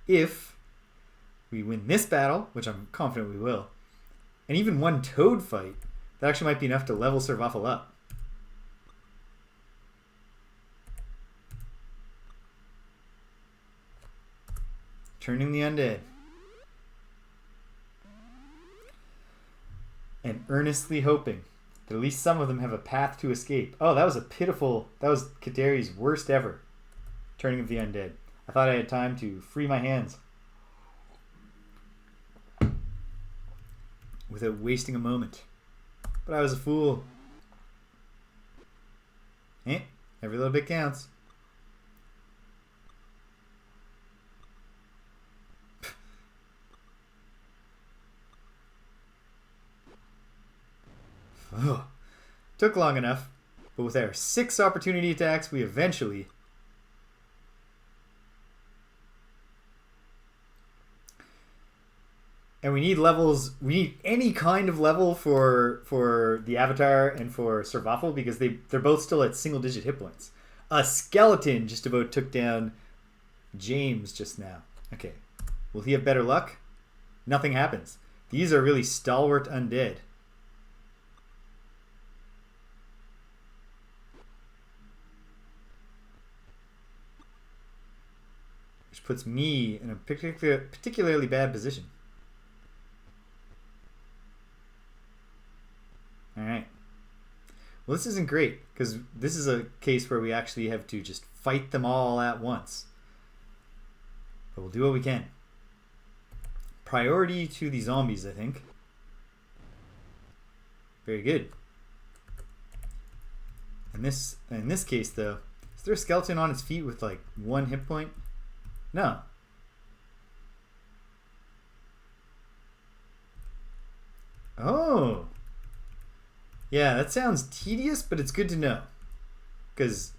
If we win this battle, which I'm confident we will, and even one toad fight, that actually might be enough to level Survival up. Turning the undead. And earnestly hoping that at least some of them have a path to escape. Oh, that was that was Kateri's worst ever turning of the undead. I thought I had time to free my hands without wasting a moment. But I was a fool. Every little bit counts. Took long enough, but with our 6 opportunity attacks, we eventually And we need levels. We need any kind of level for the Avatar and for Survival because they're both still at single-digit hit points. A skeleton just about took down James just now. Okay. Will he have better luck? Nothing happens. These are really stalwart undead. Which puts me in a particularly bad position. Alright. Well, this isn't great, because this is a case where we actually have to just fight them all at once. But we'll do what we can. Priority to the zombies, I think. Very good. In this case, though, is there a skeleton on its feet with like 1 hit point? No. Oh. Yeah, that sounds tedious, but it's good to know. Because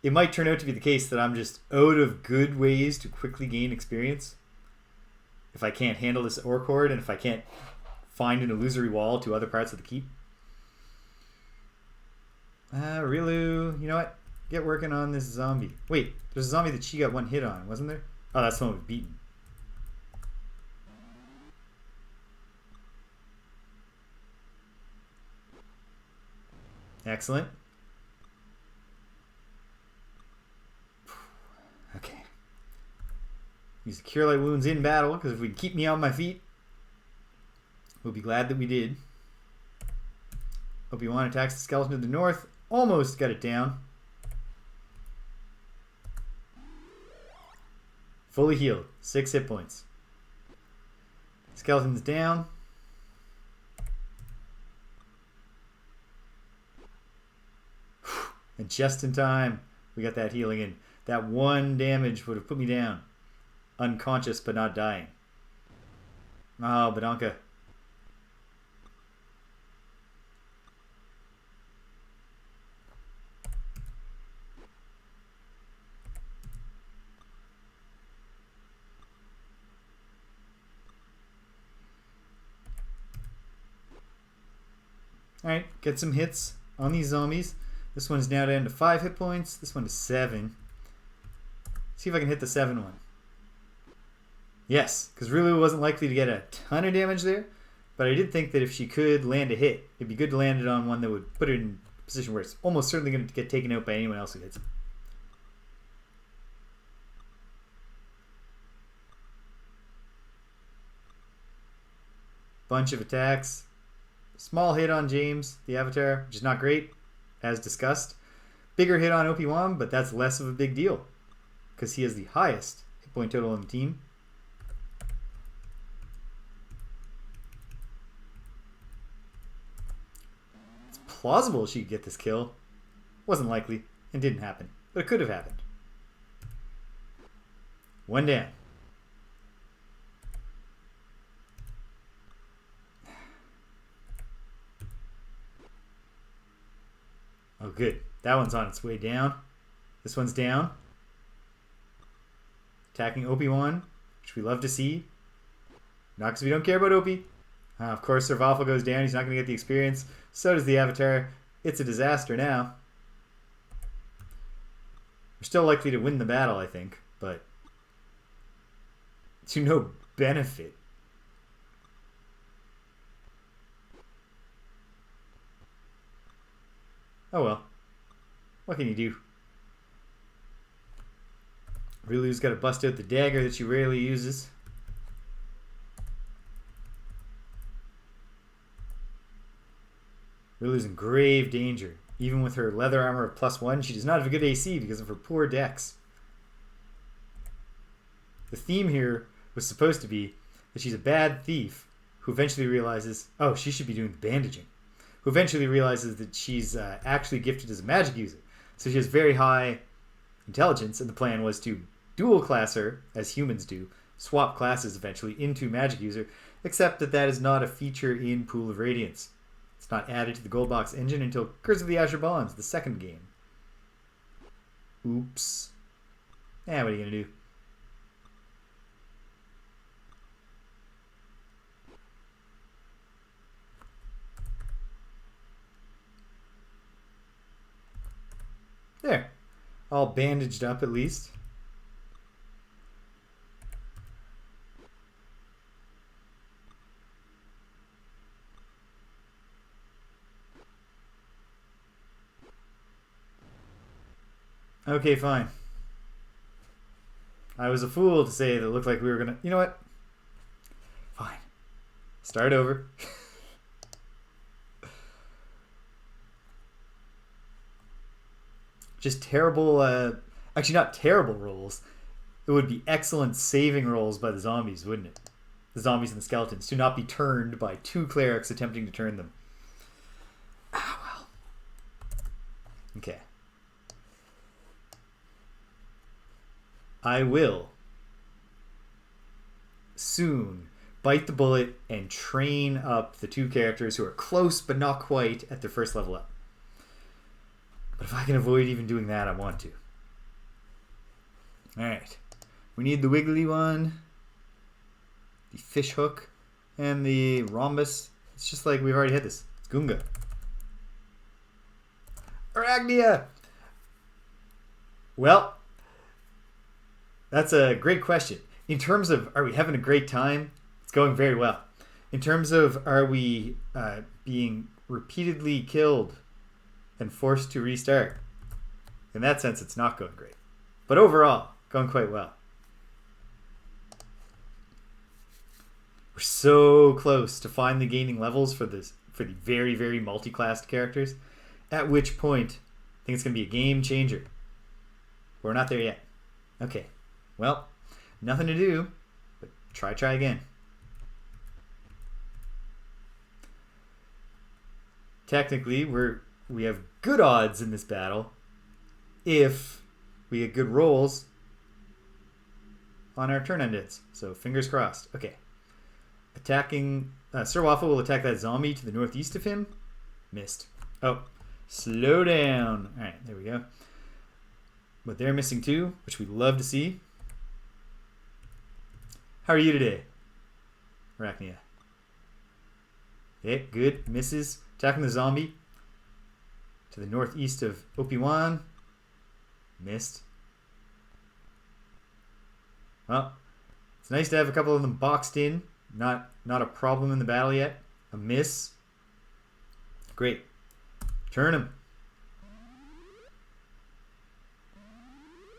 it might turn out to be the case that I'm just out of good ways to quickly gain experience. If I can't handle this Orc Horde, and if I can't find an illusory wall to other parts of the keep. Rilu, you know what? Get working on this zombie. Wait, there's a zombie that she got 1 hit on, wasn't there? Oh, that's the one we've beaten. Excellent. Okay. Use the Cure Light Wounds in battle, because if we keep me on my feet, we'll be glad that we did. Obi-Wan attacks the skeleton to the north. Almost got it down. Fully healed. 6 hit points. Skeleton's down. And just in time, we got that healing in. That 1 damage would have put me down. Unconscious but not dying. Oh, Badonka. Alright, get some hits on these zombies. This one's now down to 5 hit points. This one to 7. See if I can hit the 7 one. Yes, because Rilu wasn't likely to get a ton of damage there. But I did think that if she could land a hit, it'd be good to land it on one that would put it in a position where it's almost certainly going to get taken out by anyone else who hits it. Bunch of attacks. Small hit on James, the Avatar, which is not great, as discussed. Bigger hit on Obi-Wan, but that's less of a big deal, because he has the highest hit point total on the team. It's plausible she could get this kill. Wasn't likely, and didn't happen, but it could have happened. 1 down. Oh, good. That one's on its way down. This one's down. Attacking Obi-Wan, which we love to see. Not because we don't care about Opie. Of course, Survival goes down. He's not going to get the experience. So does the Avatar. It's a disaster now. We're still likely to win the battle, I think, but to no benefit. Oh well. What can you do? Rilu's got to bust out the dagger that she rarely uses. Rilu's in grave danger. Even with her leather armor of +1, she does not have a good AC because of her poor dex. The theme here was supposed to be that she's a bad thief who eventually realizes, oh, she should be doing the bandaging. Who eventually realizes that she's actually gifted as a magic user. So she has very high intelligence, and the plan was to dual class her, as humans do, swap classes eventually into magic user, except that that is not a feature in Pool of Radiance. It's not added to the Gold Box engine until Curse of the Azure Bonds, the second game. Oops. What are you going to do? all bandaged up at least. Okay, fine. I was a fool to say that it looked like we were gonna... You know what? Fine. Start over. Just terrible... actually, not terrible rolls. It would be excellent saving rolls by the zombies, wouldn't it? The zombies and the skeletons. To not be turned by two clerics attempting to turn them. Ah, well. Okay. I will soon bite the bullet and train up the two characters who are close but not quite at their first level up. But if I can avoid even doing that, I want to. Alright. We need the wiggly one, the fish hook, and the rhombus. It's just like we've already had this. It's Gunga. Arachnia! Well... That's a great question. In terms of, are we having a great time? It's going very well. In terms of, are we being repeatedly killed and forced to restart? In that sense, it's not going great. But overall, going quite well. We're so close to finally gaining levels for the very, very multi-classed characters. At which point, I think it's going to be a game changer. We're not there yet. Okay. Well, nothing to do, but try again. Technically, we have good odds in this battle if we get good rolls on our turn endings. So fingers crossed. Okay. Attacking... Sir Waffle will attack that zombie to the northeast of him. Missed. Oh, slow down. Alright, there we go. But they're missing too, which we love to see. How are you today, Arachnia? Okay, good. Misses. Attacking the zombie to the northeast of Opi-Wan. Missed. Well, it's nice to have a couple of them boxed in. Not a problem in the battle yet. A miss. Great. Turn him.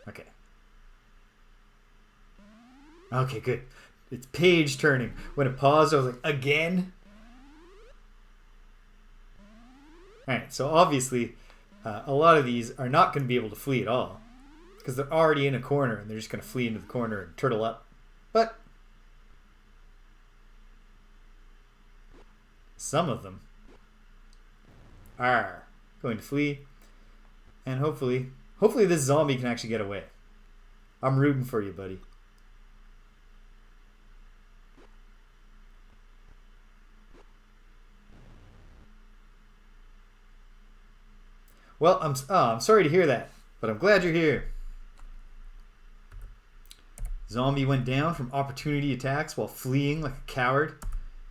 Okay. Okay, good. It's page turning. When it paused, I was like, again? Alright, so obviously, a lot of these are not going to be able to flee at all. Because they're already in a corner, and they're just going to flee into the corner and turtle up. But some of them are going to flee. And hopefully this zombie can actually get away. I'm rooting for you, buddy. Well, I'm sorry to hear that, but I'm glad you're here. Zombie went down from opportunity attacks while fleeing like a coward.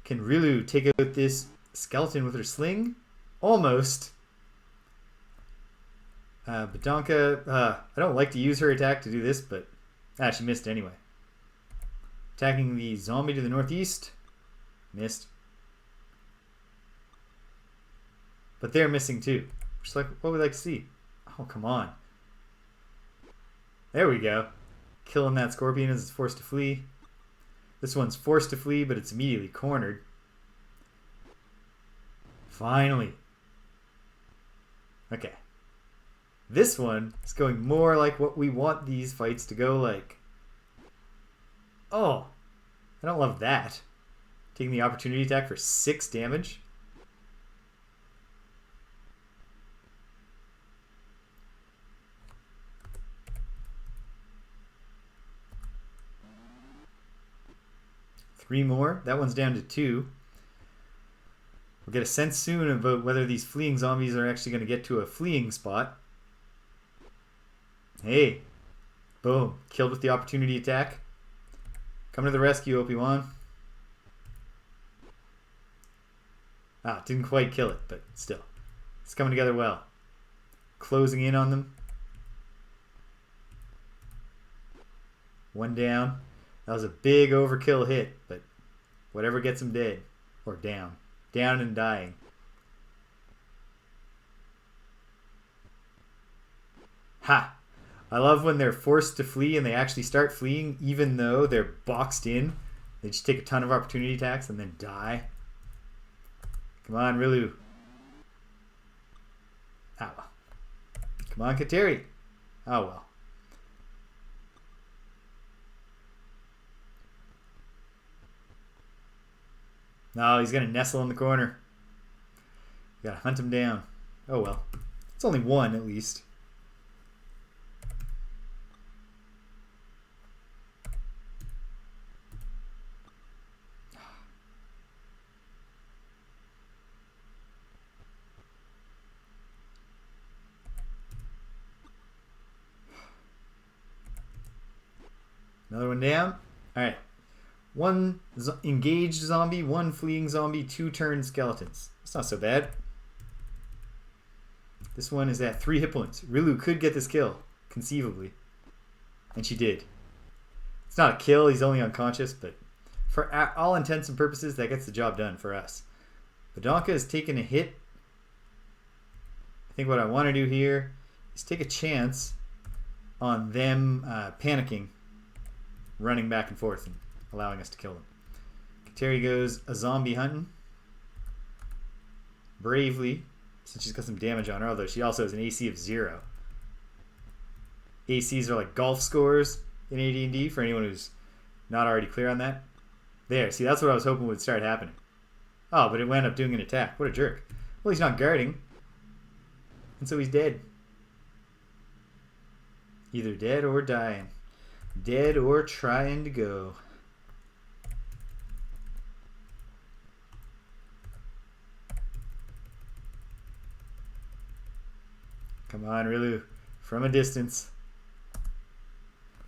Can Rilu take out this skeleton with her sling? Almost. Badanka, I don't like to use her attack to do this, but she missed anyway. Attacking the zombie to the northeast. Missed. But they're missing too. Just like what we'd like to see. Oh, come on. There we go. Killing that scorpion as it's forced to flee. This one's forced to flee, but it's immediately cornered. Finally. Okay. This one is going more like what we want these fights to go like. Oh, I don't love that. Taking the opportunity attack for 6 damage. Three more. That one's down to 2. We'll get a sense soon about whether these fleeing zombies are actually going to get to a fleeing spot. Hey. Boom. Killed with the opportunity attack. Come to the rescue, Obi-Wan. Didn't quite kill it, but still. It's coming together well. Closing in on them. One down. That was a big overkill hit, but whatever gets him dead. Or down. Down and dying. Ha! I love when they're forced to flee and they actually start fleeing even though they're boxed in. They just take a ton of opportunity attacks and then die. Come on, Rilu. Oh well. Come on, Kateri. Oh well. No, he's going to nestle in the corner. You got to hunt him down. Oh well. It's only one at least. Another one down. Alright. One engaged zombie, one fleeing zombie, 2 turn skeletons. That's not so bad. This one is at 3 hit points. Rilu could get this kill, conceivably. And she did. It's not a kill, he's only unconscious, but for all intents and purposes, that gets the job done for us. Bidanka has taken a hit. I think what I want to do here is take a chance on them panicking, running back and forth and allowing us to kill them. Kateri goes a zombie hunting. Bravely, since she's got some damage on her, although she also has an AC of 0. ACs are like golf scores in AD&D for anyone who's not already clear on that. There, see, that's what I was hoping would start happening. Oh, but it wound up doing an attack. What a jerk. Well, he's not guarding. And so he's dead. Either dead or dying. Dead or trying to go. Come on, Rilu. From a distance.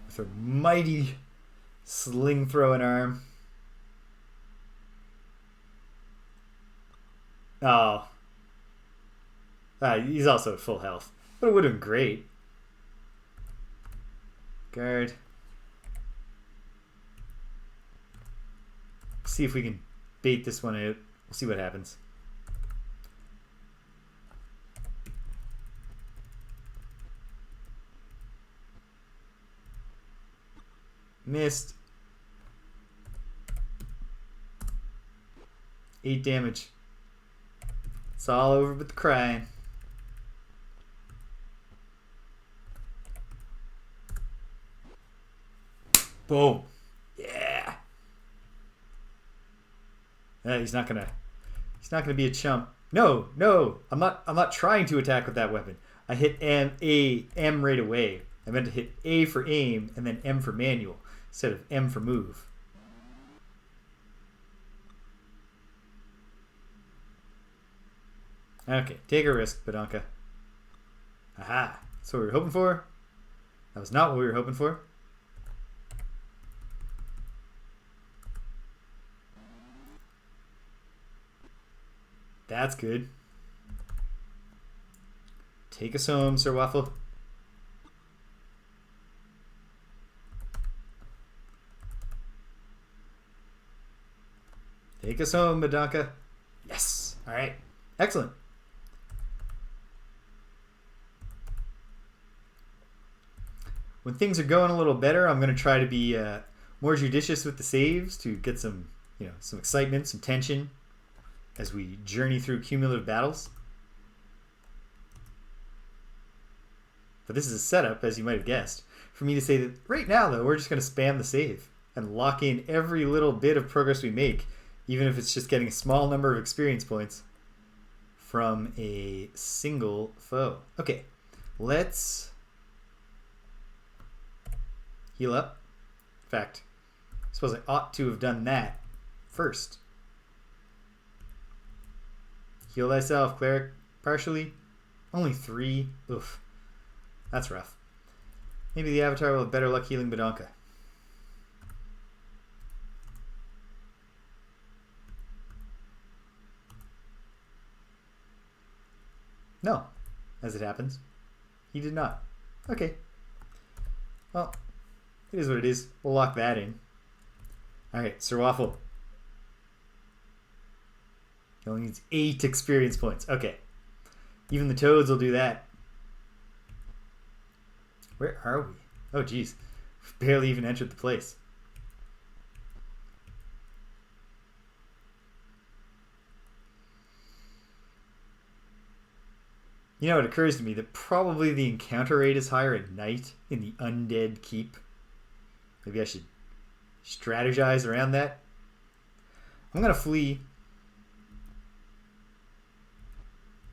With her mighty sling throwing arm. Oh. He's also at full health. But it would have been great. Guard. See if we can bait this one out. We'll see what happens. Missed. 8 damage. It's all over but the crying. Boom. Yeah. He's not gonna be a chump. No, I'm not trying to attack with that weapon. I hit M right away. I meant to hit A for aim and then M for manual instead of M for move. Okay, take a risk, Bidanka. Aha, that's what we were hoping for. That was not what we were hoping for. That's good. Take us home, Sir Waffle. Take us home, Bidanka. Yes. All right. Excellent. When things are going a little better, I'm going to try to be more judicious with the saves to get some, some excitement, some tension as we journey through cumulative battles. But this is a setup, as you might have guessed, for me to say that right now, though, we're just going to spam the save and lock in every little bit of progress we make, even if it's just getting a small number of experience points from a single foe. Okay, let's heal up. In fact, I suppose I ought to have done that first. Heal thyself, cleric. Partially. Only 3. Oof. That's rough. Maybe the avatar will have better luck healing Bidanka. No. As it happens. He did not. Okay. Well, It is what it is. We'll lock that in. Alright, Sir Waffle. He only needs 8 experience points. Okay. Even the toads will do that. Where are we? Oh, geez. We've barely even entered the place. You know, it occurs to me that probably the encounter rate is higher at night in the undead keep. Maybe I should strategize around that. I'm going to flee.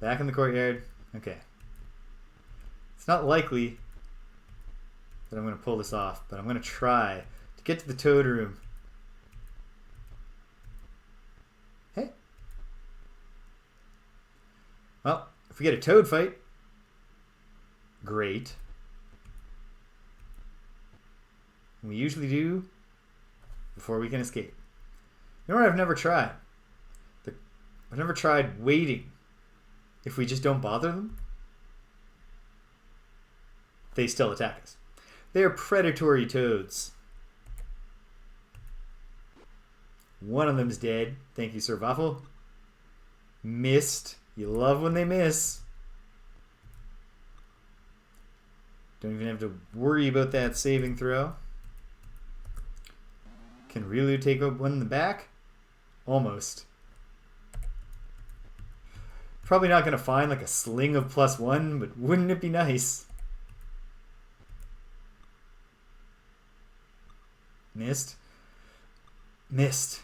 Back in the courtyard. Okay. It's not likely that I'm going to pull this off, but I'm going to try to get to the toad room. Hey. Well, if we get a toad fight, great. We usually do before we can escape. You know what I've never tried? I've never tried waiting. If we just don't bother them, they still attack us. They are predatory toads. One of them's dead. Thank you, Sir Waffle. Missed. You love when they miss. Don't even have to worry about that saving throw. Can Rilu take up one in the back? Almost. Probably not going to find like a sling of +1, but wouldn't it be nice? Missed. Missed.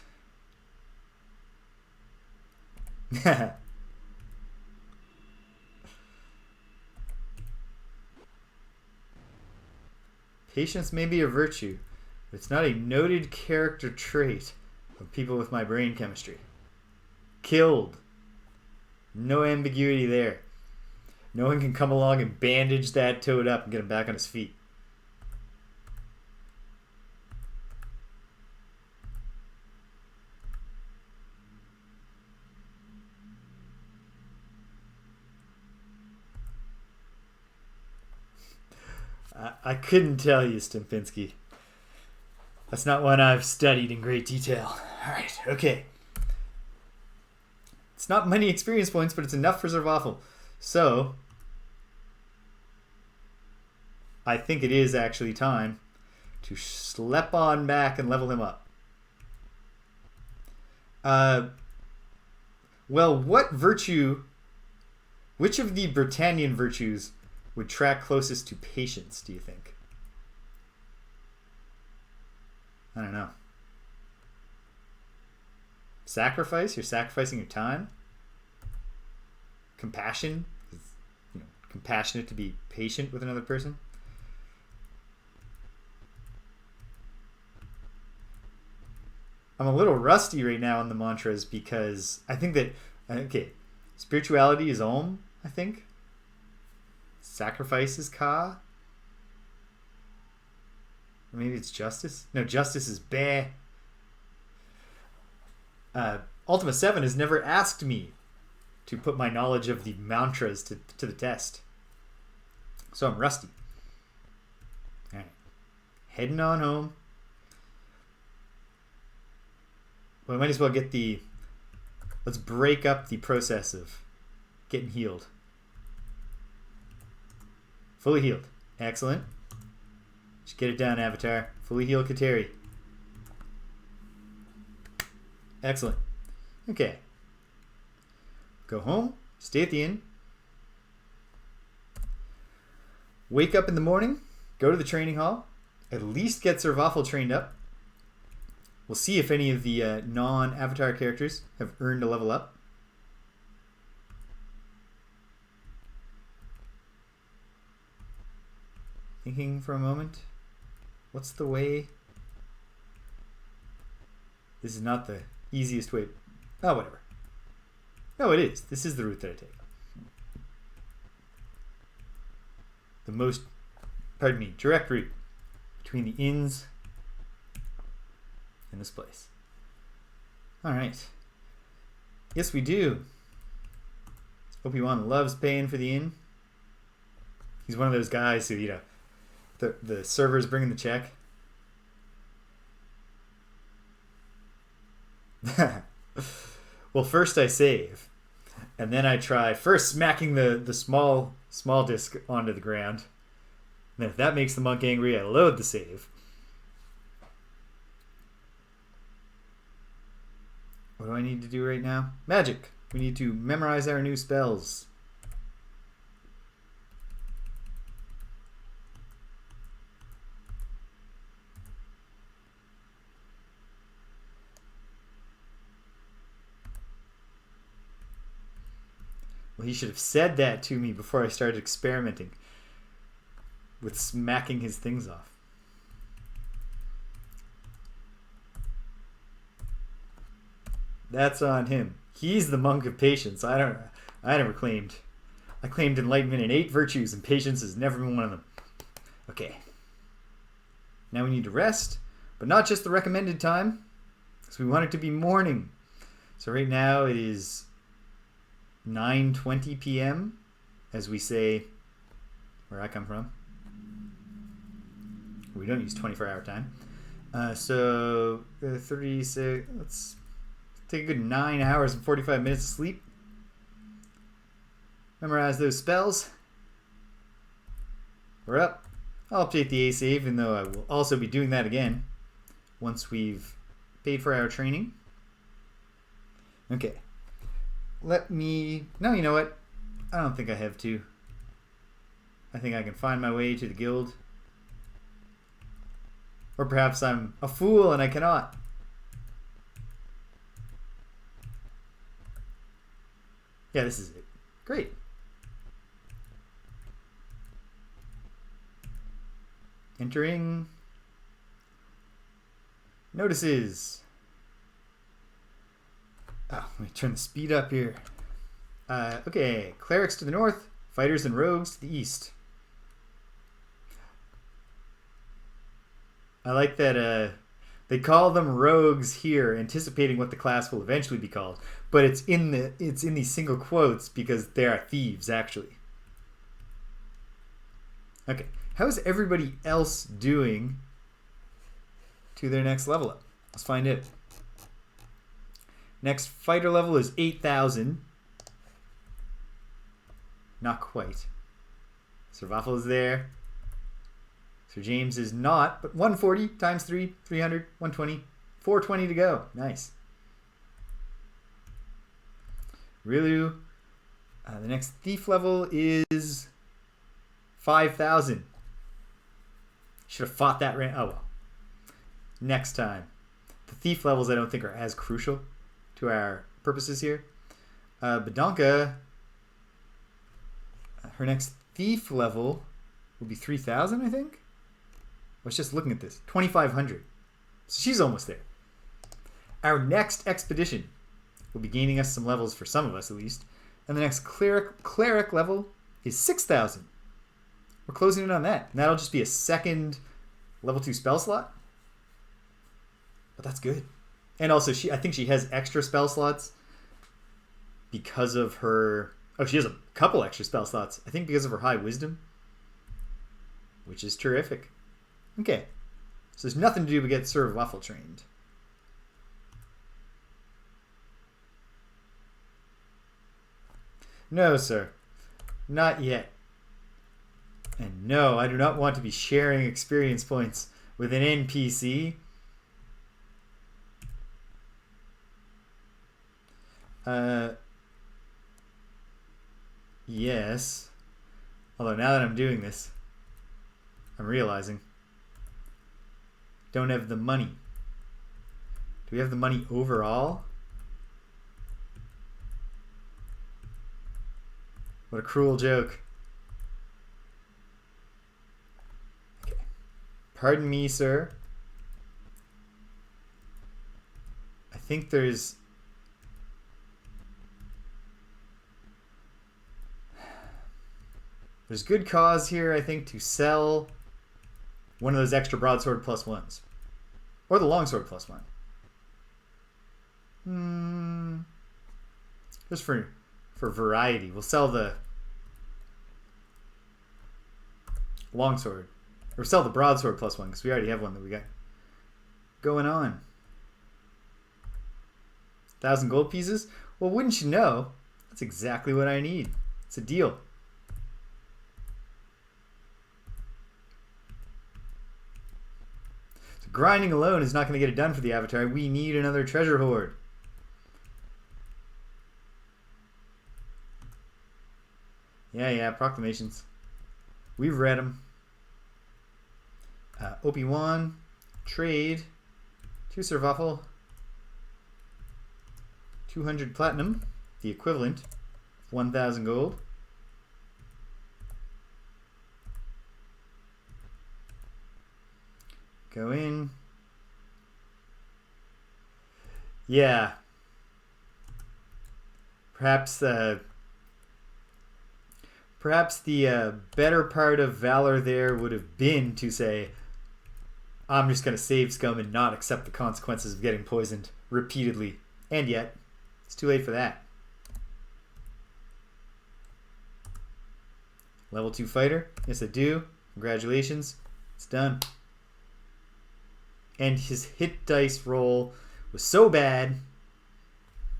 Patience may be a virtue, but it's not a noted character trait of people with my brain chemistry. Killed. No ambiguity there. No one can come along and bandage that toad up and get him back on his feet. I couldn't tell you, Stimpinski. That's not one I've studied in great detail. Alright, okay. It's not many experience points, but it's enough for Sir Waffle. So, I think it is actually time to schlep on back and level him up. Well, what virtue, which of the Britannian virtues would track closest to patience, do you think? I don't know. Sacrifice? You're sacrificing your time? Compassion? You know, compassionate to be patient with another person? I'm a little rusty right now on the mantras because I think that, okay, spirituality is Om, I think. Sacrifice is Ka. Or maybe it's justice? No, justice is Be. Ultima 7 has never asked me to put my knowledge of the mantras to the test. So I'm rusty. Alright. Heading on home. Well, we might as well get the... Let's break up the process of getting healed. Fully healed. Excellent. Just get it done, Avatar. Fully healed Kateri. Excellent. Okay. Go home. Stay at the inn. Wake up in the morning. Go to the training hall. At least get Sir Waffle trained up. We'll see if any of the non-Avatar characters have earned a level up. Thinking for a moment. What's the way? This is not the easiest way. Oh, whatever. No, it is. This is the route that I take. The most, pardon me, direct route between the inns and this place. Alright. Yes, we do. Obi-Wan loves paying for the inn. He's one of those guys who, you know, the server's bringing the check. Well, first I save, and then I try first smacking the small disc onto the ground. And then if that makes the monk angry, I load the save. What do I need to do right now? Magic. We need to memorize our new spells. Well, he should have said that to me before I started experimenting with smacking his things off. That's on him. He's the monk of patience. I never claimed. I claimed enlightenment in 8 virtues, and patience has never been one of them. Okay. Now we need to rest, but not just the recommended time, because we want it to be morning. So right now it is 9:20 p.m. as we say where I come from. We don't use 24-hour time. So 36. Let's take a good 9 hours and 45 minutes of sleep. Memorize those spells. We're up. I'll update the A save, even though I will also be doing that again once we've paid for our training. Okay. Let me... No, you know what? I don't think I have to. I think I can find my way to the guild. Or perhaps I'm a fool and I cannot. Yeah, this is it. Great. Entering. Notices. Oh, let me turn the speed up here. Okay, clerics to the north, fighters and rogues to the east. I like that they call them rogues here, anticipating what the class will eventually be called. But it's in these single quotes because they are thieves, actually. Okay, how is everybody else doing to their next level up? Let's find it. Next fighter level is 8,000. Not quite. Sir Waffle is there. Sir James is not, but 140 times 3, 300, 120, 420 to go. Nice. Rilu. The next thief level is 5,000. Should have fought that. Oh well. Next time. The thief levels I don't think are as crucial to our purposes here. Badonka, her next thief level will be 3,000, I think. I was just looking at this. 2,500. So she's almost there. Our next expedition will be gaining us some levels, for some of us at least. And the next cleric level is 6,000. We're closing in on that. And that'll just be a second level 2 spell slot. But that's good. And also, I think she has extra spell slots because of her... Oh, she has a couple extra spell slots. I think because of her high wisdom. Which is terrific. Okay. So there's nothing to do but get Sir Waffle trained. No, sir. Not yet. And no, I do not want to be sharing experience points with an NPC. Yes. Although now that I'm doing this, I'm realizing don't have the money. Do we have the money overall? What a cruel joke. Okay. Pardon me, sir. I think there's good cause here, I think, to sell one of those extra broadsword plus ones. Or the longsword plus one. Just for variety. We'll sell the longsword. Or sell the broadsword plus one, because we already have one that we got going on. 1,000 gold pieces? Well, wouldn't you know, that's exactly what I need. It's a deal. So grinding alone is not going to get it done for the Avatar. We need another treasure hoard. Yeah, proclamations. We've read them. OP1, trade, 2 Survival, 200 platinum, the equivalent of 1,000 gold. Go in. Yeah. Perhaps the better part of valor there would have been to say, I'm just going to save scum and not accept the consequences of getting poisoned repeatedly. And yet, it's too late for that. Level 2 fighter. Yes, I do. Congratulations. It's done. And his hit dice roll was so bad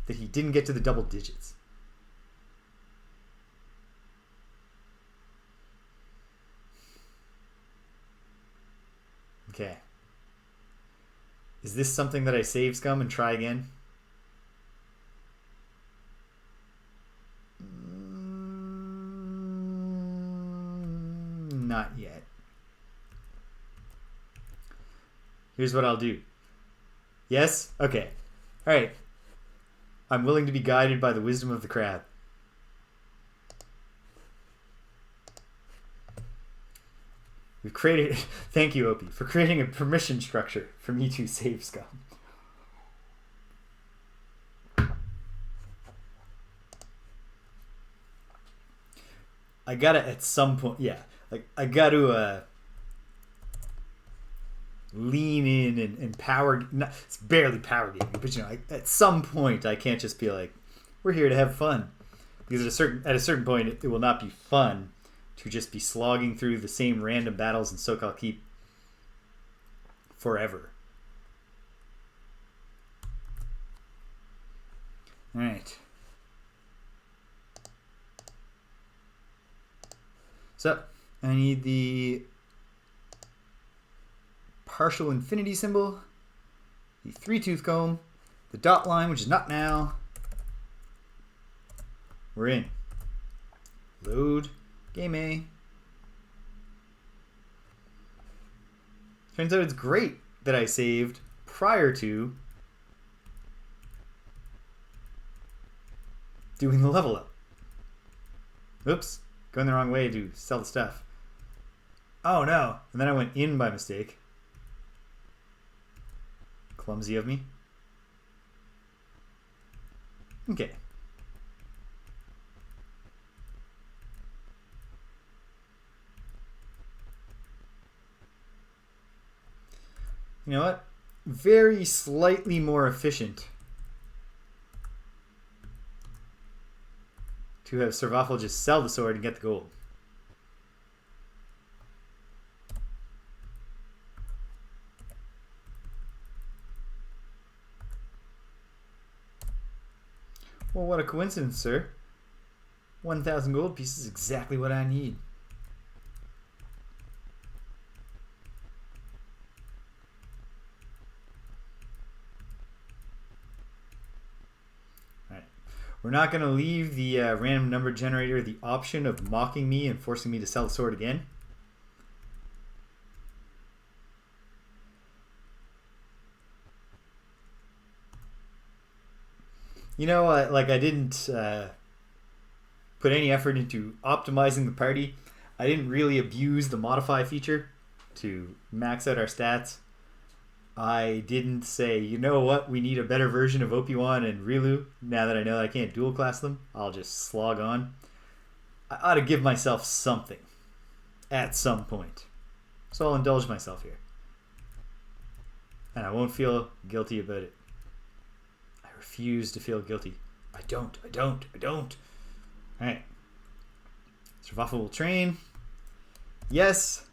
that he didn't get to the double digits. Okay. Is this something that I save scum and try again? Not yet. Here's what I'll do. Yes? Okay. Alright. I'm willing to be guided by the wisdom of the crab. We've created... Thank you, Opie, for creating a permission structure for me to save scum. I gotta, at some point... Yeah. Like, I gotta... lean in and power... Not, it's barely power gaming, but you know, at some point I can't just be like, we're here to have fun. Because at a certain point it will not be fun to just be slogging through the same random battles in Sokal Keep forever. Alright. So, I need the partial infinity symbol, the 3-tooth comb, the dot line, which is not now. We're in. Load. Game A. Turns out it's great that I saved prior to doing the level up. Oops. Going the wrong way to sell the stuff. Oh no. And then I went in by mistake. Clumsy of me. Okay. You know what? Very slightly more efficient to have Survival just sell the sword and get the gold. Well, what a coincidence, sir. 1,000 gold pieces is exactly what I need. We're not going to leave the random number generator the option of mocking me and forcing me to sell the sword again. You know, like I didn't put any effort into optimizing the party. I didn't really abuse the modify feature to max out our stats. I didn't say, you know what, we need a better version of OP1 and Rilu. Now that I know that I can't dual class them, I'll just slog on. I ought to give myself something at some point. So I'll indulge myself here. And I won't feel guilty about it. I refuse to feel guilty. I don't. Alright. Survival will train. Yes.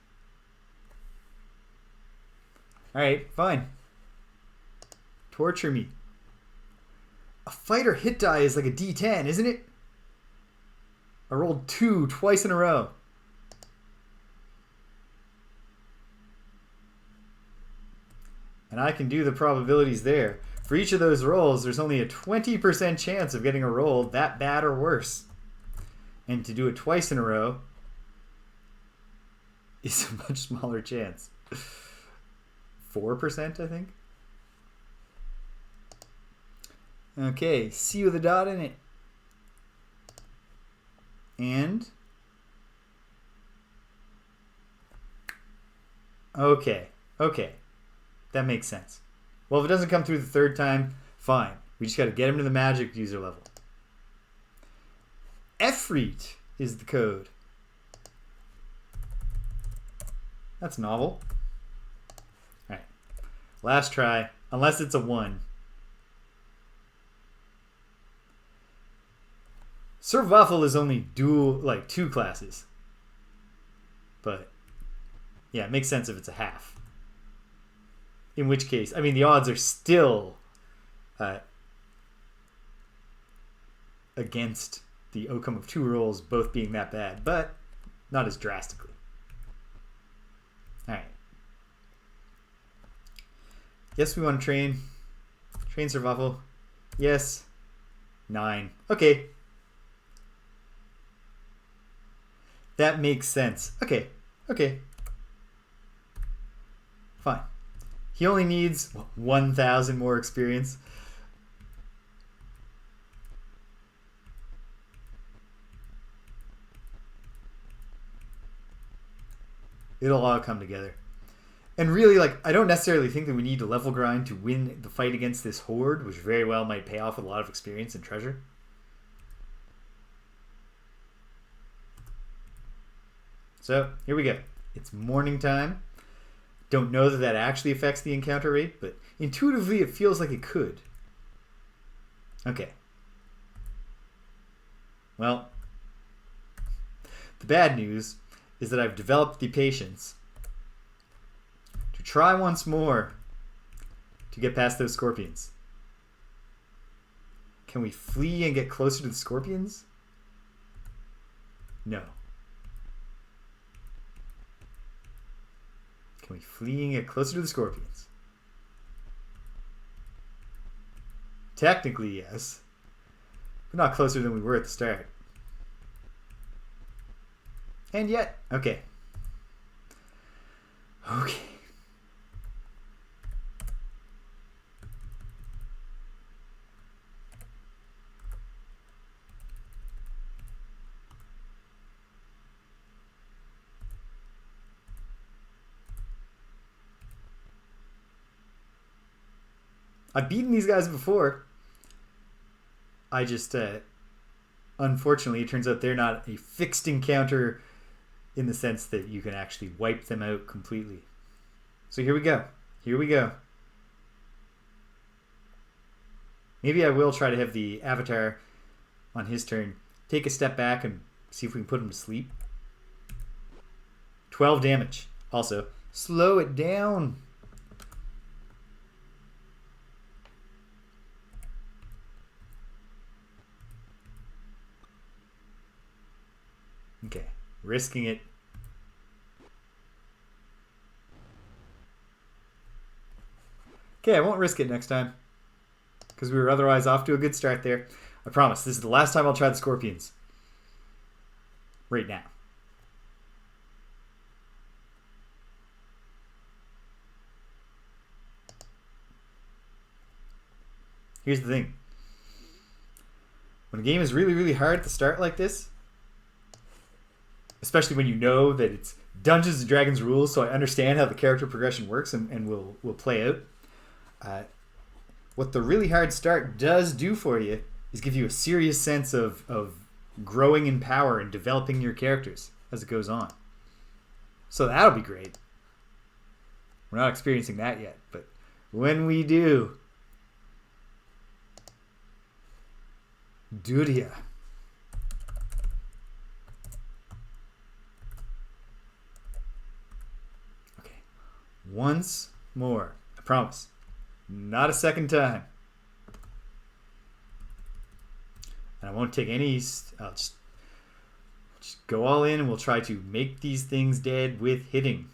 Alright, fine. Torture me. A fighter hit die is like a D10, isn't it? I rolled 2 twice in a row. And I can do the probabilities there. For each of those rolls, there's only a 20% chance of getting a roll that bad or worse. And to do it twice in a row is a much smaller chance. 4%, I think. Okay, C with a dot in it. And okay. That makes sense. Well, if it doesn't come through the third time, fine. We just got to get him to the magic user level. Efreet is the code. That's novel. All right. Last try, unless it's a 1. Survival is only 2 classes. But yeah, it makes sense if it's a half. In which case, I mean, the odds are still against the outcome of 2 rolls both being that bad, but not as drastically. All right. Yes, we want to train. Train survival. Yes. 9. Okay. That makes sense. Okay. Fine. He only needs 1,000 more experience. It'll all come together. And really, I don't necessarily think that we need to level grind to win the fight against this horde, which very well might pay off with a lot of experience and treasure. So, here we go. It's morning time. Don't know that that actually affects the encounter rate, but intuitively it feels like it could. Okay. Well, the bad news is that I've developed the patience to try once more to get past those scorpions. Can we flee and get closer to the scorpions? No. Can we flee and get closer to the scorpions? Technically, yes. But not closer than we were at the start. And yet, okay. I've beaten these guys before. I just, unfortunately, it turns out they're not a fixed encounter in the sense that you can actually wipe them out completely. So here we go. Maybe I will try to have the avatar on his turn take a step back and see if we can put him to sleep. 12 damage. Also, slow it down. Okay, risking it. Okay, I won't risk it next time, because we were otherwise off to a good start there. I promise, this is the last time I'll try the scorpions. Right now. Here's the thing. When a game is really, really hard at the start like this, especially when you know that it's Dungeons & Dragons rules, so I understand how the character progression works and will play out. What the really hard start does do for you is give you a serious sense of growing in power and developing your characters as it goes on. So that'll be great. We're not experiencing that yet, but when we do, Duria. Once more. I promise. Not a second time. won't take any. I'll just go all in, and we'll try to make these things dead with hitting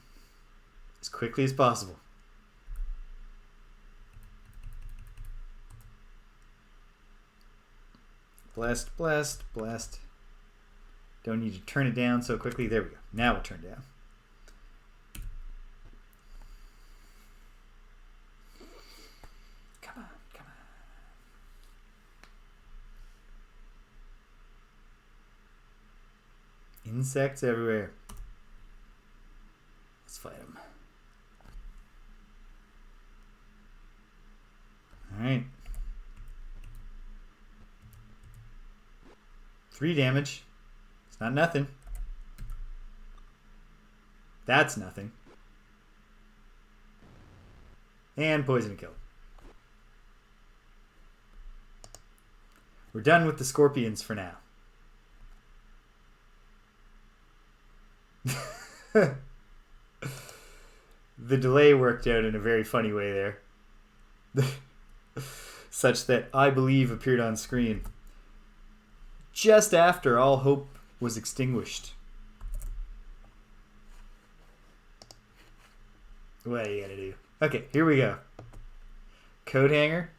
as quickly as possible. Blessed, blessed, blessed. Don't need to turn it down so quickly. There we go. Now we'll turn down. Come on, come on. Insects everywhere. Let's fight them. Alright. 3 damage. It's not nothing. That's nothing. And poison kill. We're done with the scorpions for now. The delay worked out in a very funny way there. Such that I believe appeared on screen just after all hope was extinguished. What are you gonna do? Okay, here we go. Coat hanger.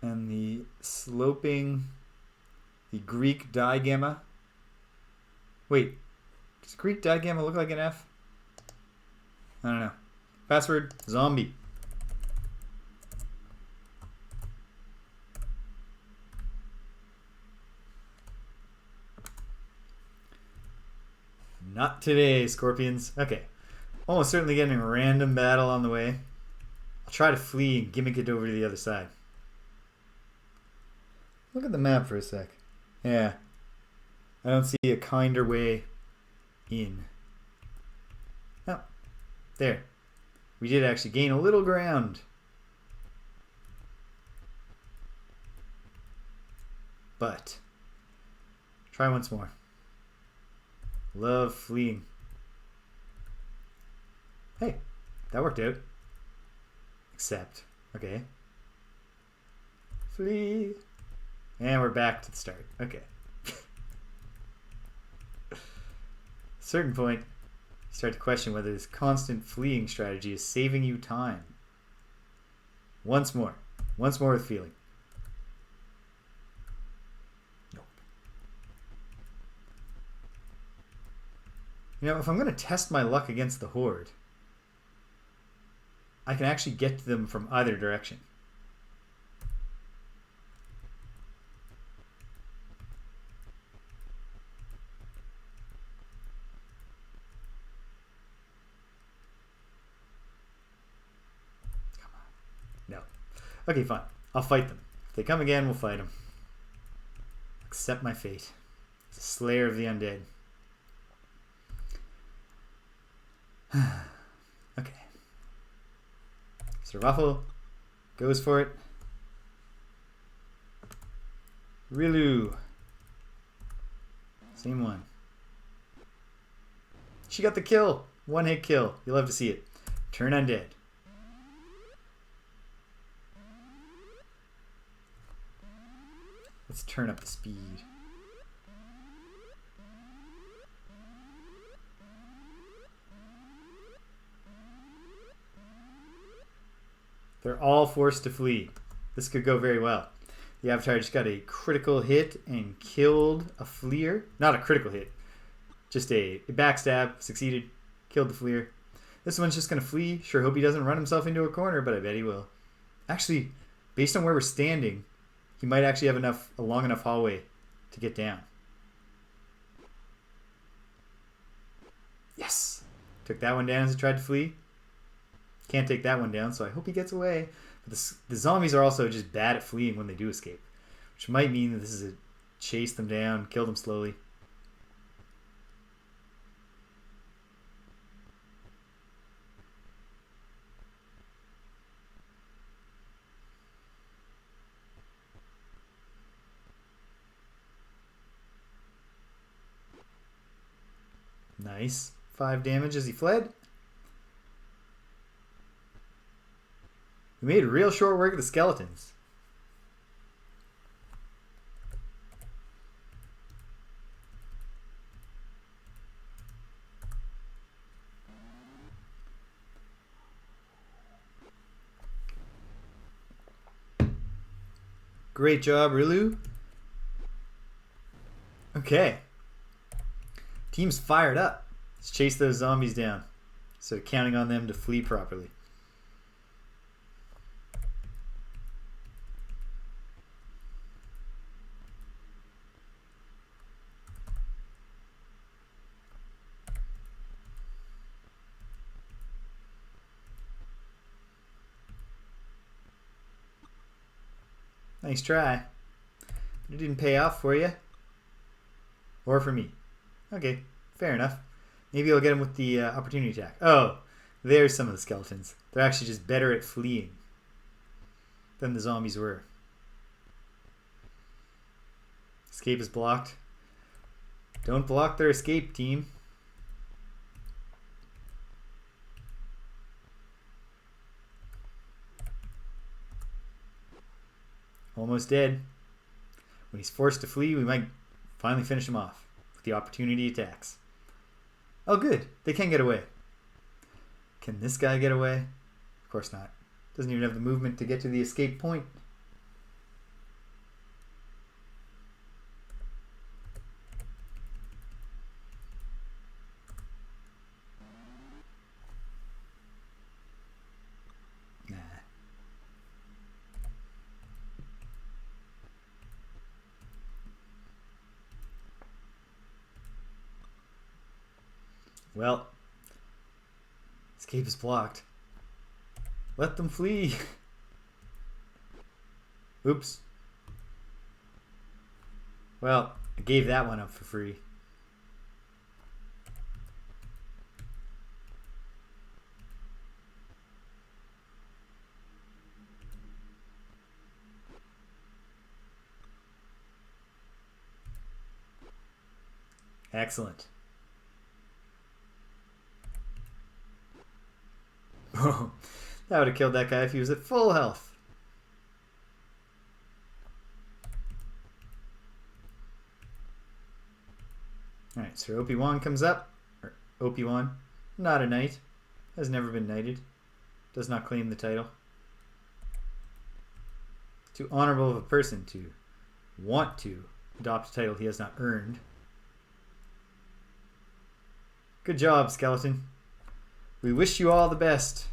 And the sloping, the Greek digamma. Wait, does Greek digamma look like an F? I don't know. Password, zombie. Not today, scorpions. Okay. Almost certainly getting a random battle on the way. I'll try to flee and gimmick it over to the other side. Look at the map for a sec. Yeah. I don't see a kinder way in. Oh. There. We did actually gain a little ground. But try once more. Love fleeing. Hey, that worked out. Except, okay. Flee. And we're back to the start. Okay. Certain point, you start to question whether this constant fleeing strategy is saving you time. Once more. Once more with feeling. You know, if I'm going to test my luck against the Horde, I can actually get to them from either direction. Come on. No. Okay, fine. I'll fight them. If they come again, we'll fight them. Accept my fate. As a slayer of the undead. Okay. Servaffle goes for it. Rilu. Same one. She got the kill. One hit kill. You'll love to see it. Turn undead. Let's turn up the speed. They're all forced to flee. This could go very well. The Avatar just got a critical hit and killed a fleer. Not a critical hit. Just a backstab. Succeeded. Killed the fleer. This one's just going to flee. Sure hope he doesn't run himself into a corner, but I bet he will. Actually, based on where we're standing, he might actually have a long enough hallway to get down. Yes! Took that one down as he tried to flee. Can't take that one down, so I hope he gets away. But the zombies are also just bad at fleeing when they do escape, which might mean that this is a chase them down, kill them slowly. Nice. 5 damage as he fled. We made real short work of the skeletons. Great job, Rilu. Okay. Team's fired up. Let's chase those zombies down. So counting on them to flee properly. Nice try. But it didn't pay off for you. Or for me. Okay, fair enough. Maybe I'll get him with the opportunity attack. Oh, there's some of the skeletons. They're actually just better at fleeing than the zombies were. Escape is blocked. Don't block their escape, team. Almost dead. When he's forced to flee, we might finally finish him off with the opportunity attacks. Oh good, they can get away. Can this guy get away? Of course not. Doesn't even have the movement to get to the escape point. Nah. Well, escape is blocked. Let them flee. Oops. Well, I gave that one up for free. Excellent. Oh, that would have killed that guy if he was at full health. Alright, so OP1 comes up. Or OP1, not a knight. Has never been knighted. Does not claim the title. Too honorable of a person to want to adopt a title he has not earned. Good job, skeleton. We wish you all the best.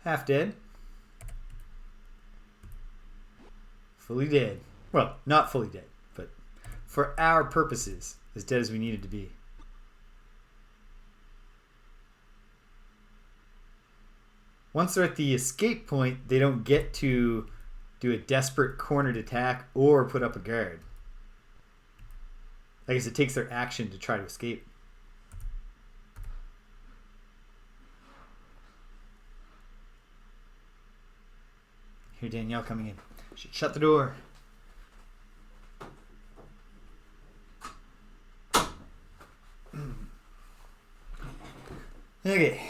Half dead. Fully dead. Well, not fully dead, but for our purposes, as dead as we needed to be. Once they're at the escape point, they don't get to do a desperate cornered attack or put up a guard. I guess it takes their action to try to escape. Here, Danielle coming in. Should shut the door. Okay.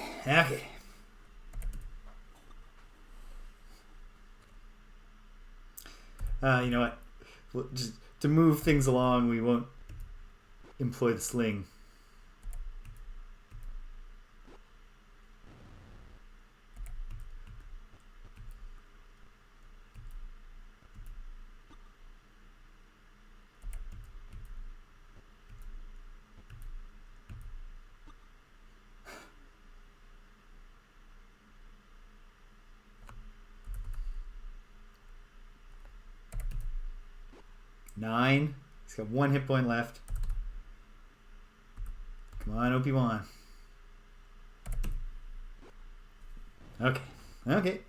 You know what? Well, just to move things along, we won't employ the sling. Nine. He's got one hit point left. Come on, OP1. Okay.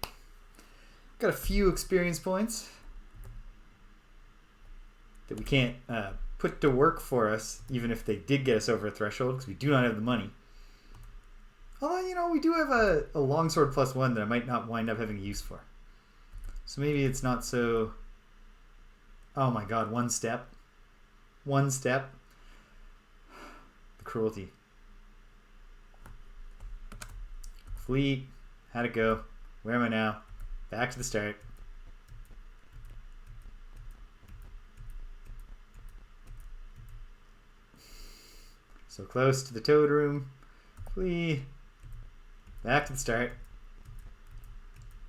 Got a few experience points. that we can't put to work for us, even if they did get us over a threshold, because we do not have the money. Although, you know, we do have a longsword +1 that I might not wind up having use for. So maybe it's not so... Oh my god, one step. One step. The cruelty. Fleet. How'd it go? Where am I now? Back to the start. So close to the toad room. Flee. Back to the start.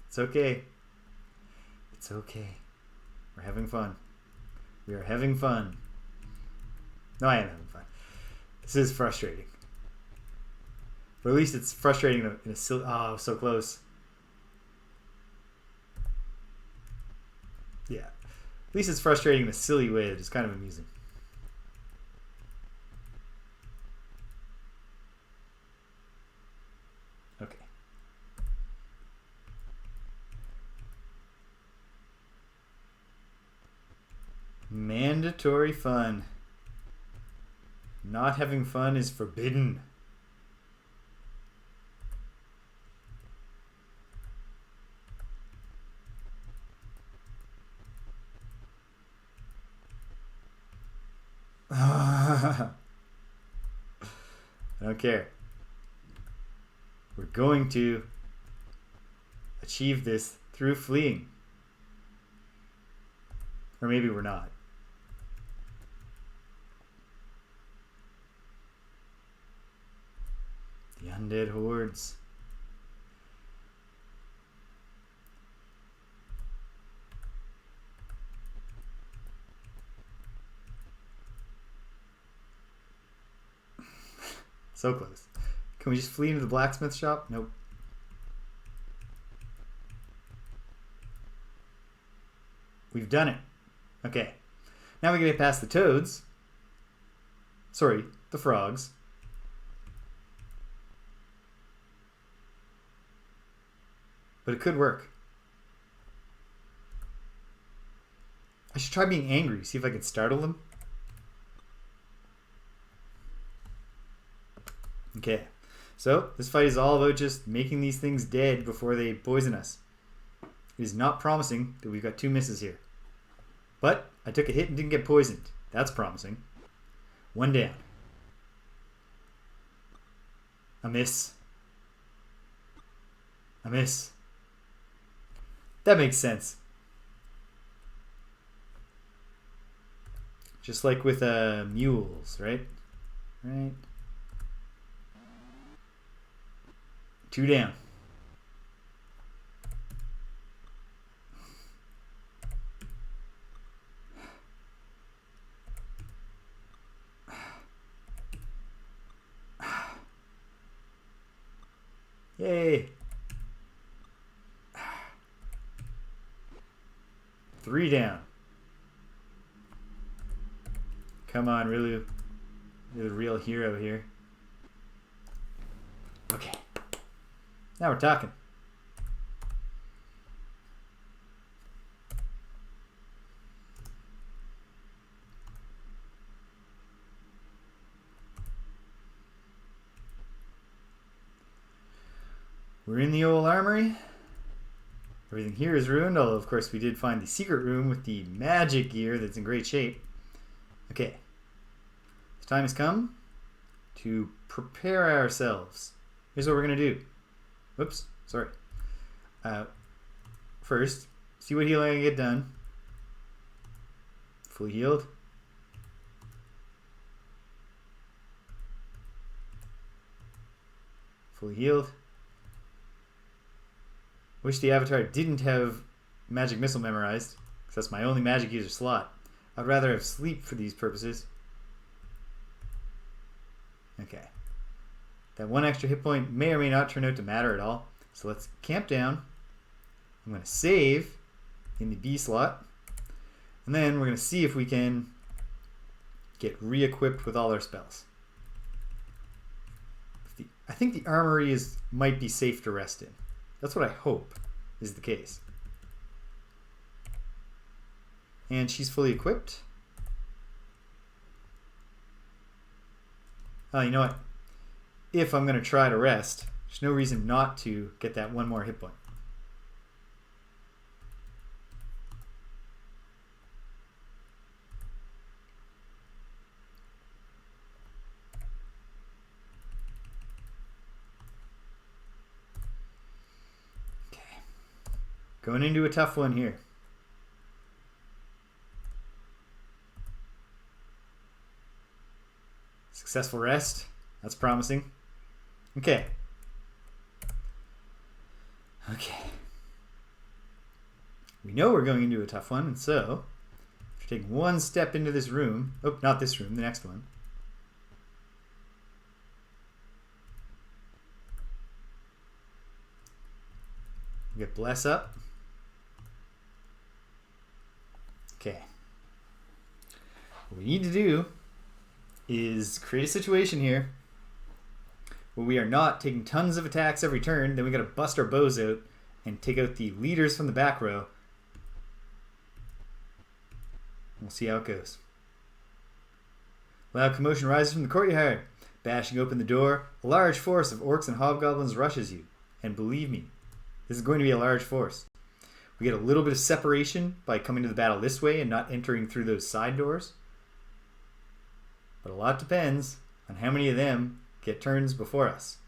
It's okay. It's okay. We're having fun. We are having fun. No, I am having fun. This is frustrating. But at least it's frustrating in a silly... Oh, so close. Yeah. At least it's frustrating in a silly way that is kind of amusing. Okay. Mandatory fun. Not having fun is forbidden. I don't care. We're going to achieve this through fleeing. Or maybe we're not. The undead hordes. So close. Can we just flee into the blacksmith shop? Nope. We've done it. Okay. Now we can get past the toads. Sorry, the frogs. But it could work. I should try being angry, see if I can startle them. Okay, so this fight is all about just making these things dead before they poison us. It is not promising that we've got 2 misses here. But I took a hit and didn't get poisoned. That's promising. 1 down. A miss. A miss. That makes sense. Just like with mules, right? Right. 2 down. Yay. 3 down. Come on, really, you're the real hero here. Okay. Now we're talking. We're in the old armory. Everything here is ruined, although of course we did find the secret room with the magic gear that's in great shape. Okay. The time has come to prepare ourselves. Here's what we're going to do. Whoops, sorry. First, see what healing I can get done. Fully healed. Fully healed. Wish the avatar didn't have magic missile memorized, because that's my only magic user slot. I'd rather have sleep for these purposes. Okay. That 1 extra hit point may or may not turn out to matter at all. So let's camp down. I'm going to save in the B slot. And then we're going to see if we can get re-equipped with all our spells. I think the armory might be safe to rest in. That's what I hope is the case. And she's fully equipped. You know what? If I'm going to try to rest, there's no reason not to get that one more hit point. Okay. Going into a tough one here. Successful rest. That's promising. Okay. Okay. We know we're going into a tough one, and so if you take one step into this room, oh, not this room, the next one. Get bless up. Okay. What we need to do is create a situation here where we are not taking tons of attacks every turn. Then we got to bust our bows out and take out the leaders from the back row. We'll see how it goes. Loud commotion rises from the courtyard. Bashing open the door, a large force of orcs and hobgoblins rushes you. And believe me, this is going to be a large force. We get a little bit of separation by coming to the battle this way and not entering through those side doors. But a lot depends on how many of them get turns before us.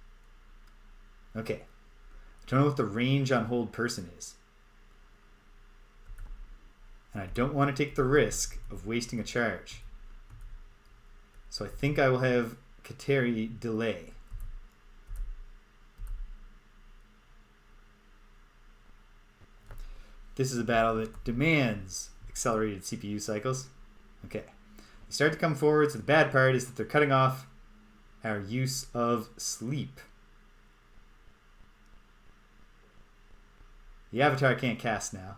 Okay. I don't know what the range on hold person is. And I don't want to take the risk of wasting a charge. So I think I will have Kateri delay. This is a battle that demands accelerated CPU cycles. Okay. They start to come forward, so the bad part is that they're cutting off our use of sleep. The Avatar can't cast now,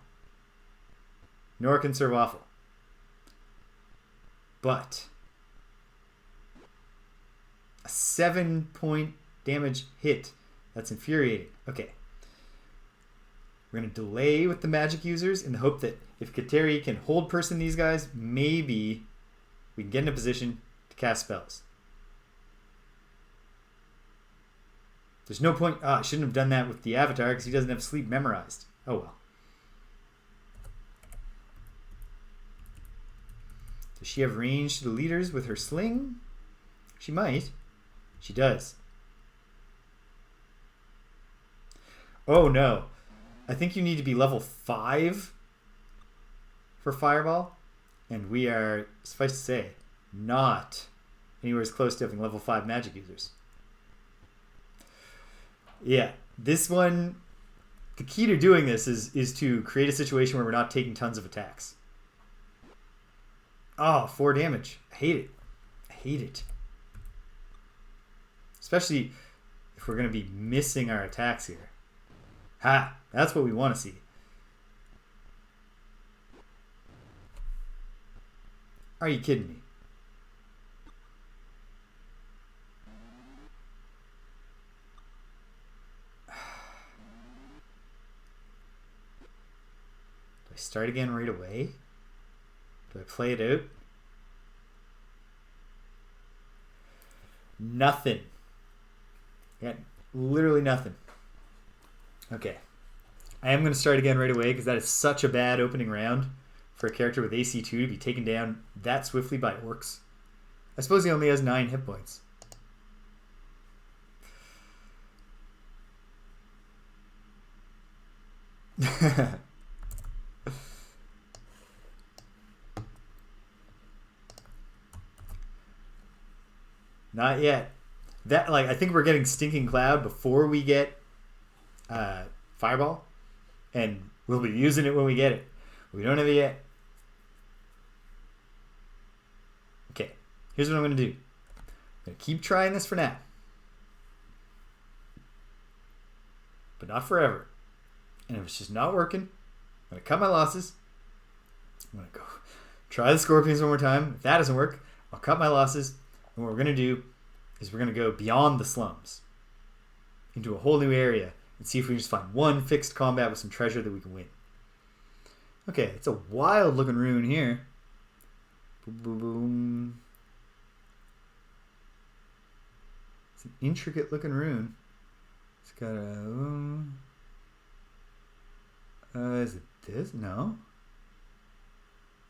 nor can Serve Awful. But a 7-point damage hit. That's infuriating. Okay. We're going to delay with the magic users in the hope that if Kateri can hold person these guys, maybe we can get in a position to cast spells. There's no point... I shouldn't have done that with the Avatar because he doesn't have sleep memorized. Oh well. Does she have range to the leaders with her sling? She might. She does. Oh no. I think you need to be level 5 for Fireball. And we are, suffice to say, not anywhere as close to having level 5 magic users. Yeah, this one, the key to doing this is to create a situation where we're not taking tons of attacks. Oh, 4 damage. I hate it. I hate it. Especially if we're going to be missing our attacks here. Ha! That's what we want to see. Are you kidding me? Do I start again right away? Do I play it out? Nothing. Yeah, literally nothing. Okay. I am going to start again right away because that is such a bad opening round for a character with AC 2 to be taken down that swiftly by orcs. I suppose he only has 9 hit points. Not yet. That I think we're getting Stinking Cloud before we get Fireball, and we'll be using it when we get it. We don't have it yet. Okay, here's what I'm going to do. I'm going to keep trying this for now. But not forever. And if it's just not working, I'm going to cut my losses. I'm going to go try the Scorpions one more time. If that doesn't work, I'll cut my losses. And what we're going to do is we're going to go beyond the slums into a whole new area and see if we can just find one fixed combat with some treasure that we can win. Okay, it's a wild looking rune here. Boom, boom, boom. It's an intricate looking rune. It's got a... is it this? No.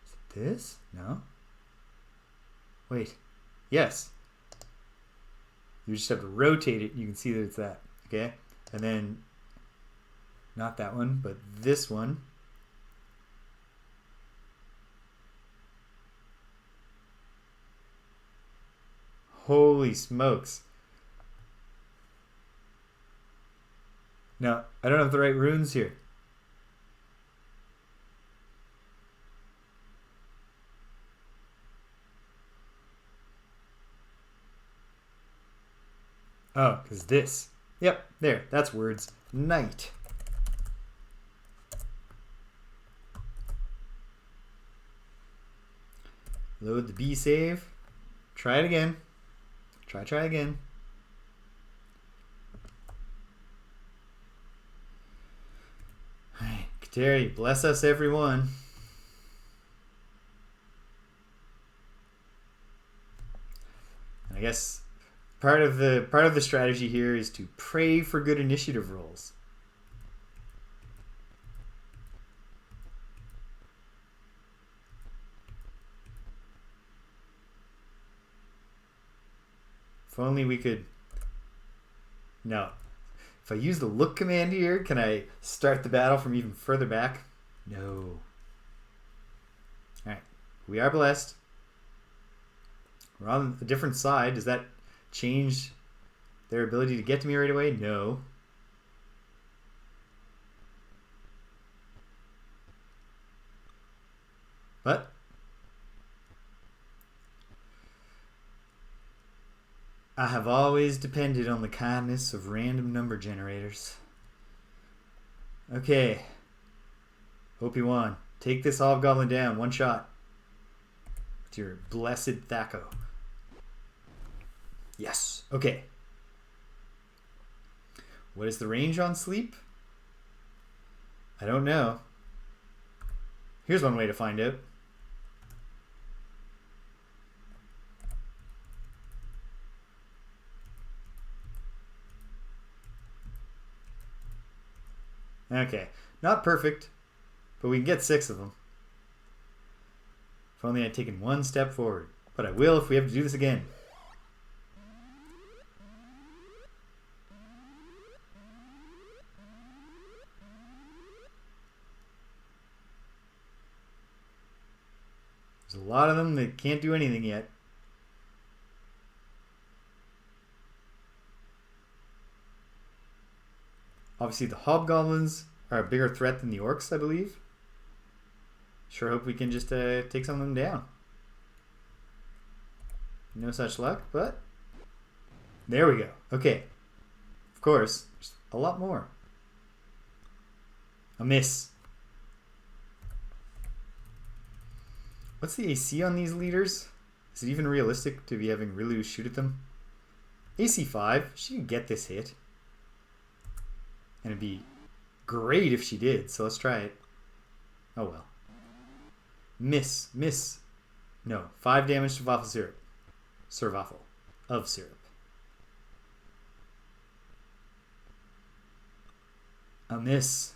Is it this? No. Wait. Yes. You just have to rotate it. You can see that it's that. Okay? And then, not that one, but this one. Holy smokes. No, I don't have the right runes here. Oh, because this. Yep, there. That's words. Knight. Load the B save. Try it again. Try again. Alright, Kateri, bless us everyone. And I guess part of the strategy here is to pray for good initiative rolls. If only we could... No. If I use the look command here, can I start the battle from even further back? No. Alright. We are blessed. We're on a different side. Does that change their ability to get to me right away? No. But I have always depended on the kindness of random number generators. Okay. Hope you won. Take this hobgoblin down. One shot. With your blessed Thaco. Yes. Okay. What is the range on sleep? I don't know. Here's one way to find out. Okay, not perfect, but we can get 6 of them. If only I'd taken one step forward. But I will if we have to do this again. There's a lot of them that can't do anything yet. Obviously, the hobgoblins are a bigger threat than the orcs, I believe. Sure hope we can just take some of them down. No such luck, but there we go. Okay. Of course, there's a lot more. A miss. What's the AC on these leaders? Is it even realistic to be having Rilu shoot at them? AC 5. She can get this hit. And it'd be great if she did, so let's try it. Oh well. Miss. No, 5 damage to waffle syrup. Sir Waffle. Of syrup. A miss.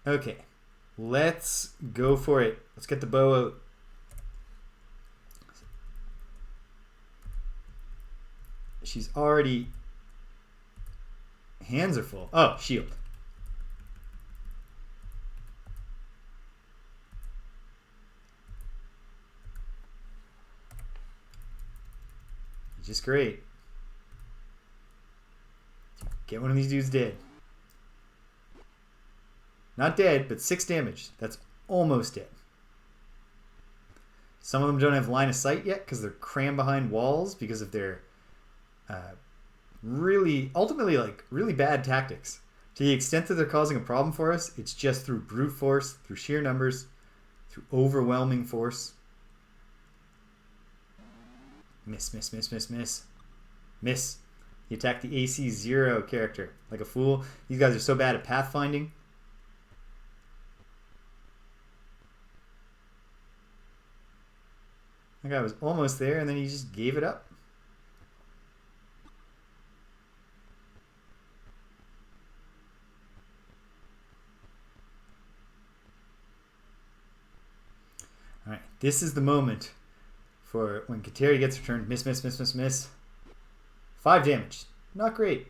Okay. Let's go for it. Let's get the bow out. She's already... Hands are full. Oh, shield. Just great. Get one of these dudes dead. Not dead, but 6 damage. That's almost dead. Some of them don't have line of sight yet because they're crammed behind walls because of their ultimately really bad tactics. To the extent that they're causing a problem for us, it's just through brute force, through sheer numbers, through overwhelming force. Miss. Miss. He attacked the AC 0 character like a fool. These guys are so bad at pathfinding. guy was almost there, and then he just gave it up. All right, this is the moment for when Kateri gets returned. Miss, miss, miss, miss, miss. 5 damage. Not great.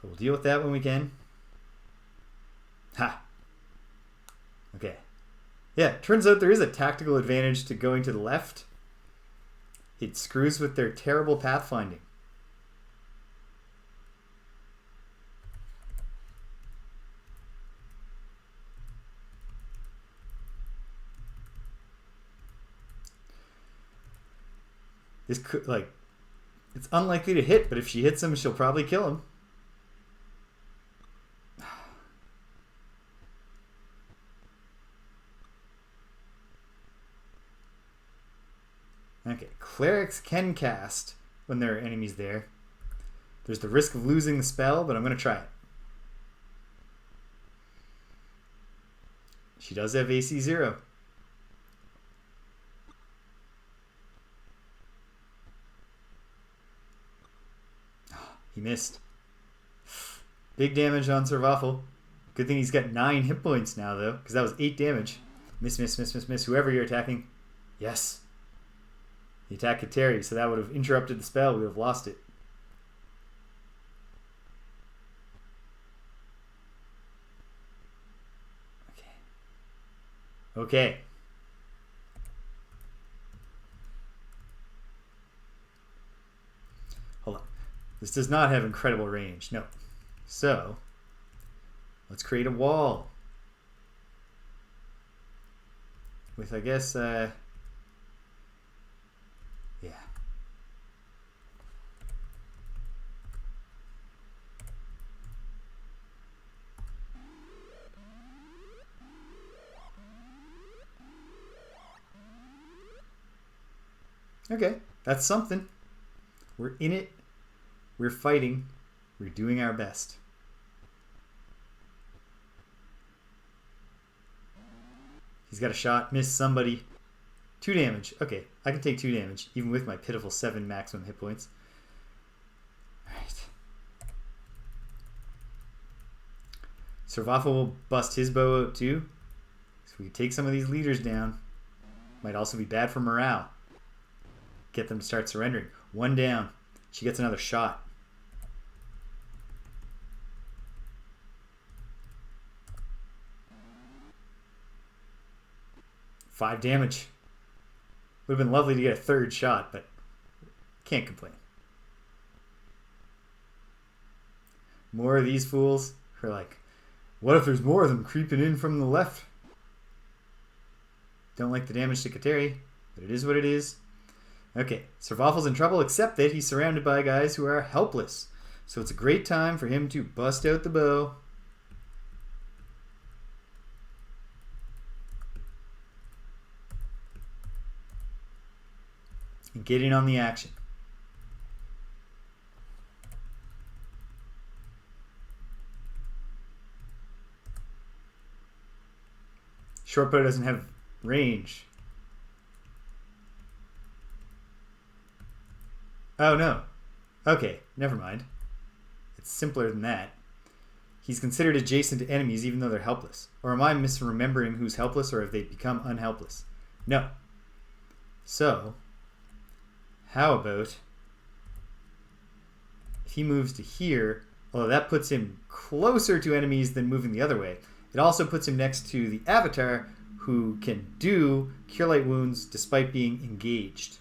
But we'll deal with that when we can. Ha! Okay. Yeah, turns out there is a tactical advantage to going to the left. It screws with their terrible pathfinding. This could, like, it's unlikely to hit, but if she hits him, she'll probably kill him. Okay, clerics can cast when there are enemies there. There's the risk of losing the spell, but I'm going to try it. She does have AC 0. He missed. Big damage on Survival. Good thing he's got 9 hit points now, though, because that was 8 damage. Miss, miss, miss, miss, miss. Whoever you're attacking. Yes. He attacked Kateri, so that would have interrupted the spell. We would have lost it. Okay. Okay. Hold on. This does not have incredible range. No. So, let's create a wall. With, I guess, yeah. Okay, that's something. We're in it. We're fighting. We're doing our best. He's got a shot. Missed somebody. 2 damage. Okay, I can take 2 damage, even with my pitiful 7 maximum hit points. Alright. Servafa will bust his bow out too. So we can take some of these leaders down. Might also be bad for morale. Get them to start surrendering. 1 down. She gets another shot. Five damage. Would have been lovely to get a 3rd shot, but can't complain. More of these fools who are like, what if there's more of them creeping in from the left? Don't like the damage to Kateri, but it is what it is. Okay, Servafel's in trouble, except that he's surrounded by guys who are helpless. So it's a great time for him to bust out the bow. And get in on the action. Short bow doesn't have range. Oh no. Okay, never mind. It's simpler than that. He's considered adjacent to enemies even though they're helpless. Or am I misremembering who's helpless, or have they become unhelpless? No. So, how about if he moves to here, although that puts him closer to enemies than moving the other way. It also puts him next to the Avatar, who can do Cure Light Wounds despite being engaged.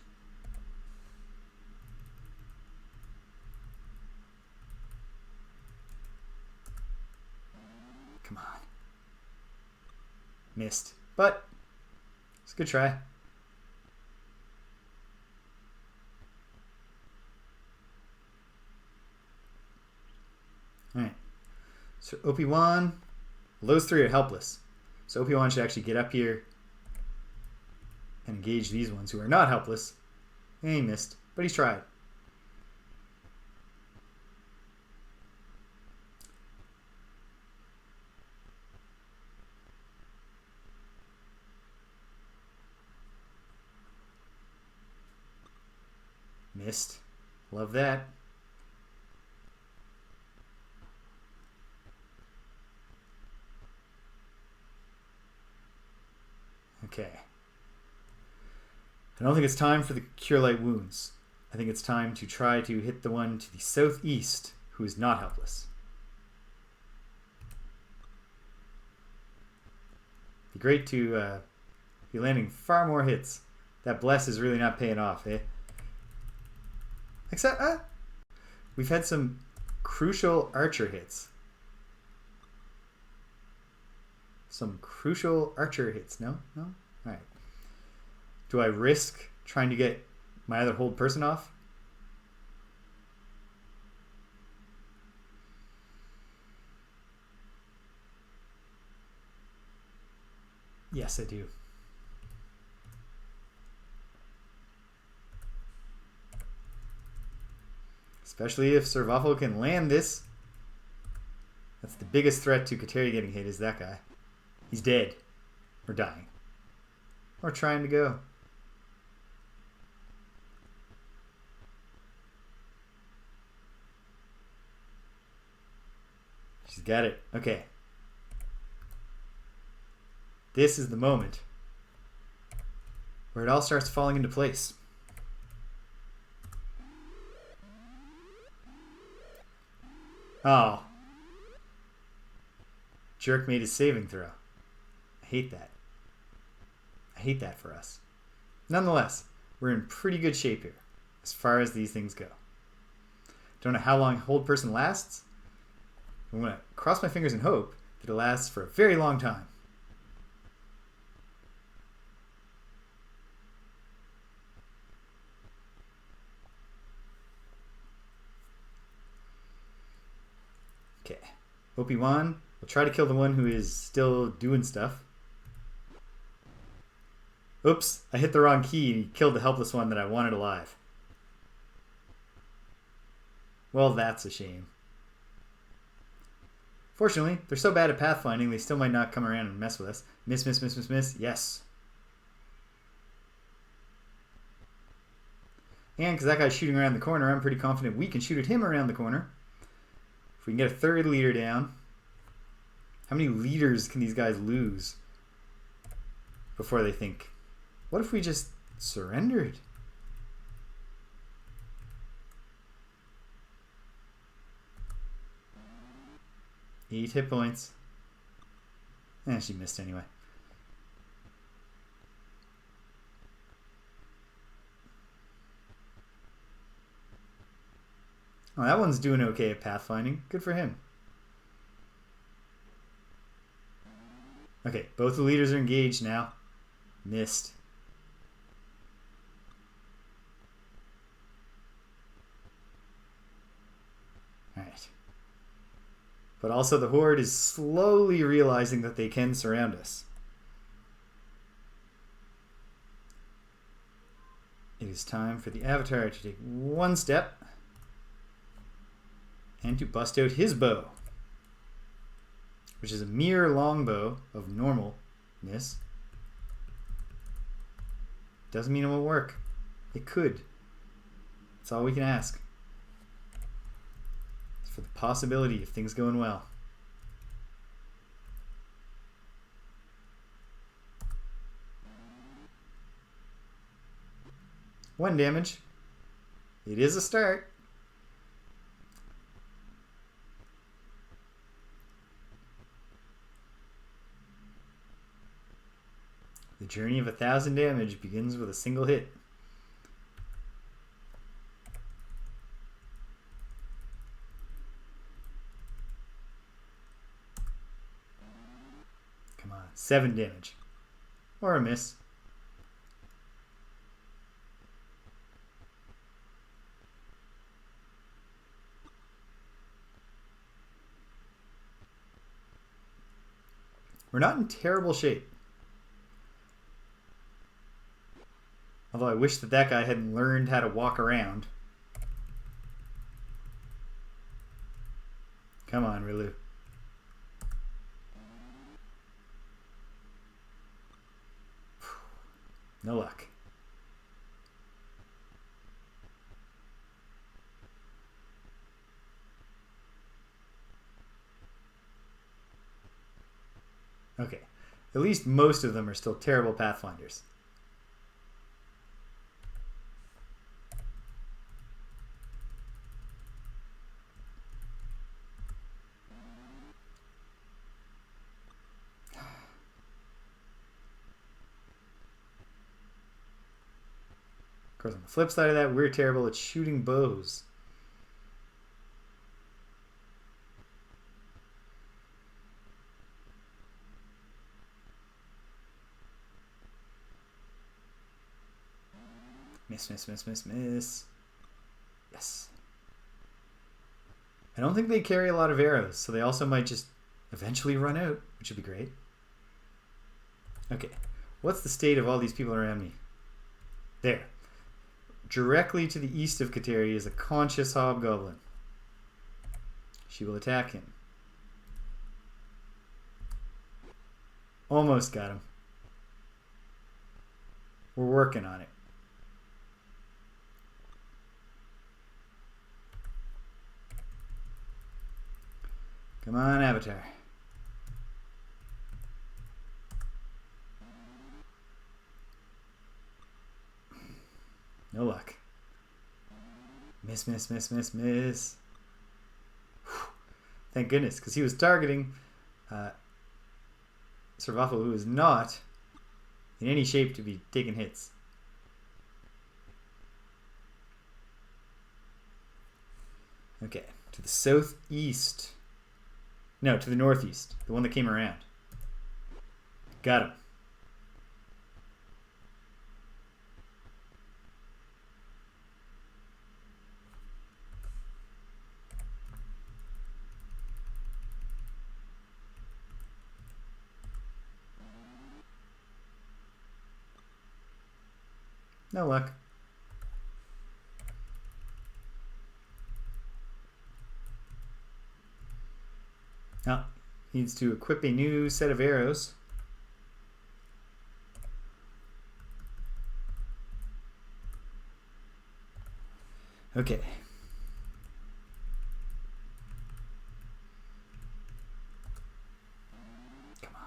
Come on. Missed. But it's a good try. Alright. So OP1, well, those 3 are helpless. So OP1 should actually get up here and engage these ones who are not helpless. And he missed, but he's tried. Missed. Love that. Okay. I don't think it's time for the Cure Light Wounds. I think it's time to try to hit the one to the southeast who is not helpless. Be great to be landing far more hits. That bless is really not paying off, eh? Except, we've had some crucial archer hits. Some crucial archer hits. No? No? Alright. Do I risk trying to get my other hold person off? Yes, I do. Especially if Servaffel can land this. That's the biggest threat to Kateria getting hit is that guy. He's dead. Or dying. Or trying to go. She's got it. Okay. This is the moment where it all starts falling into place. Oh. Jerk made his saving throw. I hate that. I hate that for us. Nonetheless, we're in pretty good shape here as far as these things go. Don't know how long hold person lasts. I'm going to cross my fingers and hope that it lasts for a very long time. Okay. Obi-Wan will try to kill the one who is still doing stuff. Oops, I hit the wrong key and he killed the helpless one that I wanted alive. Well, that's a shame. Fortunately, they're so bad at pathfinding, they still might not come around and mess with us. Miss, miss, miss, miss, miss. Yes. And because that guy's shooting around the corner, I'm pretty confident we can shoot at him around the corner. If we can get a third leader down. How many leaders can these guys lose before they think, what if we just surrendered? Eight hit points. She missed anyway. Oh, that one's doing okay at pathfinding. Good for him. Okay, both the leaders are engaged now. Missed. Alright. But also the Horde is slowly realizing that they can surround us. It is time for the Avatar to take one step and to bust out his bow, which is a mere longbow of normalness. Doesn't mean it won't work. It could. That's all we can ask. It's for the possibility of things going well. One damage. It is a start. The journey of 1,000 damage begins with a single hit. Come on, 7 damage. Or a miss. We're not in terrible shape. Although I wish that that guy had learned how to walk around. Come on, Rilu. No luck. Okay. At least most of them are still terrible pathfinders. Of course, on the flip side of that, we're terrible at shooting bows. Miss, miss, miss, miss, miss. Yes. I don't think they carry a lot of arrows, so they also might just eventually run out, which would be great. Okay. What's the state of all these people around me? There. Directly to the east of Kateri is a conscious hobgoblin. She will attack him. Almost got him. We're working on it. Come on, Avatar. No luck. Miss, miss, miss, miss, miss. Whew. Thank goodness, because he was targeting Servathal, who is not in any shape to be taking hits. Okay, to the southeast. No, to the northeast. The one that came around. Got him. No luck. Now, needs to equip a new set of arrows. Okay. Come on.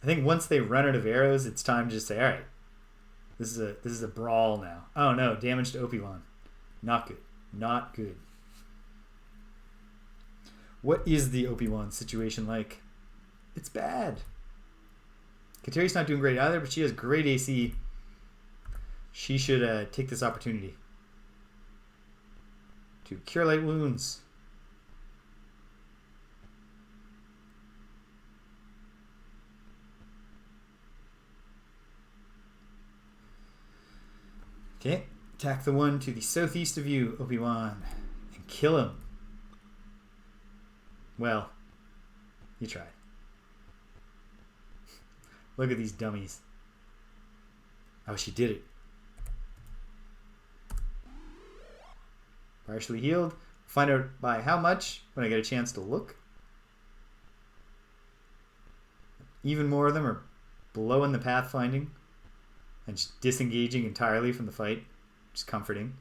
I think once they run out of arrows, it's time to just say, all right, this is a brawl now. Oh no, damage to Obi-Wan. Not good. Not good. What is the Obi-Wan situation like? It's bad. Kateri's not doing great either, but she has great AC. She should take this opportunity to cure light wounds. Okay, attack the one to the southeast of you, Obi-Wan, and kill him. Well, you tried. Look at these dummies. Oh, she did it. Partially healed. Find out by how much when I get a chance to look. Even more of them are blowing the pathfinding and just disengaging entirely from the fight. Just comforting.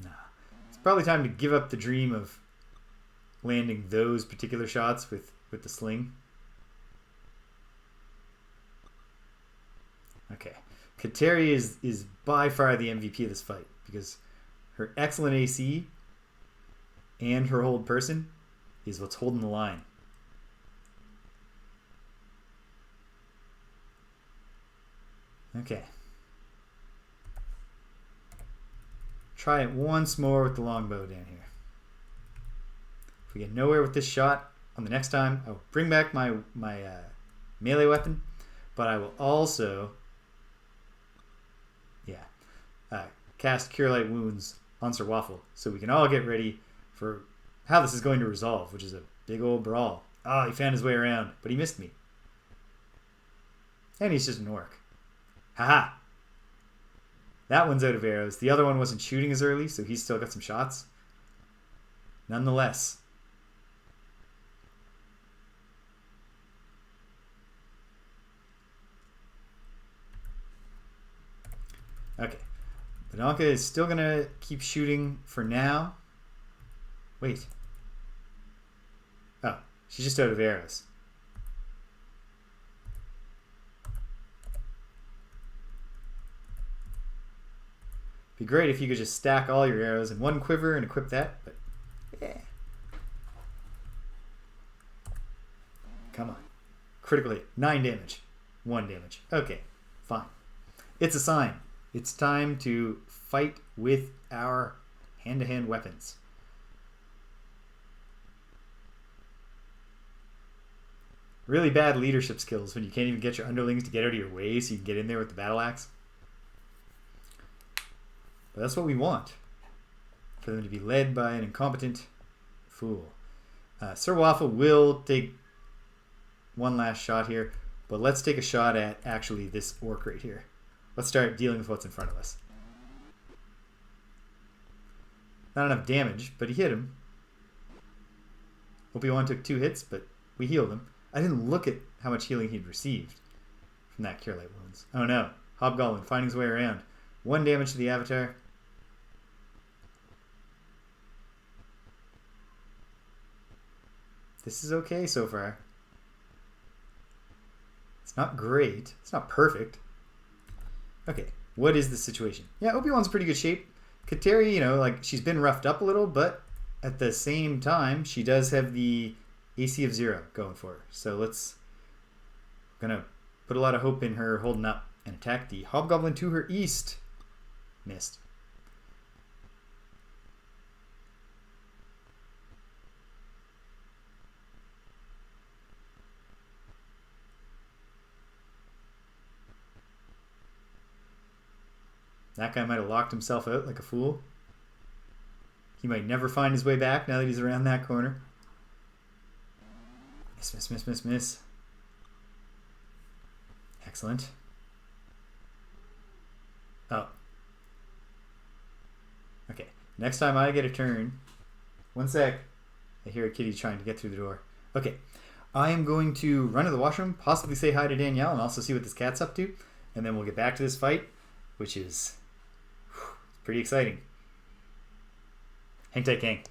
Nah. It's probably time to give up the dream of landing those particular shots with the sling. Okay. Kateri is by far the MVP of this fight because her excellent AC and her hold person is what's holding the line. Okay. Try it once more with the longbow down here. If we get nowhere with this shot, on the next time, I'll bring back my melee weapon, but I will also, cast Cure Light Wounds on Sir Waffle, so we can all get ready for how this is going to resolve, which is a big old brawl. Oh, he found his way around, but he missed me. And he's just an orc. Haha! That one's out of arrows. The other one wasn't shooting as early, so he's still got some shots. Nonetheless. Okay. Bianca is still going to keep shooting for now. Wait. Oh, she's just out of arrows. Be great if you could just stack all your arrows in one quiver and equip that, but yeah. Come on. Critical hit. 9 damage. 1 damage. Okay, fine. It's a sign. It's time to fight with our hand-to-hand weapons. Really bad leadership skills when you can't even get your underlings to get out of your way so you can get in there with the battle axe. But that's what we want. For them to be led by an incompetent fool. Sir Waffle will take one last shot here, but let's take a shot at actually this orc right here. Let's start dealing with what's in front of us. Not enough damage, but he hit him. Obi-Wan took 2 hits, but we healed him. I didn't look at how much healing he'd received from that Cure Light Wounds. Oh no. Hobgoblin finding his way around. 1 damage to the Avatar. This is okay so far. It's not great. It's not perfect. Okay, what is the situation? Yeah, Obi-Wan's in pretty good shape. Kateri, like, she's been roughed up a little, but at the same time, she does have the AC of 0 going for her. So gonna put a lot of hope in her holding up and attack the Hobgoblin to her east. Missed. That guy might have locked himself out like a fool. He might never find his way back now that he's around that corner. Miss, miss, miss, miss, miss. Excellent. Oh. Okay. Next time I get a turn. One sec. I hear a kitty trying to get through the door. Okay. I am going to run to the washroom, possibly say hi to Danielle, and also see what this cat's up to. And then we'll get back to this fight, which is pretty exciting. Hang tight, gang.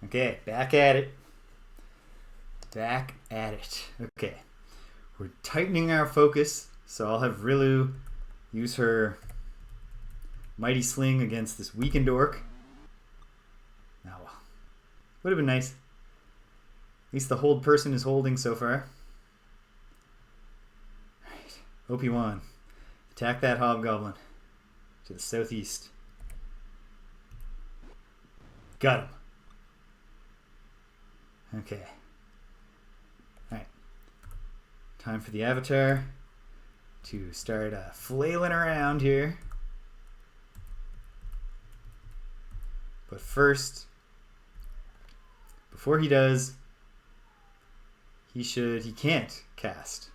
Okay, back at it. Back at it. Okay. We're tightening our focus, so I'll have Rilu use her mighty sling against this weakened orc. Oh well. Would have been nice. At least the hold person is holding so far. Alright. OP1. Attack that hobgoblin to the southeast. Got him. Okay. Alright. Time for the Avatar to start flailing around here. But first, before he does, he can't cast.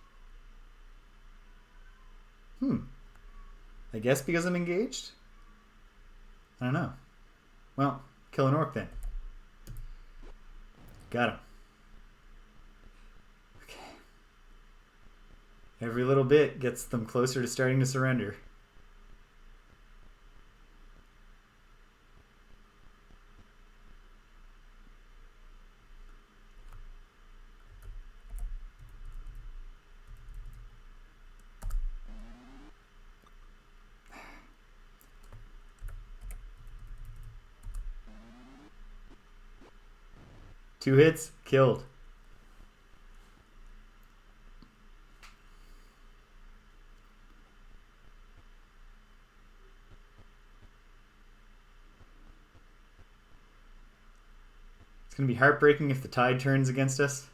I guess because I'm engaged? I don't know. Well, kill an orc then. Got him. Okay. Every little bit gets them closer to starting to surrender. Two hits, killed. It's going to be heartbreaking if the tide turns against us.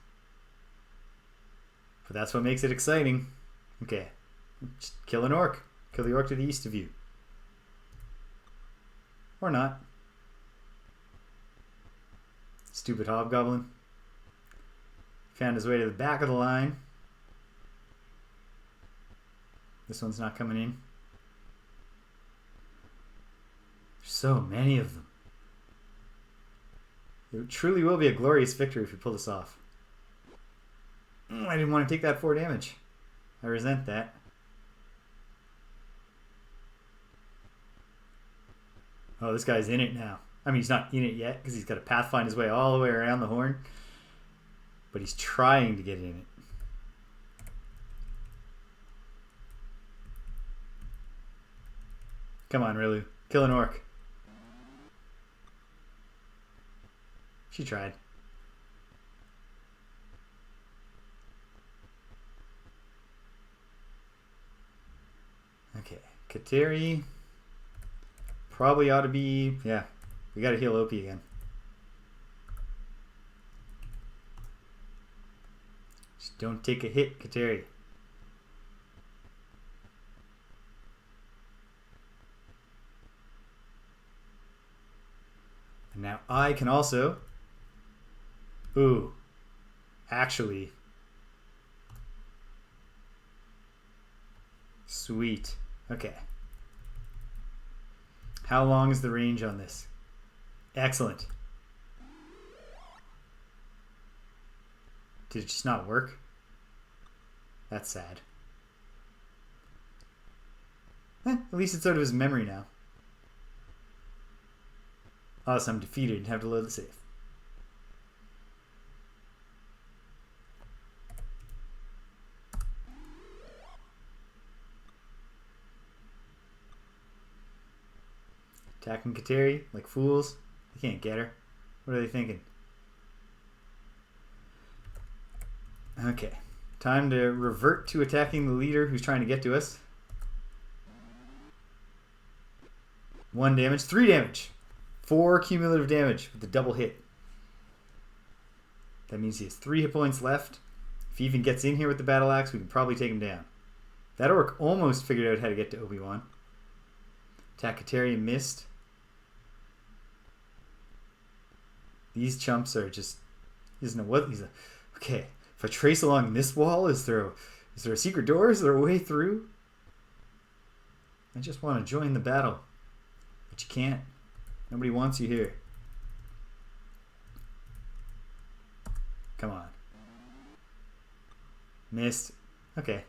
But that's what makes it exciting. Okay. Just kill an orc. Kill the orc to the east of you. Or not. Stupid hobgoblin. Found his way to the back of the line. This one's not coming in. There's so many of them. It truly will be a glorious victory if we pull this off. I didn't want to take that 4 damage. I resent that. Oh, this guy's in it now. I mean, he's not in it yet because he's got to pathfind his way all the way around the horn. But he's trying to get in it. Come on, Rilu. Kill an orc. She tried. Okay. Kateri. Probably ought to be... Yeah. We gotta heal OP again. Just don't take a hit, Kateri. And now I can also... Ooh. Actually. Sweet. Okay. How long is the range on this? Excellent. Did it just not work? That's sad. At least it's out of his memory now. Awesome, I'm defeated and have to load the save. Attacking Kateri like fools. They can't get her. What are they thinking? Okay. Time to revert to attacking the leader who's trying to get to us. 1 damage. 3 damage. 4 cumulative damage with the double hit. That means he has 3 hit points left. If he even gets in here with the battle axe, we can probably take him down. That orc almost figured out how to get to Obi-Wan. Attack Kateri and missed. These chumps are just... He doesn't know what... Okay, if I trace along this wall, is there a secret door? Is there a way through? I just want to join the battle. But you can't. Nobody wants you here. Come on. Missed. Okay.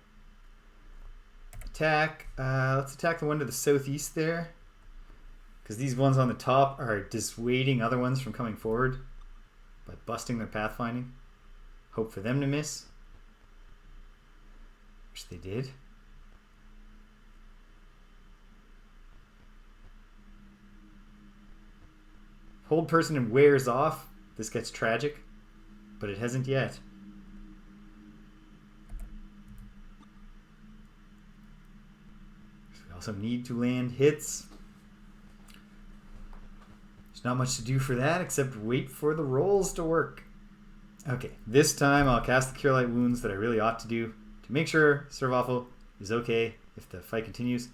Attack. Let's attack the one to the southeast there. Because these ones on the top are dissuading other ones from coming forward by busting their pathfinding. Hope for them to miss. Which they did. Hold person and wears off. This gets tragic. But it hasn't yet. We also need to land hits. There's not much to do for that except wait for the rolls to work. Okay, this time I'll cast the Cure Light Wounds that I really ought to do to make sure Sir Waffle is okay if the fight continues.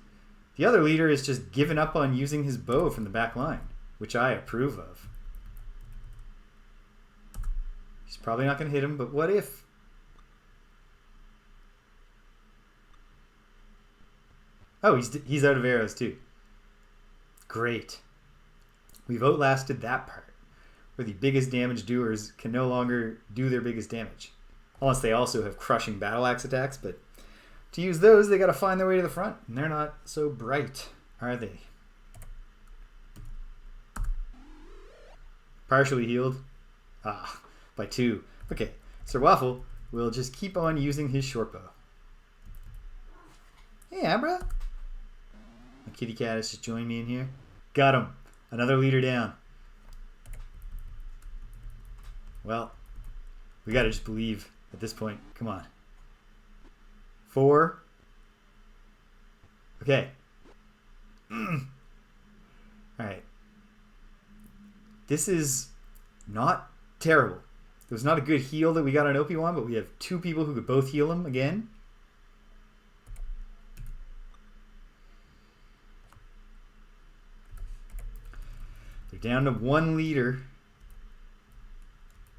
The other leader is just giving up on using his bow from the back line, which I approve of. He's probably not going to hit him, but what if? Oh, he's out of arrows too. Great. We've outlasted that part, where the biggest damage doers can no longer do their biggest damage. Unless they also have crushing battle axe attacks, but to use those, they got to find their way to the front, and they're not so bright, are they? Partially healed. By 2. Okay, Sir Waffle will just keep on using his short bow. Hey, Abra. My kitty cat has just joined me in here. Got him. Another leader down. Well, we gotta just believe at this point. Come on. 4. Okay. Alright. This is not terrible. It was not a good heal that we got on OP1, but we have 2 people who could both heal him again. They're down to 1 leader.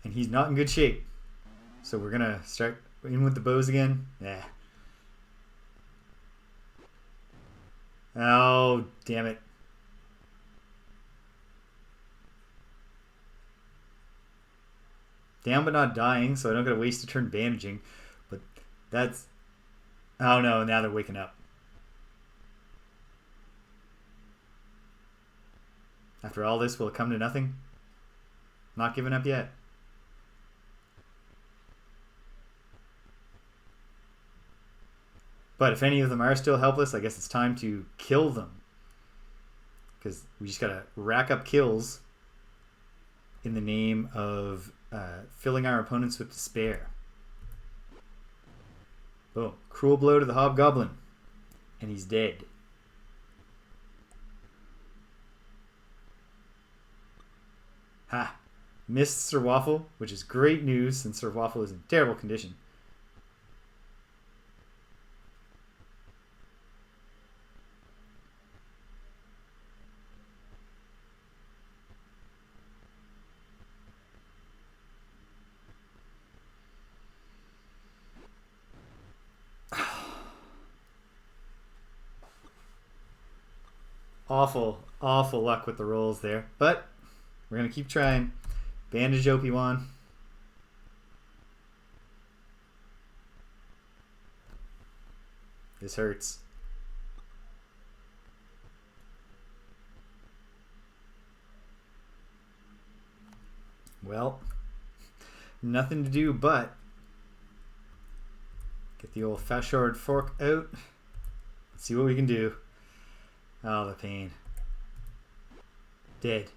And he's not in good shape. So we're going to start in with the bows again. Yeah. Oh, damn it. Down but not dying, so I don't got to waste a turn bandaging. But that's... Oh no, now they're waking up. After all this, will it come to nothing? Not giving up yet. But if any of them are still helpless, I guess it's time to kill them. Because we just got to rack up kills in the name of filling our opponents with despair. Boom. Cruel blow to the Hobgoblin. And he's dead. Ha! Missed Sir Waffle, which is great news since Sir Waffle is in terrible condition. Awful luck with the rolls there. But we're going to keep trying. Bandage OP1. This hurts. Well, nothing to do but get the old fast-shored fork out. Let's see what we can do. Oh, the pain. Dead.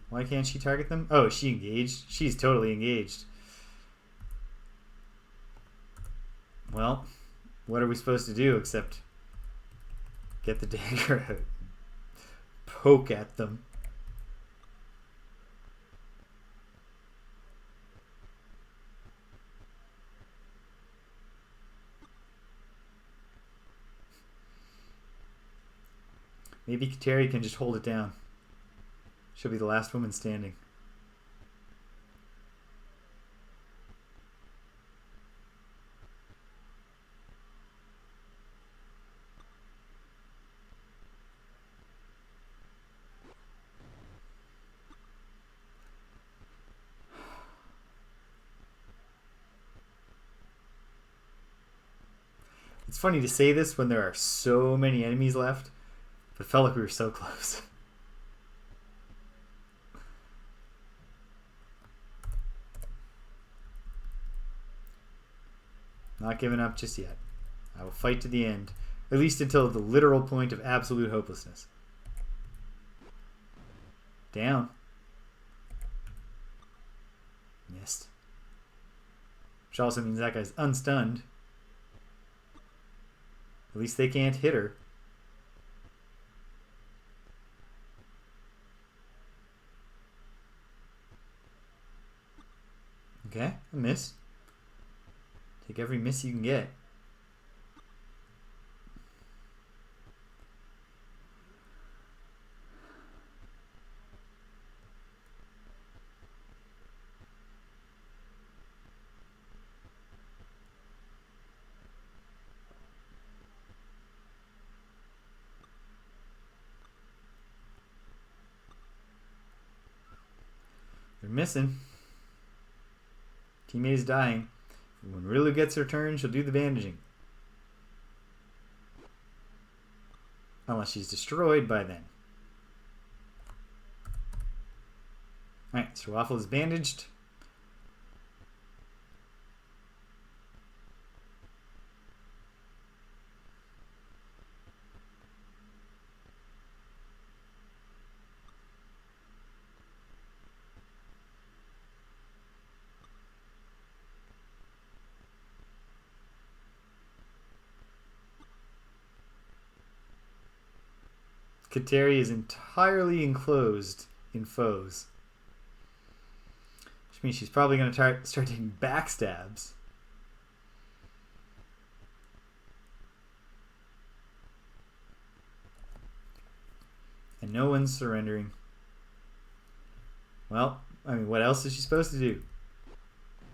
Why can't she target them? Oh, is she engaged? She's totally engaged. Well, what are we supposed to do except get the dagger out? Poke at them. Maybe Terry can just hold it down. She'll be the last woman standing. It's funny to say this when there are so many enemies left, but it felt like we were so close. Not giving up just yet. I will fight to the end, at least until the literal point of absolute hopelessness. Down. Which also means that guy's unstunned. At least they can't hit her. Okay, a miss. Take every miss you can get. They're missing. Teammate is dying. When Rilu gets her turn, she'll do the bandaging. Unless she's destroyed by then. Alright, so Waffle is bandaged. Kateri is entirely enclosed in foes. Which means she's probably going to start taking backstabs. And no one's surrendering. Well, I mean, what else is she supposed to do?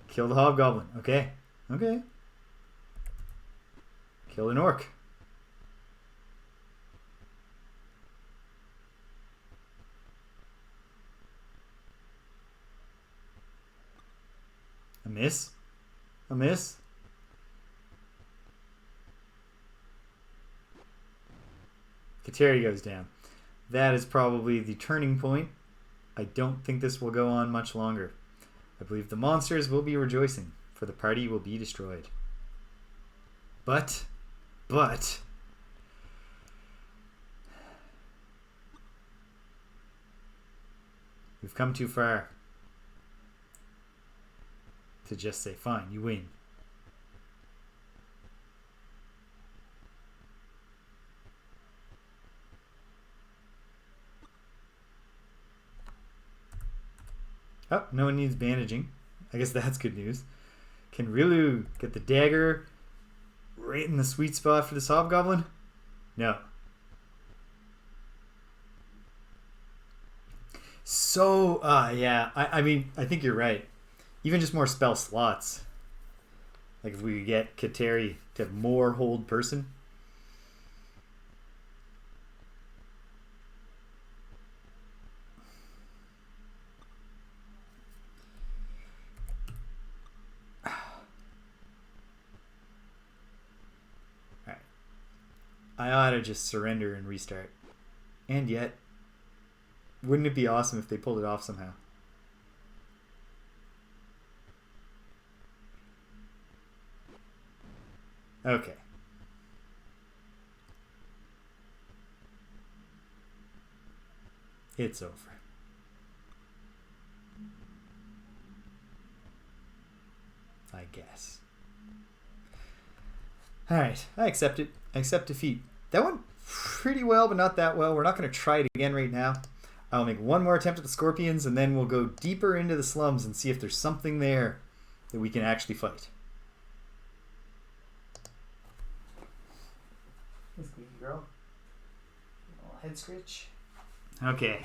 Kill the hobgoblin. Okay. Okay. Kill an orc. A miss? A miss? Kateri goes down. That is probably the turning point. I don't think this will go on much longer. I believe the monsters will be rejoicing, for the party will be destroyed. But, we've come too far to just say, fine, you win. Oh, no one needs bandaging. I guess that's good news. Can Rilu get the dagger right in the sweet spot for this hobgoblin? No. So, yeah, I mean, I think you're right. Even just more spell slots. Like if we could get Kateri to have more hold person. Alright. I ought to just surrender and restart. And yet, wouldn't it be awesome if they pulled it off somehow? Okay. It's over. I guess. Alright, I accept it. I accept defeat. That went pretty well, but not that well. We're not going to try it again right now. I'll make one more attempt at the scorpions, and then we'll go deeper into the slums and see if there's something there that we can actually fight. Hey, squeaky girl. A little head scratch. Okay.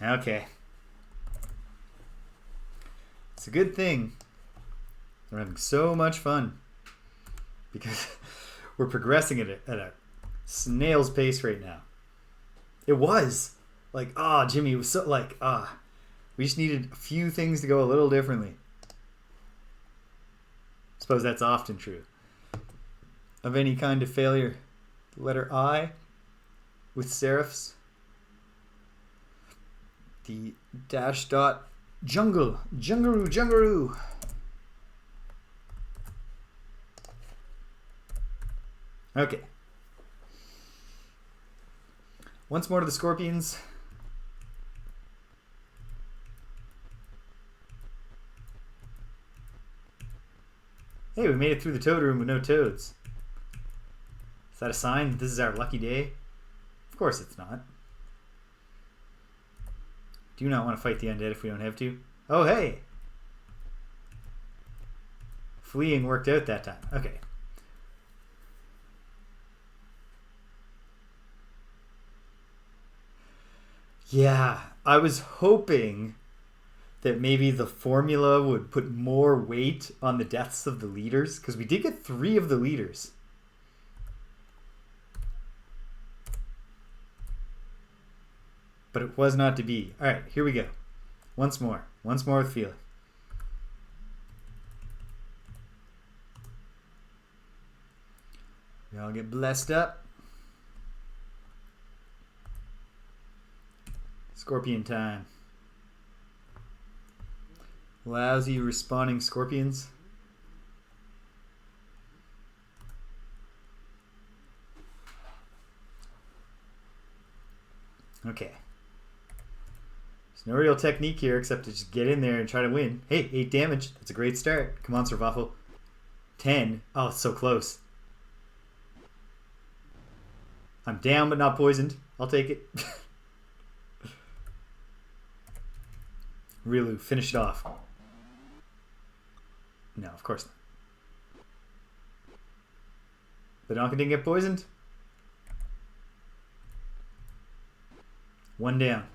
Okay. It's a good thing we're having so much fun because we're progressing at a snail's pace right now. It was like, Jimmy, it was so like, we just needed a few things to go a little differently. I suppose that's often true of any kind of failure. Letter I with serifs. The dash dot jungle. Jungaroo. Okay. Once more to the scorpions. Hey, we made it through the toad room with no toads. Is that a sign that this is our lucky day? Of course it's not. Do not want to fight the undead if we don't have to. Oh, hey! Fleeing worked out that time. Okay. Yeah, I was hoping that maybe the formula would put more weight on the deaths of the leaders, because we did get 3 of the leaders. But it was not to be. Alright, here we go. Once more with feeling. We all get blessed up. Scorpion time. Lousy respawning scorpions. Okay. There's no real technique here except to just get in there and try to win. Hey, 8 damage. That's a great start. Come on, Survival. 10. Oh, it's so close. I'm down but not poisoned. I'll take it. Rilu, finish it off. No, of course not. Bitanka didn't get poisoned. 1 down.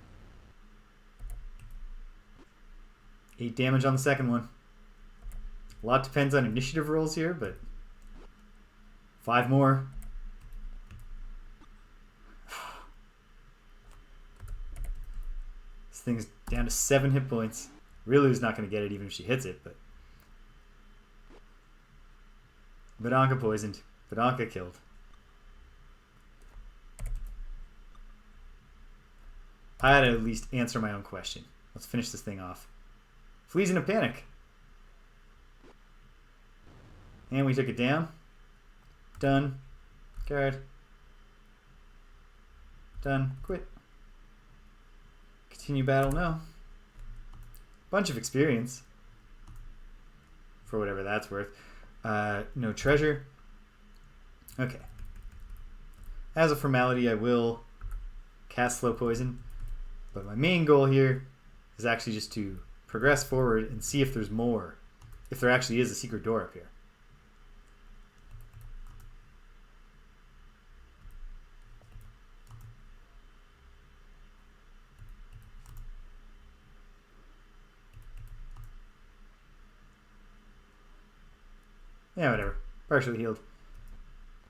8 damage on the second one. A lot depends on initiative rolls here, but 5 more. This thing's down to 7 hit points. Rilu's not going to get it even if she hits it, but Bitanka poisoned. Bitanka killed. I had to at least answer my own question. Let's finish this thing off. Flea's in a panic. And we took it down. Done. Guard. Done. Quit. Continue battle. No. Bunch of experience. For whatever that's worth. No treasure. Okay. As a formality, I will cast Slow Poison. But my main goal here is actually just to progress forward and see if there's more. If there actually is a secret door up here. Yeah, whatever. Partially healed.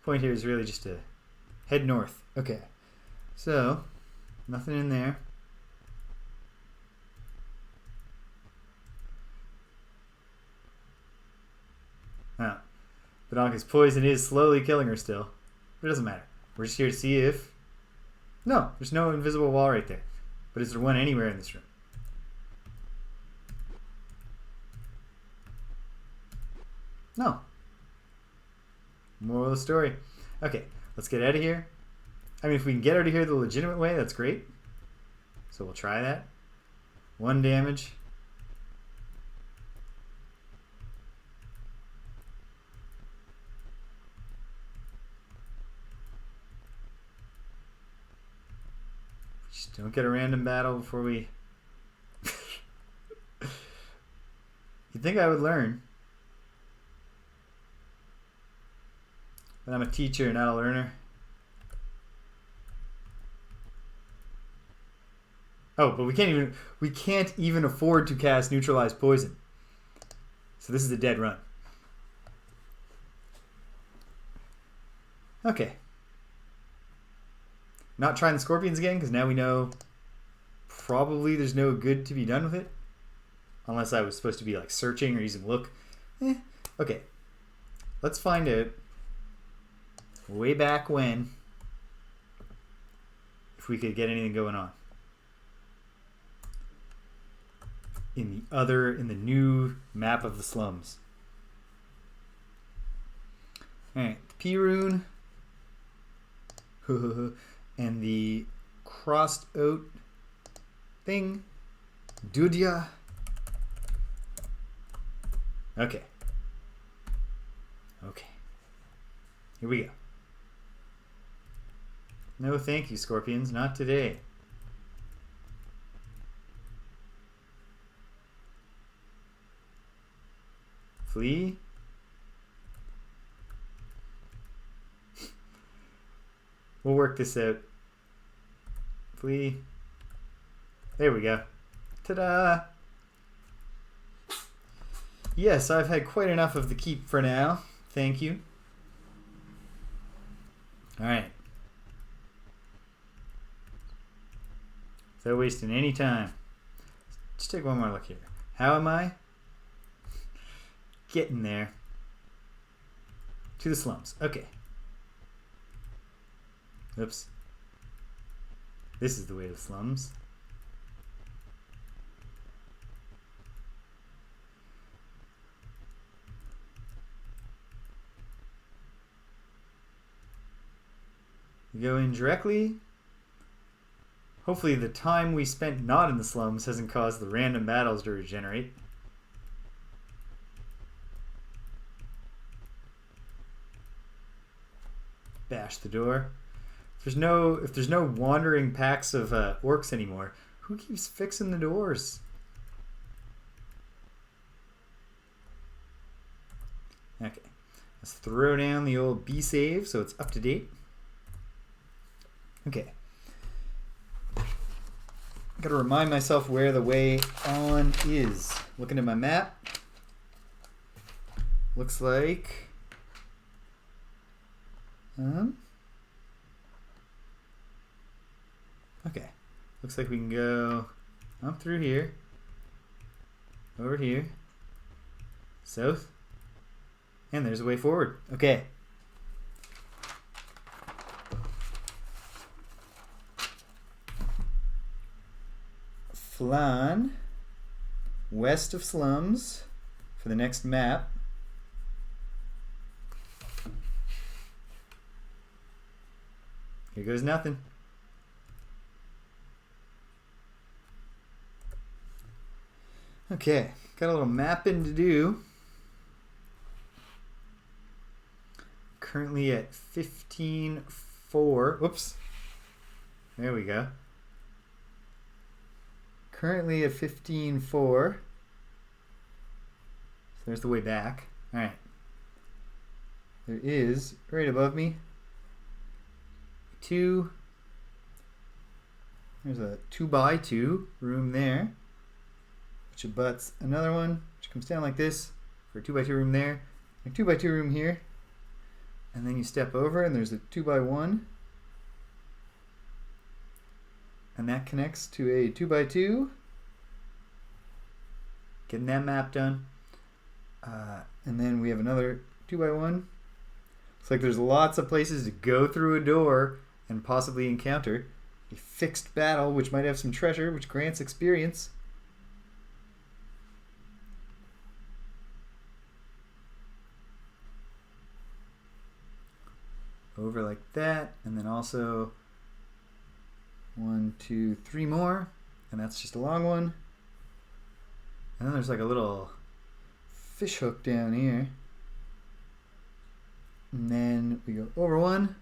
Point here is really just to head north. Okay. So, nothing in there. Oh. Bitanka's poison is slowly killing her still. But it doesn't matter. We're just here to see if... No, there's no invisible wall right there. But is there one anywhere in this room? No. Moral of the story. Okay, let's get out of here. I mean, if we can get out of here the legitimate way, that's great. So we'll try that. 1 damage. Just don't get a random battle before we... You'd think I would learn. But I'm a teacher, not a learner. Oh, but we can't even afford to cast Neutralize Poison. So this is a dead run. Okay. Not trying the scorpions again, because now we know probably there's no good to be done with it. Unless I was supposed to be like searching or using look. Okay. Let's find out way back when if we could get anything going on. In the new map of the slums. Alright, the P rune. And the crossed out thing. Dudya. Okay. Okay. Here we go. No thank you, scorpions. Not today. Flee. We'll work this out. Flee. There we go. Ta-da! Yes, I've had quite enough of the keep for now. Thank you. Alright. Without wasting any time. Let's take one more look here. How am I? Getting there. To the slums. Okay. Oops. This is the way to the slums. We go in directly. Hopefully the time we spent not in the slums hasn't caused the random battles to regenerate. Bash the door. If there's no wandering packs of orcs anymore, who keeps fixing the doors? Okay. Let's throw down the old B save so it's up to date. Okay. Gotta remind myself where the way on is. Looking at my map. Looks like okay. Looks like we can go up through here. Over here. South. And there's a way forward. Okay. Flan west of slums for the next map. Here goes nothing. Okay, got a little mapping to do. Currently at 15.4. Whoops. There we go. Currently at 15.4. So there's the way back. Alright. There is, right above me, there's a 2x2 room there, which abuts another one, which comes down like this for a 2x2 room there, a 2x2 room here, and then you step over and there's a 2x1, and that connects to a 2x2. Getting that map done. And then we have another 2x1. Looks like there's lots of places to go through a door and possibly encounter a fixed battle, which might have some treasure, which grants experience. Over like that, and then also 1, 2, 3 more, and that's just a long one. And then there's like a little fish hook down here. And then we go over 1,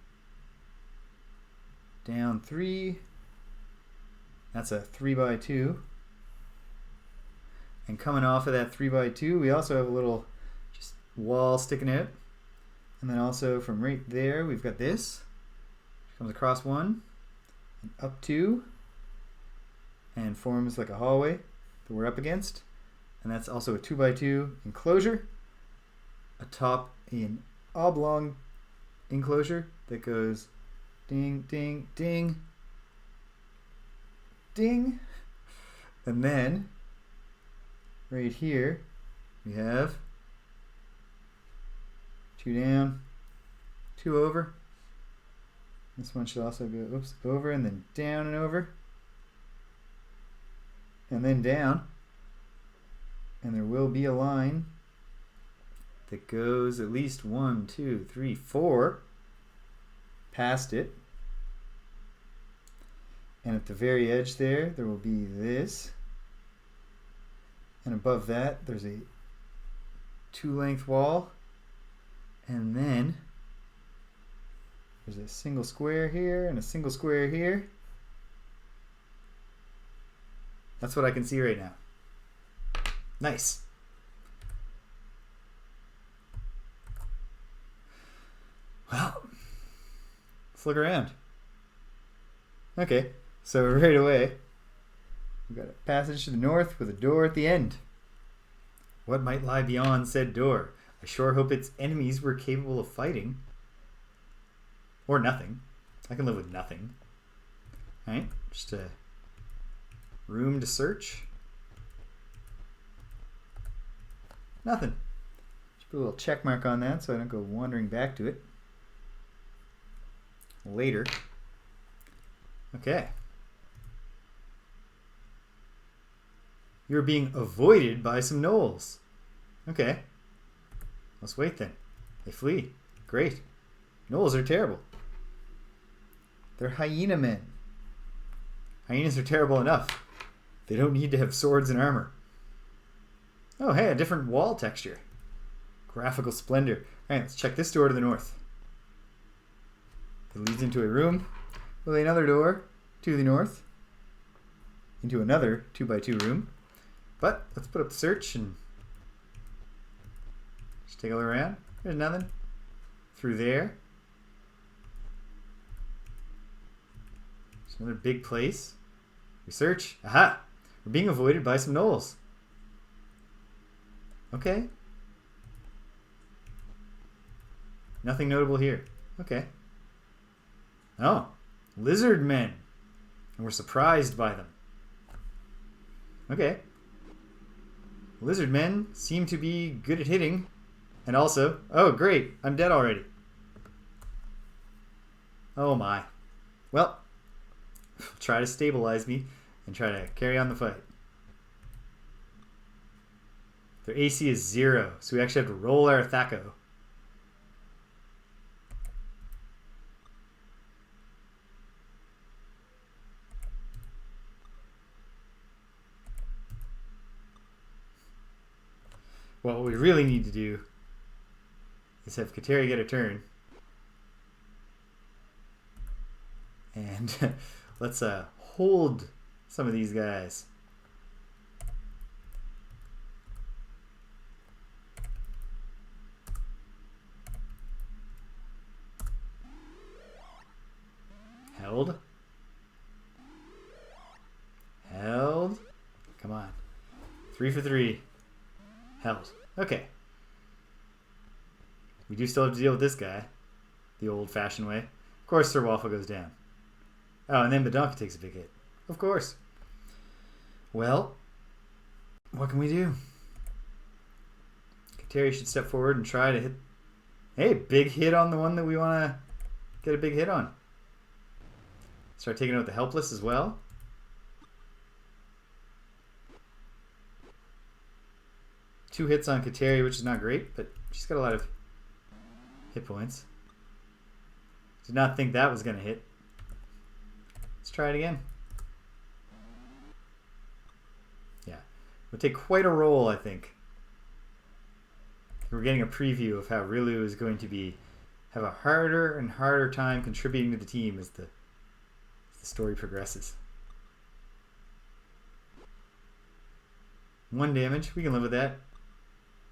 down 3. That's a 3x2. And coming off of that 3x2, we also have a little just wall sticking out. And then also from right there, we've got this. Comes across 1, and up 2, and forms like a hallway that we're up against. And that's also a 2x2 enclosure. Atop an oblong enclosure that goes ding, ding, ding, ding. And then right here we have 2 down, 2 over. This one should also go over and then down and over. And then down. And there will be a line that goes at least 1, 2, 3, 4 past it. And at the very edge there will be this. And above that, there's a 2-length wall. And then there's a single square here and a single square here. That's what I can see right now. Nice. Well, let's look around. Okay, so right away, we've got a passage to the north with a door at the end. What might lie beyond said door? I sure hope its enemies were capable of fighting. Or nothing. I can live with nothing. Alright, just a room to search. Nothing. Just put a little check mark on that so I don't go wandering back to it later. Okay. You're being avoided by some gnolls. Okay. Let's wait then. They flee. Great. Gnolls are terrible. They're hyena men. Hyenas are terrible enough. They don't need to have swords and armor. Oh, hey, a different wall texture. Graphical splendor. Alright, let's check this door to the north. It leads into a room with another door to the north. Into another 2x2 room. But let's put up the search and just take a look around. There's nothing. Through there. It's another big place. Research. Aha! We're being avoided by some gnolls. Okay. Nothing notable here. Okay. Oh, lizard men. And we're surprised by them. Okay. Lizard men seem to be good at hitting. And also, oh great, I'm dead already. Oh my. Well, try to stabilize me and try to carry on the fight. Their AC is 0, so we actually have to roll our Thaco. Well, what we really need to do is have Kateri get a turn. And let's hold some of these guys. Held. Held. Come on. 3 for 3. Held. Okay. We do still have to deal with this guy. The old-fashioned way. Of course, Sir Waffle goes down. Oh, and then Badonka takes a big hit. Of course. Well, what can we do? Kateri should step forward and try to hit... Hey, big hit on the one that we want to get a big hit on. Start taking out the helpless as well. Two hits on Kateri, which is not great, but she's got a lot of hit points. Did not think that was going to hit. Let's try it again. Yeah. We'll take quite a roll, I think. We're getting a preview of how Rilu is going to have a harder and harder time contributing to the team as the story progresses. 1 damage. We can live with that.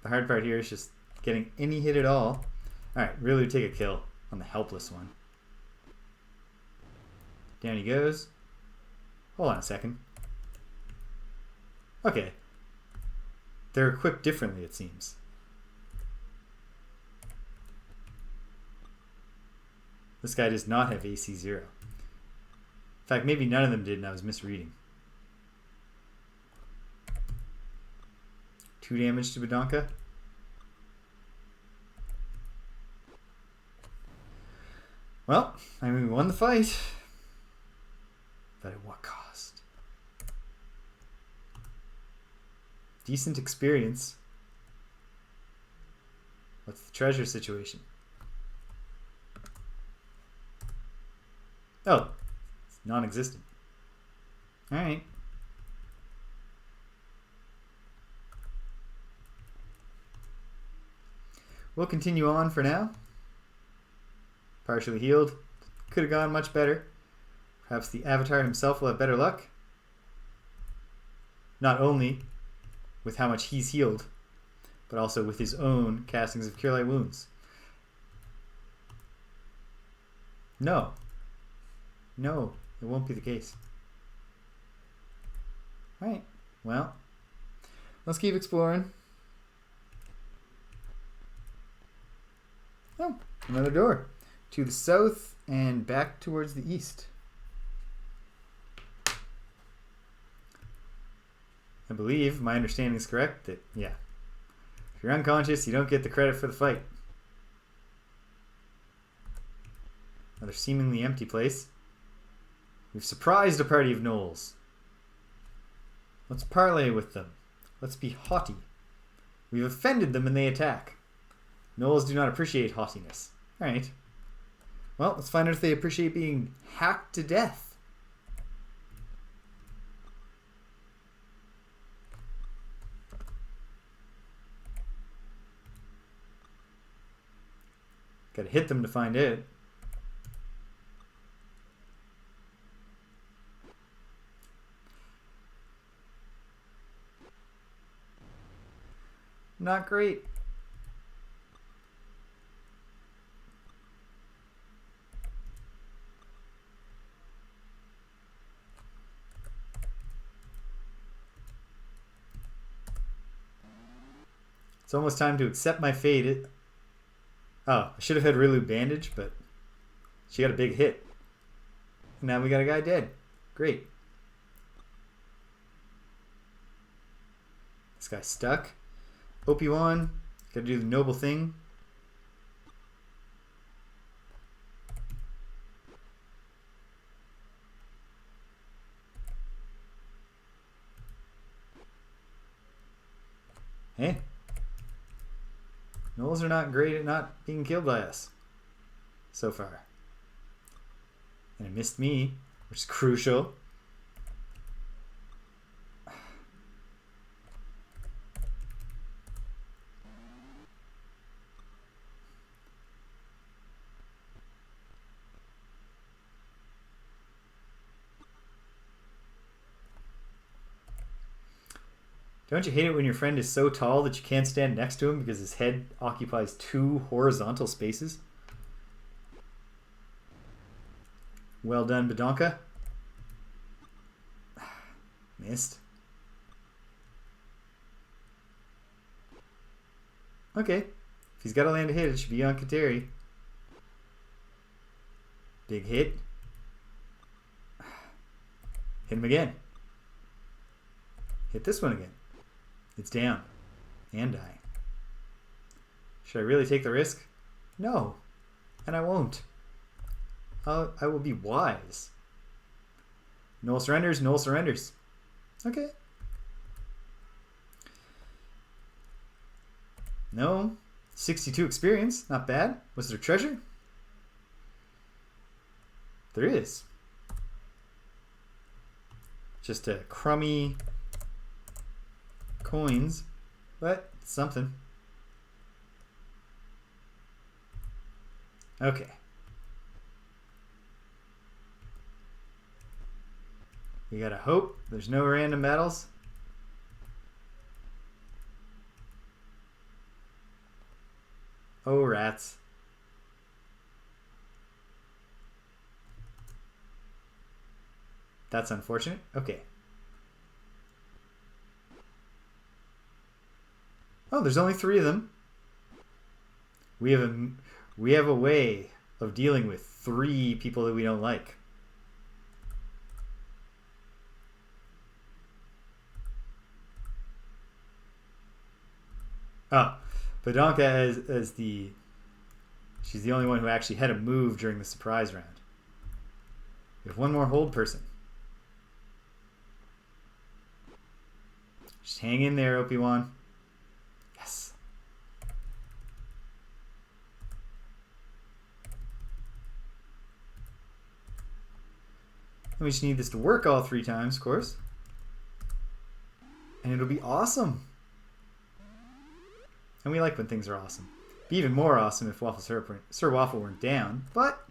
The hard part here is just getting any hit at all. Alright, Rilu take a kill on the helpless one. Down he goes. Hold on a second. Okay. They're equipped differently, it seems. This guy does not have AC 0. In fact, maybe none of them did and I was misreading. 2 damage to Badonka. Well, I mean, we won the fight. But at what cost? Decent experience. What's the treasure situation? Oh, it's non-existent. Alright. we'll continue on for now. Partially healed. Could have gone much better. Perhaps the Avatar himself will have better luck. Not only with how much he's healed, but also with his own castings of Cure Light Wounds. No. No, it won't be the case. Alright, well, let's keep exploring. Oh, another door. To the south and back towards the east. I believe my understanding is correct that, yeah, if you're unconscious, you don't get the credit for the fight. Another seemingly empty place. We've surprised a party of gnolls. Let's parley with them. Let's be haughty. We've offended them and they attack. Gnolls do not appreciate haughtiness. Alright. Well, let's find out if they appreciate being hacked to death. Gotta hit them to find out. Not great. It's almost time to accept my fate. Oh, I should have had Rilu bandage, but she got a big hit. Now we got a guy dead. Great. This guy's stuck. Obi-Wan, gotta do the noble thing. Hey. Gnolls are not great at not being killed by us. So far. And it missed me, which is crucial. Don't you hate it when your friend is so tall that you can't stand next to him because his head occupies 2 horizontal spaces? Well done, Badonka. Missed. Okay. If he's got to land a hit, it should be on Kateri. Big hit. Hit him again. Hit this one again. It's down. And dying. Should I really take the risk? No. And I won't. I will be wise. Gnoll surrenders, Gnoll surrenders. Okay. No. 62 experience. Not bad. Was there treasure? There is. Just a crummy coins, but something. Okay. We gotta hope there's no random battles. Oh, rats. That's unfortunate. Okay. Oh, there's only 3 of them. We have a way of dealing with 3 people that we don't like. Oh, Badonka as the... She's the only one who actually had a move during the surprise round. We have one more hold person. Just hang in there, Obi-Wan. Yes. And we just need this to work all 3 times, of course. And it'll be awesome. And we like when things are awesome. Be even more awesome if Sir Waffle weren't down, but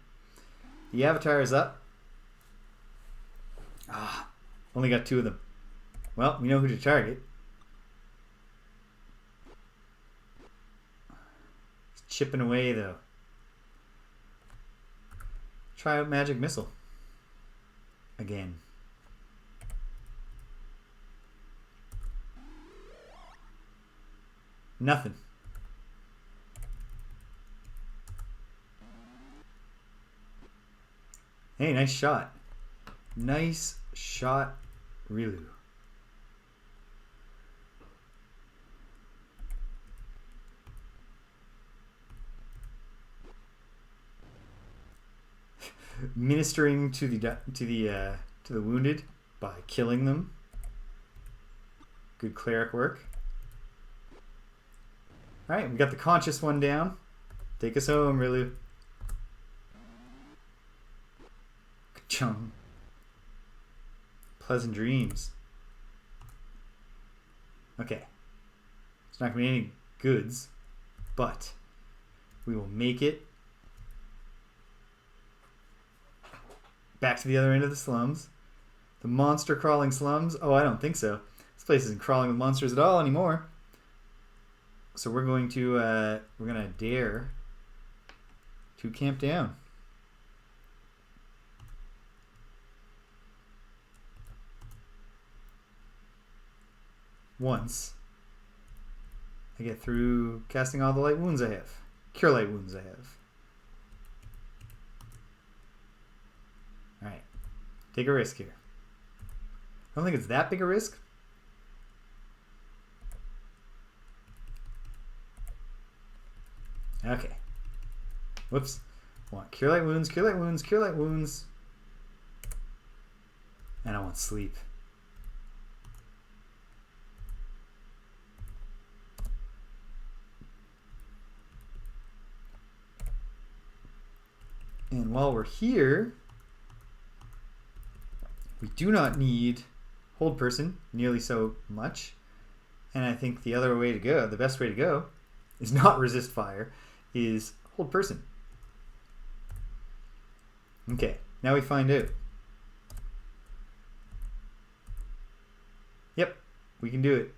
the Avatar is up. Ah, only got 2 of them. Well, we know who to target. It's chipping away, though. Try out Magic Missile. Again. Nothing. Hey, nice shot. Nice shot, Rilu. Ministering to the wounded by killing them. Good cleric work. All right, we got the conscious one down. Take us home, Rilu. Ka-chung. Pleasant dreams. Okay. It's not going to be any goods, but we will make it back to the other end of the slums. The monster crawling slums. Oh, I don't think so. This place isn't crawling with monsters at all anymore. So we're going to dare to camp down. Once I get through casting all the light wounds I have. Cure light wounds I have. Alright. Take a risk here. I don't think it's that big a risk. Okay. Whoops. I want cure light wounds, cure light wounds, cure light wounds. And I want sleep. And while we're here, we do not need hold person nearly so much. And I think the other way to go, the best way to go, is not resist fire, is hold person. Okay, now we find out. Yep, we can do it.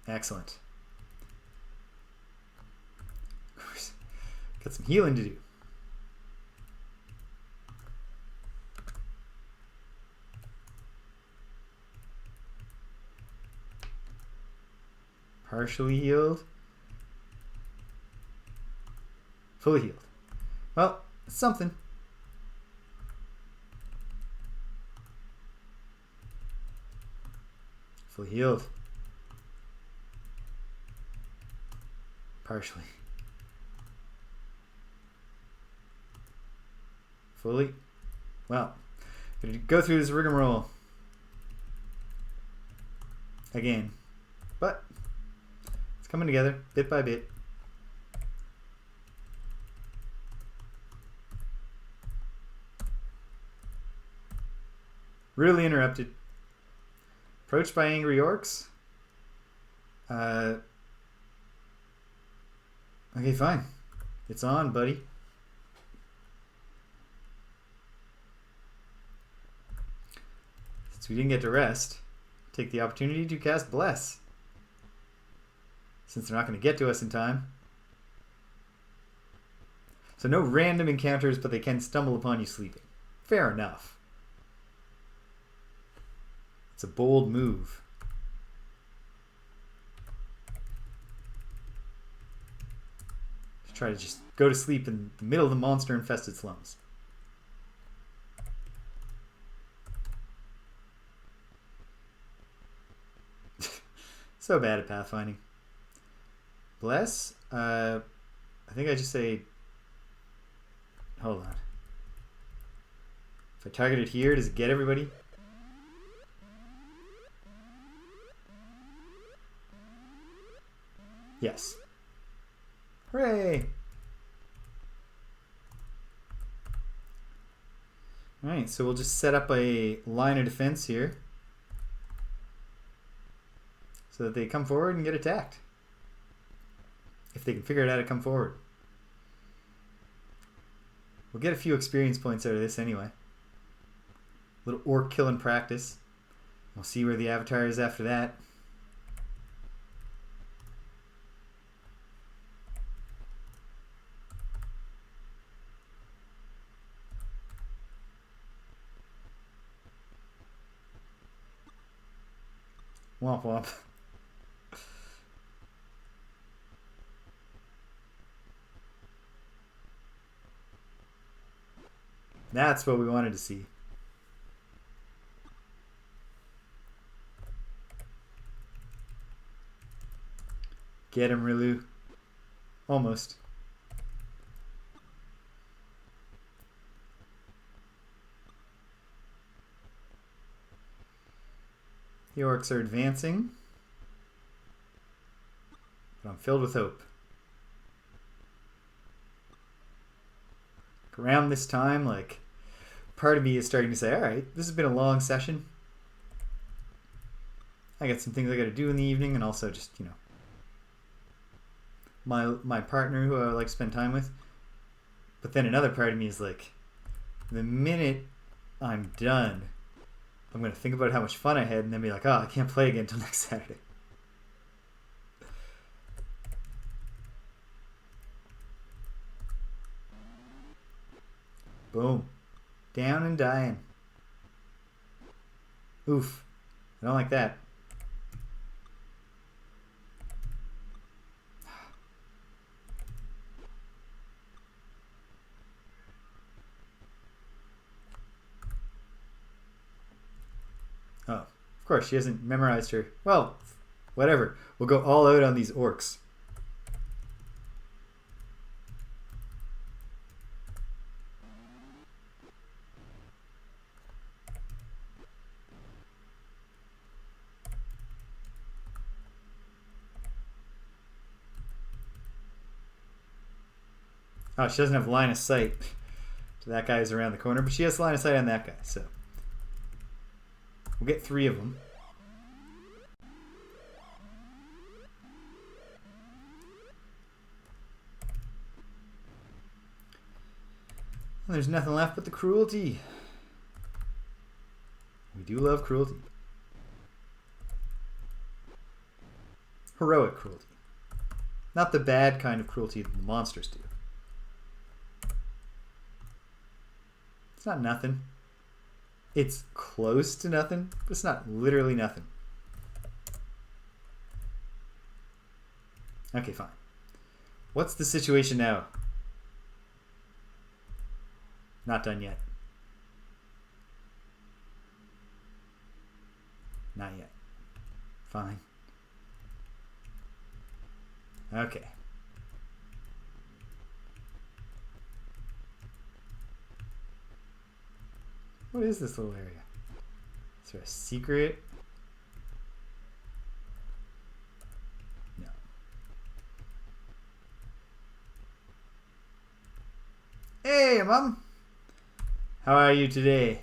Excellent. Got some healing to do. Partially healed. Fully healed. Well, it's something. Fully healed. Partially. Fully. Well, gonna go through this rigmarole again, but it's coming together bit by bit. Really interrupted. Approached by angry orcs. Okay, fine. It's on, buddy. Since we didn't get to rest, take the opportunity to cast Bless. Since they're not going to get to us in time. So no random encounters, but they can stumble upon you sleeping. Fair enough. It's a bold move. To try to just go to sleep in the middle of the monster-infested slums. So bad at pathfinding. Bless? I think I just say... Hold on. If I target it here, does it get everybody? Yes. Hooray! Alright, so we'll just set up a line of defense here. so that they come forward and get attacked. If they can figure out how to come forward. We'll get a few experience points out of this anyway. A little orc killing practice. We'll see where the avatar is after that. Womp womp. That's what we wanted to see. Get him, Rilu. Almost. The orcs are advancing. But I'm filled with hope. Around this time, like, part of me is starting to say, alright, this has been a long session. I got some things I got to do in the evening, and also just, you know, my partner who I like to spend time with. But then another part of me is like, the minute I'm done, I'm going to think about how much fun I had and then be like, oh, I can't play again until next Saturday. Boom. Down and dying. Oof. I don't like that. Oh, of course, she hasn't memorized her. Well, whatever. We'll go all out on these orcs. Oh, she doesn't have line of sight to that guy who's around the corner, but she has line of sight on that guy, so we'll get 3 of them. And there's nothing left but the cruelty. We do love cruelty. Heroic cruelty. Not the bad kind of cruelty that the monsters do. It's not nothing. It's close to nothing, but it's not literally nothing. Okay, fine. What's the situation now? Not done yet. Not yet. Fine. Okay. What is this little area? Is there a secret? No. Hey, Mom! How are you today?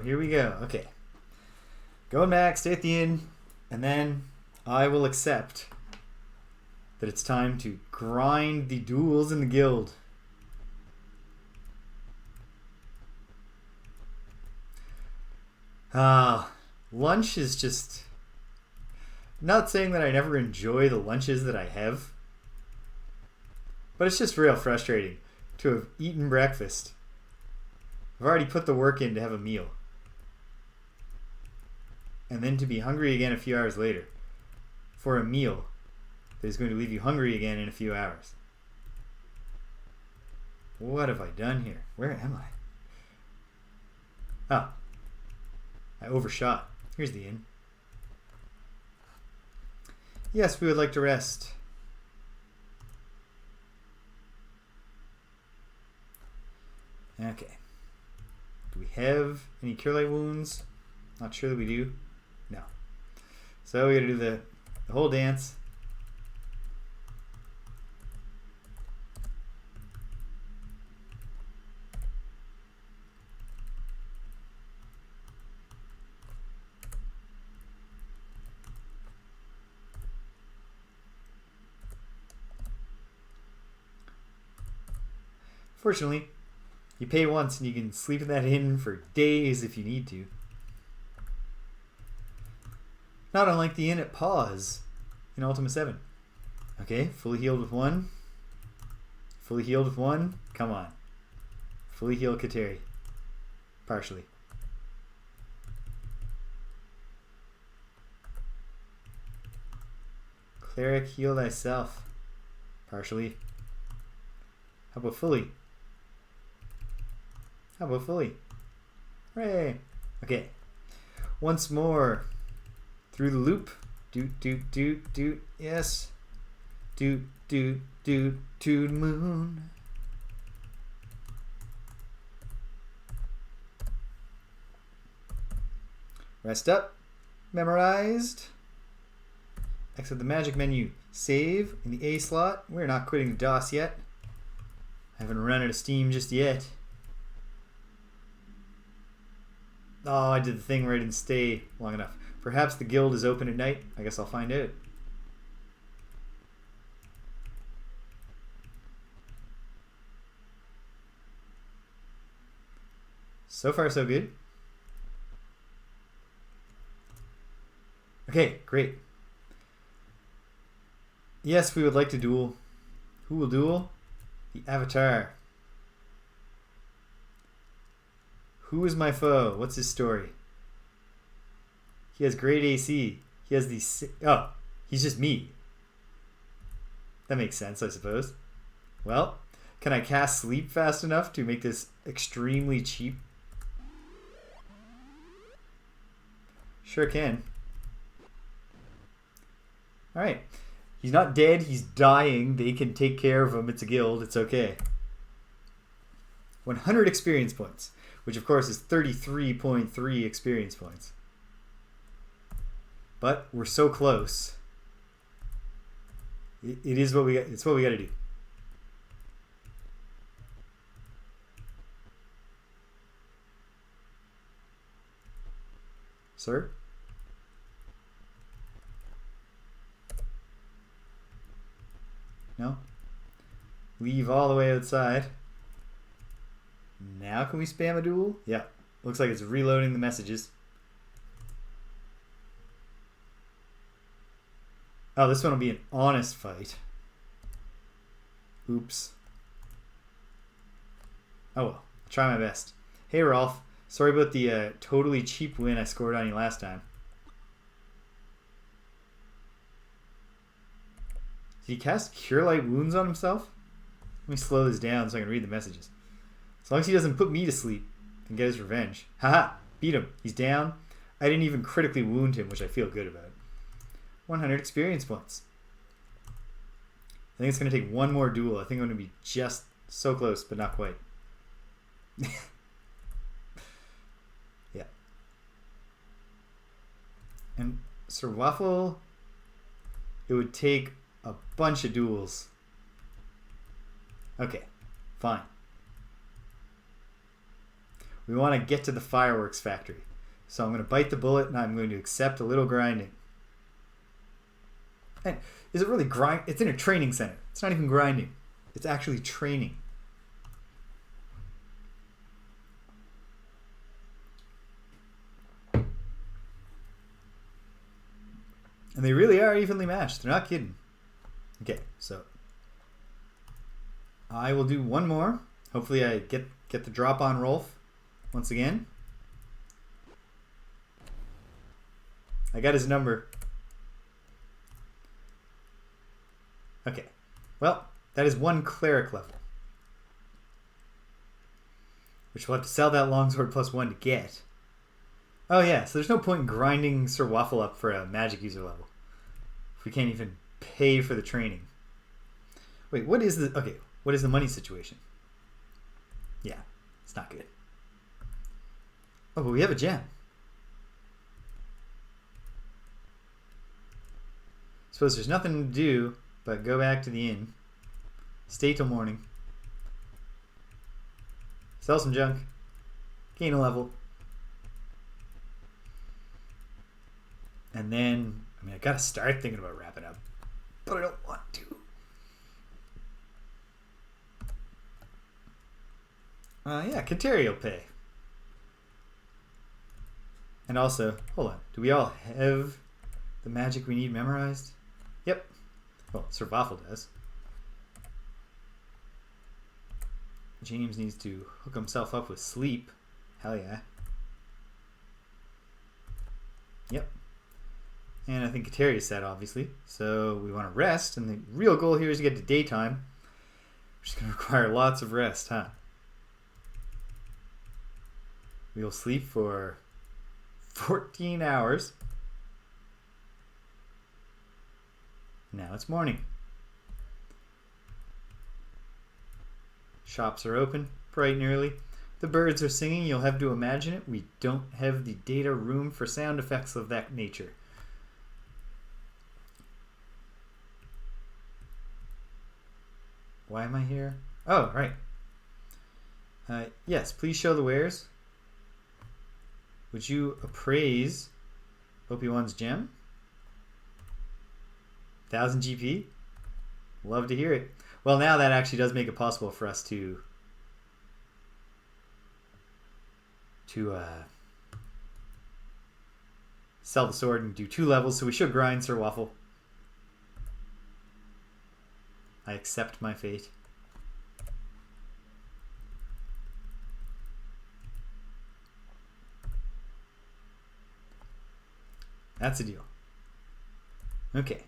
Here we go. Okay. Going back, stay at the inn, and then I will accept that it's time to grind the duels in the guild. Lunch is just... Not saying that I never enjoy the lunches that I have, but it's just real frustrating to have eaten breakfast. I've already put the work in to have a meal. And then to be hungry again a few hours later for a meal that is going to leave you hungry again in a few hours. What have I done here? Where am I? Oh. I overshot. Here's the inn. Yes, we would like to rest. Okay. Do we have any cure light wounds? Not sure that we do. No. So we gotta do the whole dance. Fortunately, you pay once and you can sleep in that inn for days if you need to. Not unlike the inn at Pause in Ultima 7. Okay, fully healed with one. Fully healed with one. Come on. Fully healed Kateri. Partially. Cleric, heal thyself. Partially. How about fully? How about fully? Hooray! Okay. Once more. Through the loop. Doot, doot, doot, doot. Yes. Doot, doot, doot, to the moon. Rest up. Memorized. Exit the magic menu. Save in the A slot. We're not quitting DOS yet. I haven't run out of steam just yet. Oh, I did the thing where I didn't stay long enough. Perhaps the guild is open at night. I guess I'll find out. So far, so good. Okay, great. Yes, we would like to duel. Who will duel? The Avatar. Who is my foe? What's his story? He has great AC. He has these... Oh, he's just me. That makes sense, I suppose. Well, can I cast sleep fast enough to make this extremely cheap? Sure can. Alright. He's not dead. He's dying. They can take care of him. It's a guild. It's okay. 100 experience points. Which, of course, is 33.3 experience points. But we're so close. It is what we got. It's what we got to do. Sir? No? Leave all the way outside. Now can we spam a duel? Yeah. Looks like it's reloading the messages. Oh, this one will be an honest fight. Oops. Oh well. I'll try my best. Hey, Rolf. Sorry about the totally cheap win I scored on you last time. Did he cast Cure Light Wounds on himself? Let me slow this down so I can read the messages. As long as he doesn't put me to sleep and get his revenge. Haha! Beat him. He's down. I didn't even critically wound him, which I feel good about. 100 experience points. I think it's going to take one more duel. I think I'm going to be just so close, but not quite. Yeah. And Sir Waffle, it would take a bunch of duels. Okay, fine. We want to get to the fireworks factory. So I'm going to bite the bullet and I'm going to accept a little grinding. And is it really grind? It's in a training center. It's not even grinding. It's actually training. And they really are evenly matched. They're not kidding. Okay, so I will do one more. Hopefully I get the drop on Rolf once again. I got his number. Okay. Well, that is one cleric level. Which we'll have to sell that longsword +1 to get. Oh yeah, so there's no point in grinding Sir Waffle up for a magic user level. If we can't even pay for the training. Wait, what is the money situation? Yeah, it's not good. Oh, but we have a gem. suppose there's nothing to do but go back to the inn. Stay till morning. Sell some junk. Gain a level. And then, I mean, I gotta start thinking about wrapping up. But I don't want to. Yeah, Kateri will pay. And also, hold on. Do we all have the magic we need memorized? Yep. Well, Sir Waffle does. James needs to hook himself up with sleep. Hell yeah. Yep. And I think Kateri is set, obviously. So we want to rest, and the real goal here is to get to daytime, which is going to require lots of rest, huh? We'll sleep for 14 hours. Now it's morning. Shops are open, bright and early. The birds are singing. You'll have to imagine it. We don't have the data room for sound effects of that nature. Why am I here? Oh, right. Yes, please show the wares. Would you appraise Obi-Wan's gem? 1000 GP? Love to hear it. Well, now that actually does make it possible for us to sell the sword and do 2 levels, so we should grind Sir Waffle. I accept my fate. That's a deal. Okay.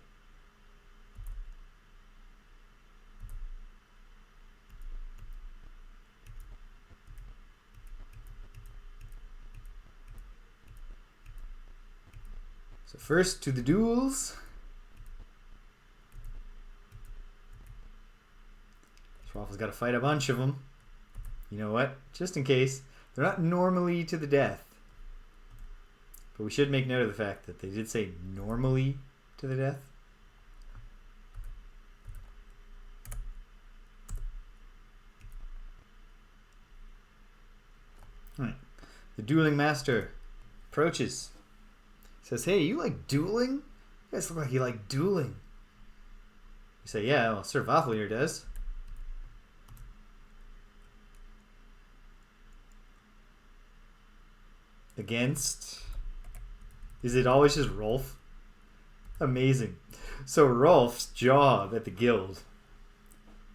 So first to the duels. Rolf's got to fight a bunch of them. You know what? Just in case. They're not normally to the death. But we should make note of the fact that they did say normally to the death. Alright. The dueling master approaches. Says, hey, you like dueling? You guys look like you like dueling. You say, yeah, well, Sir Waffle here does. Against... Is it always just Rolf? Amazing. So Rolf's job at the guild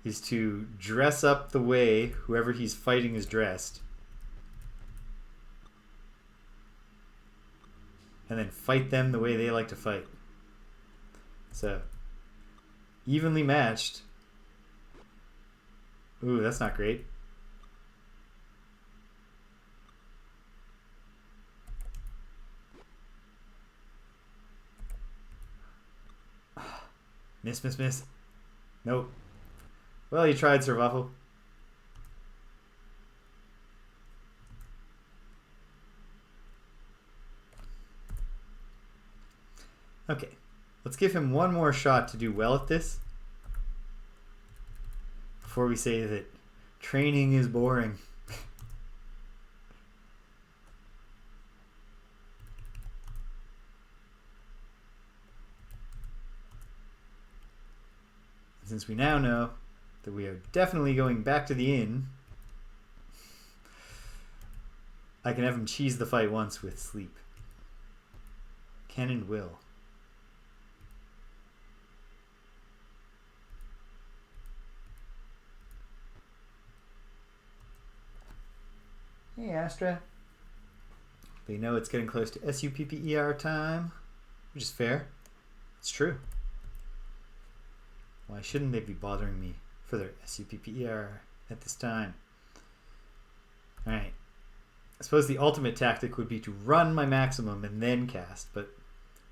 is to dress up the way whoever he's fighting is dressed. And then fight them the way they like to fight. So, evenly matched. Ooh, that's not great. Miss, miss, miss. Nope. Well, you tried, Sir Waffle. Okay. Let's give him one more shot to do well at this before we say that training is boring. Since we now know that we are definitely going back to the inn, I can have him cheese the fight once with sleep. Can and will. Hey, Astra. They know it's getting close to SUPPER time, which is fair. It's true. Why shouldn't they be bothering me for their SUPPER at this time? Alright. I suppose the ultimate tactic would be to run my maximum and then cast, but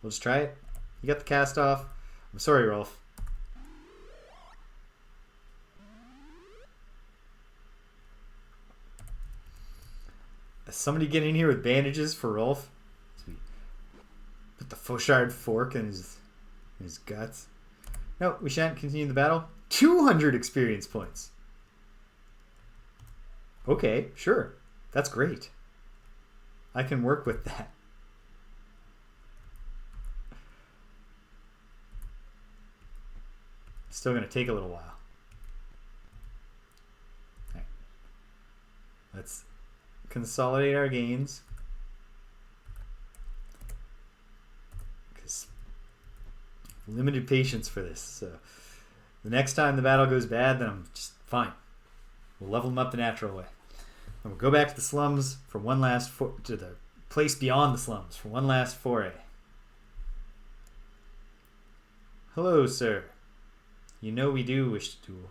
we'll just try it. You got the cast off. I'm sorry, Rolf. Is somebody get in here with bandages for Rolf? Sweet. Put the Fauchard fork in his His guts. No, we shan't continue the battle. 200 experience points. Okay, sure. That's great. I can work with that. Still going to take a little while. Right. Let's consolidate our gains. Because limited patience for this. So the next time the battle goes bad, then I'm just fine. We'll level them up the natural way. And we'll go back to the slums for one last to the place beyond the slums for one last foray. Hello, sir. You know we do wish to duel.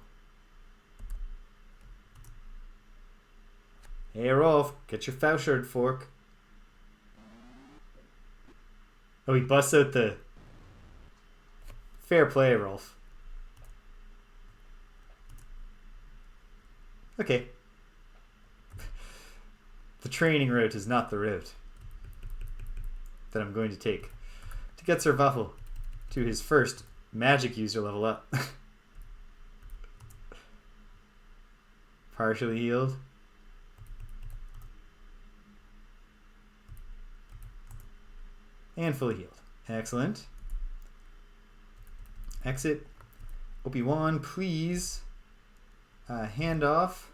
Hey, Rolf, get your Fauchard fork. Oh, he busts out the... Fair play, Rolf. Okay. The training route is not the route that I'm going to take to get Sir Waffle to his first magic user level up. Partially healed. And fully healed. Excellent. Exit. Obi-Wan, please hand off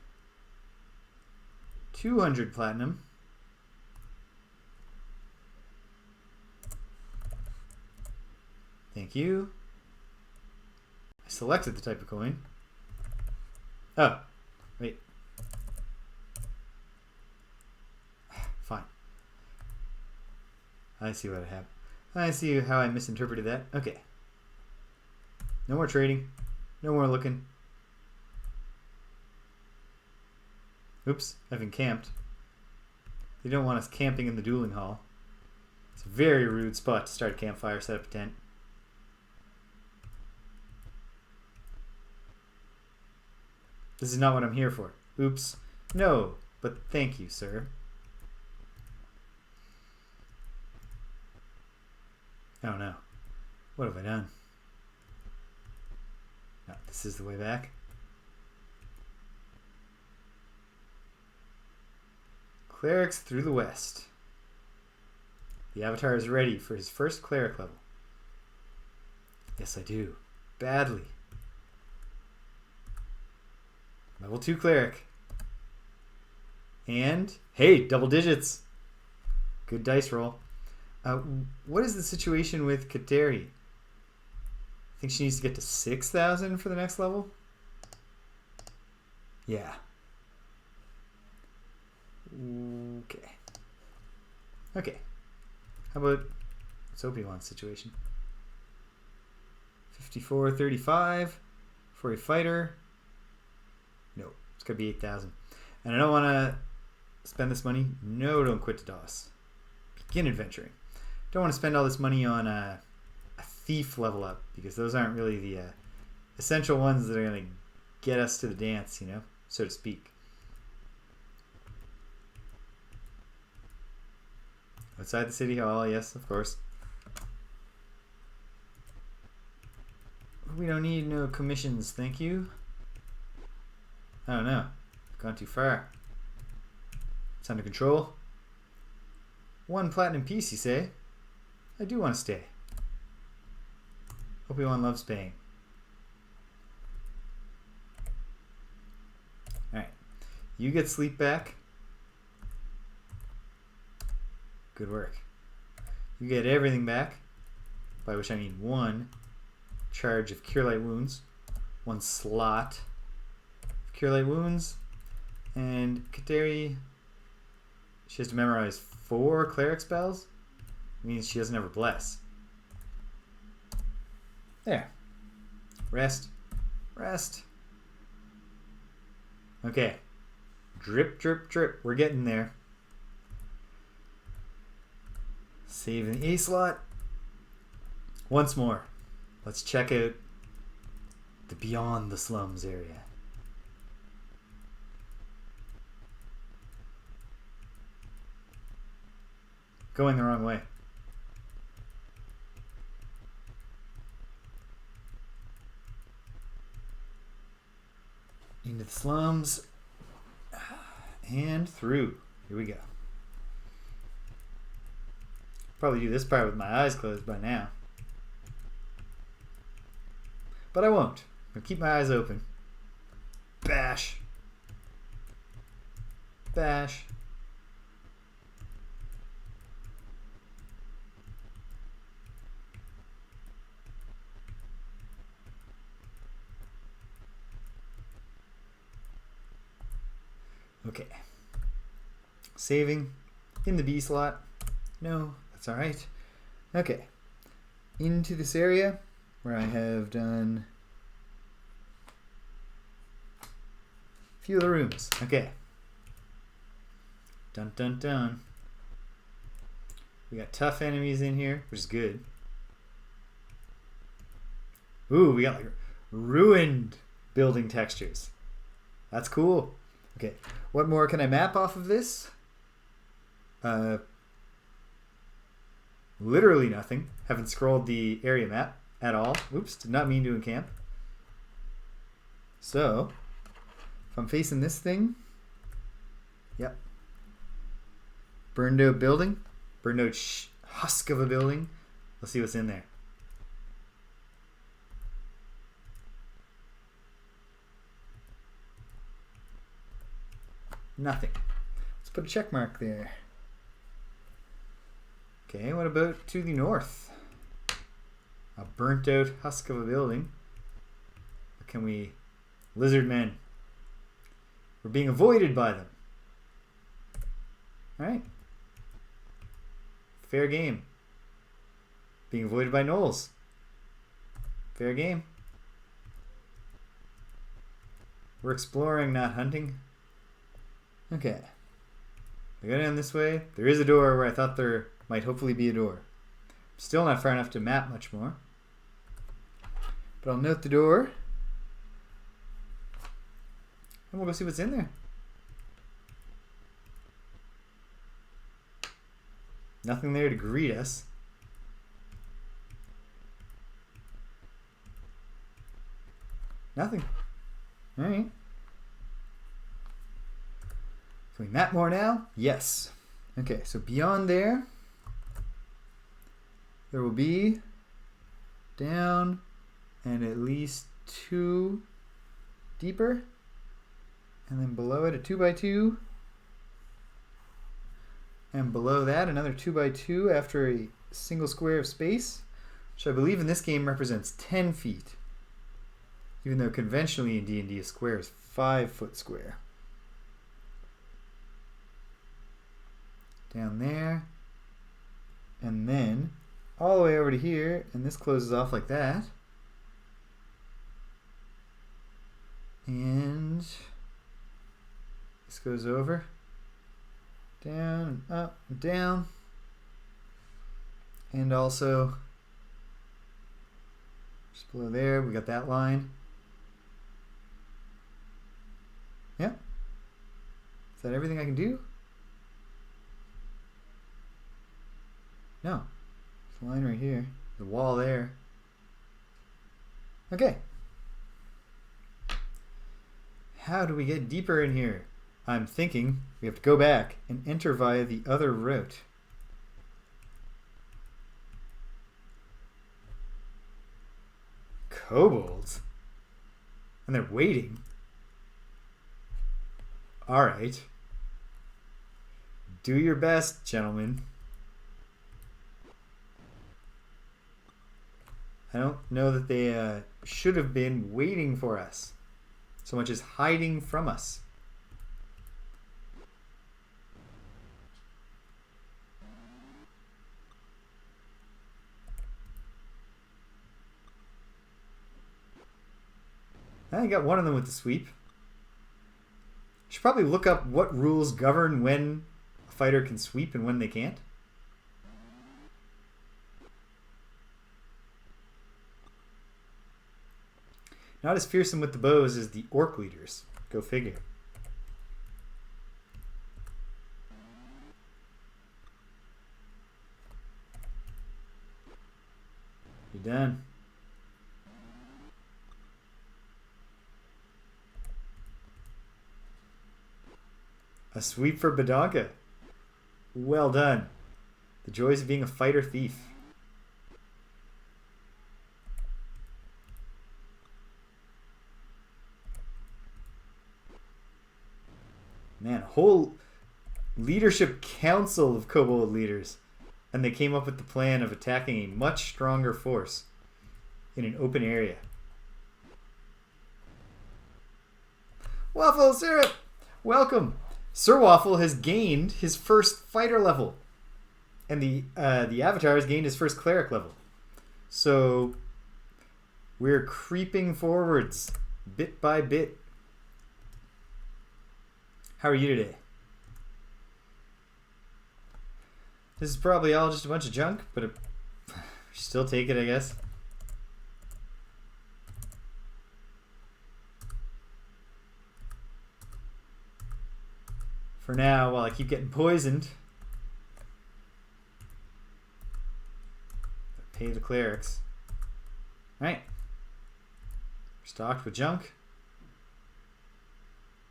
200 platinum. Thank you. I selected the type of coin. Oh, wait. Fine. I see what I have. I see how I misinterpreted that. Okay. No more trading. No more looking. Oops, I've encamped. They don't want us camping in the dueling hall. It's a very rude spot to start a campfire, set up a tent. This is not what I'm here for. Oops. No, but thank you, sir. Oh no. What have I done? No, this is the way back. Clerics through the west. The Avatar is ready for his first cleric level. Yes, I do. Badly. Level 2 cleric. And, hey, double digits. Good dice roll. What is the situation with Kateri? I think she needs to get to 6,000 for the next level. Yeah. Okay. Okay. How about what's Obi-Wan's situation? 54.35 for a fighter. No, it's gonna be 8,000. And I don't want to spend this money. No, don't quit to DOS. Begin adventuring. Don't want to spend all this money on a thief level up because those aren't really the essential ones that are gonna get us to the dance, you know, so to speak. Outside the city hall, yes, of course. We don't need no commissions, thank you. Oh no, gone too far. It's under control. 1 platinum piece, you say? I do want to stay. Obi-Wan loves paying. Alright. You get sleep back. Good work. You get everything back, by which I mean 1 charge of Cure Light Wounds, 1 slot of Cure Light Wounds, and Kateri, she has to memorize 4 cleric spells. It means she doesn't ever bless. There. Rest. Rest. Okay. Drip, drip, drip. We're getting there. Saving the A slot. Once more, let's check out the Beyond the Slums area. Going the wrong way. Into the slums. And through. Here we go. Probably do this part with my eyes closed by now. But I won't. I'll keep my eyes open. Bash. Bash. Okay. Saving in the B slot. No, that's all right. Okay. Into this area where I have done a few of the rooms. Okay. Dun dun dun. We got tough enemies in here, which is good. Ooh, we got like ruined building textures. That's cool. Okay, what more can I map off of this? Literally nothing. Haven't scrolled the area map at all. Oops, did not mean to encamp. So, if I'm facing this thing, yep. Burned out building, burned out husk of a building. Let's see what's in there. Nothing. Let's put a check mark there. Okay, what about to the north? A burnt out husk of a building. What can we... Lizard men. We're being avoided by them. Alright. Fair game. Being avoided by gnolls. Fair game. We're exploring, not hunting. Okay. I go down this way. There is a door where I thought there might hopefully be a door. Still not far enough to map much more. But I'll note the door. And we'll go see what's in there. Nothing there to greet us. Nothing. Alright. Can we map more now? Yes. Okay, so beyond there, there will be down and at least 2 deeper. And then below it a 2x2. And below that another 2x2 after a single square of space, which I believe in this game represents 10 feet. Even though conventionally in D&D a square is 5 foot square. Down there. And then all the way over to here, and this closes off like that. And this goes over. Down and up and down. And also just below there we got that line. Yep. Is that everything I can do? No. There's a line right here. The wall there. Okay. How do we get deeper in here? I'm thinking we have to go back and enter via the other route. Kobolds? And they're waiting. Alright. Do your best, gentlemen. I don't know that they should have been waiting for us so much as hiding from us. I got one of them with the sweep. Should probably look up what rules govern when a fighter can sweep and when they can't. Not as fearsome with the bows as the orc leaders. Go figure. You're done. A sweep for Badonka. Well done. The joys of being a fighter thief. Man, a whole leadership council of kobold leaders. And they came up with the plan of attacking a much stronger force in an open area. Waffle Syrup! Welcome! Sir Waffle has gained his first fighter level. And the Avatar has gained his first cleric level. So we're creeping forwards bit by bit. How are you today? This is probably all just a bunch of junk, but still take it, I guess. For now, while I keep getting poisoned, pay the clerics. Right. Stocked with junk.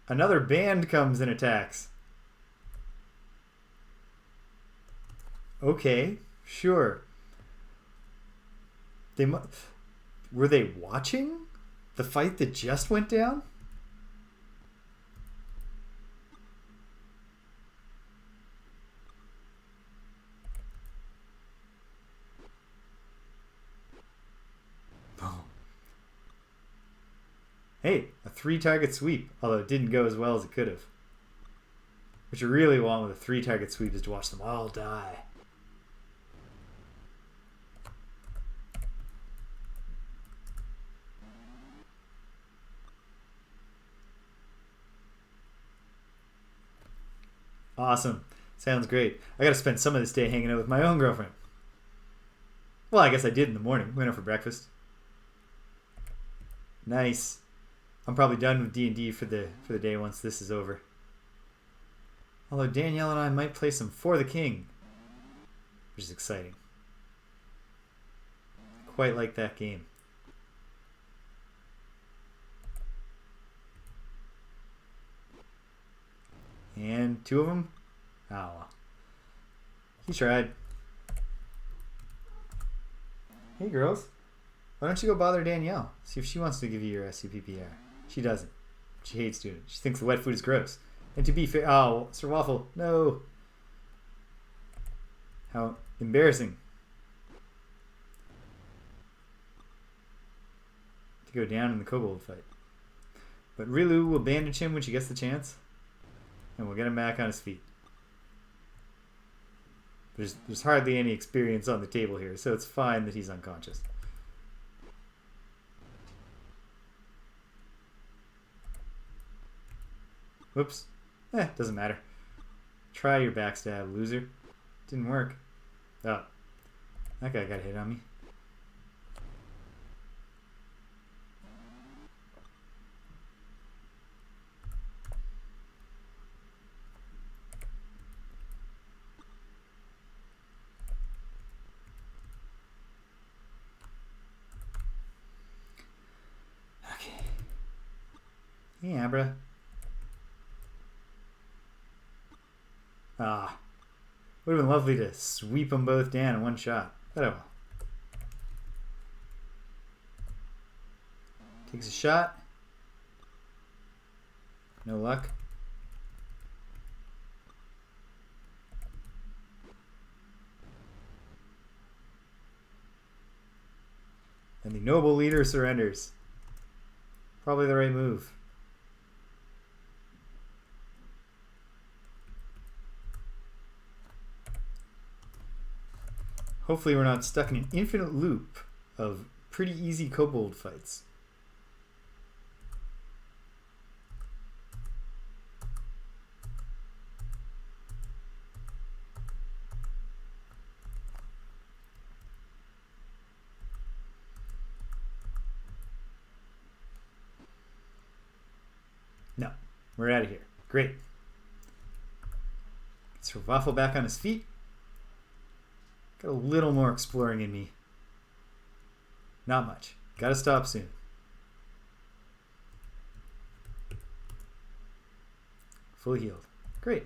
Another band comes and attacks. Okay, sure. Were they watching the fight that just went down? Hey, a 3-target sweep, although it didn't go as well as it could have. What you really want with a 3-target sweep is to watch them all die. Awesome. Sounds great. I gotta spend some of this day hanging out with my own girlfriend. Well, I guess I did in the morning. Went out for breakfast. Nice. I'm probably done with D&D for the day once this is over. Although Danielle and I might play some For the King, which is exciting. Quite like that game. And 2 of them? Oh, well. He tried. Hey, girls. Why don't you go bother Danielle? See if she wants to give you your SUPPR. She doesn't. She hates doing it. She thinks the wet food is gross. And to be fair... Oh, Sir Waffle. No. How embarrassing. To go down in the kobold fight. But Rilu will bandage him when she gets the chance. And we'll get him back on his feet. There's hardly any experience on the table here, so it's fine that he's unconscious. Whoops. Doesn't matter. Try your backstab, loser. Didn't work. Oh. That guy got a hit on me. Okay. Hey, Abra. Ah, would have been lovely to sweep them both down in one shot. But oh well. Takes a shot. No luck. And the noble leader surrenders. Probably the right move. Hopefully we're not stuck in an infinite loop of pretty easy kobold fights. No, we're out of here. Great. Let's Waffle back on his feet. Got a little more exploring in me. Not much. Gotta stop soon. Fully healed. Great.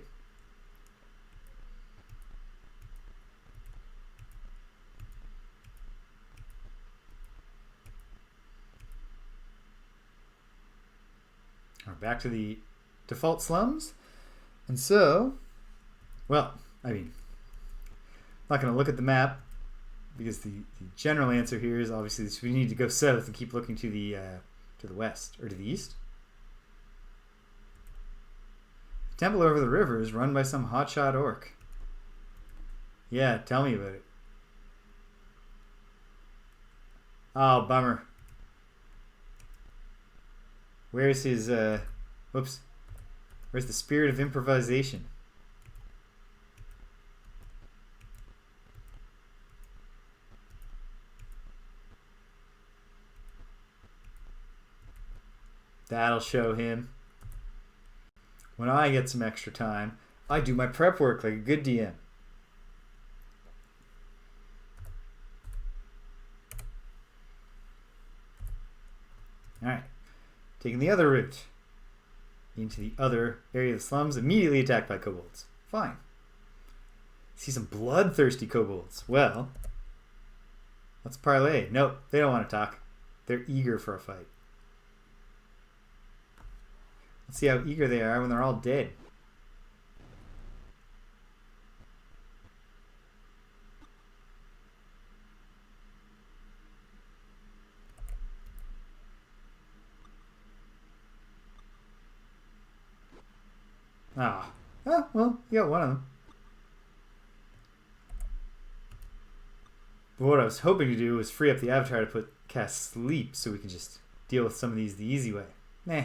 We're back to the default slums. And so, well, I mean, I'm not going to look at the map because the general answer here is obviously we need to go south and keep looking to the west or to the east. The temple over the river is run by some hotshot orc. Yeah, tell me about it. Oh, bummer. Where's his, whoops. Where's the spirit of improvisation? That'll show him. When I get some extra time, I do my prep work like a good DM. Alright. Taking the other route. Into the other area of the slums, immediately attacked by kobolds. Fine. See some bloodthirsty kobolds. Well, let's parlay. Nope, they don't want to talk. They're eager for a fight. Let's see how eager they are when they're all dead. Ah. Oh, well, you got one of them. But what I was hoping to do was free up the avatar to cast sleep so we can just deal with some of these the easy way. Nah.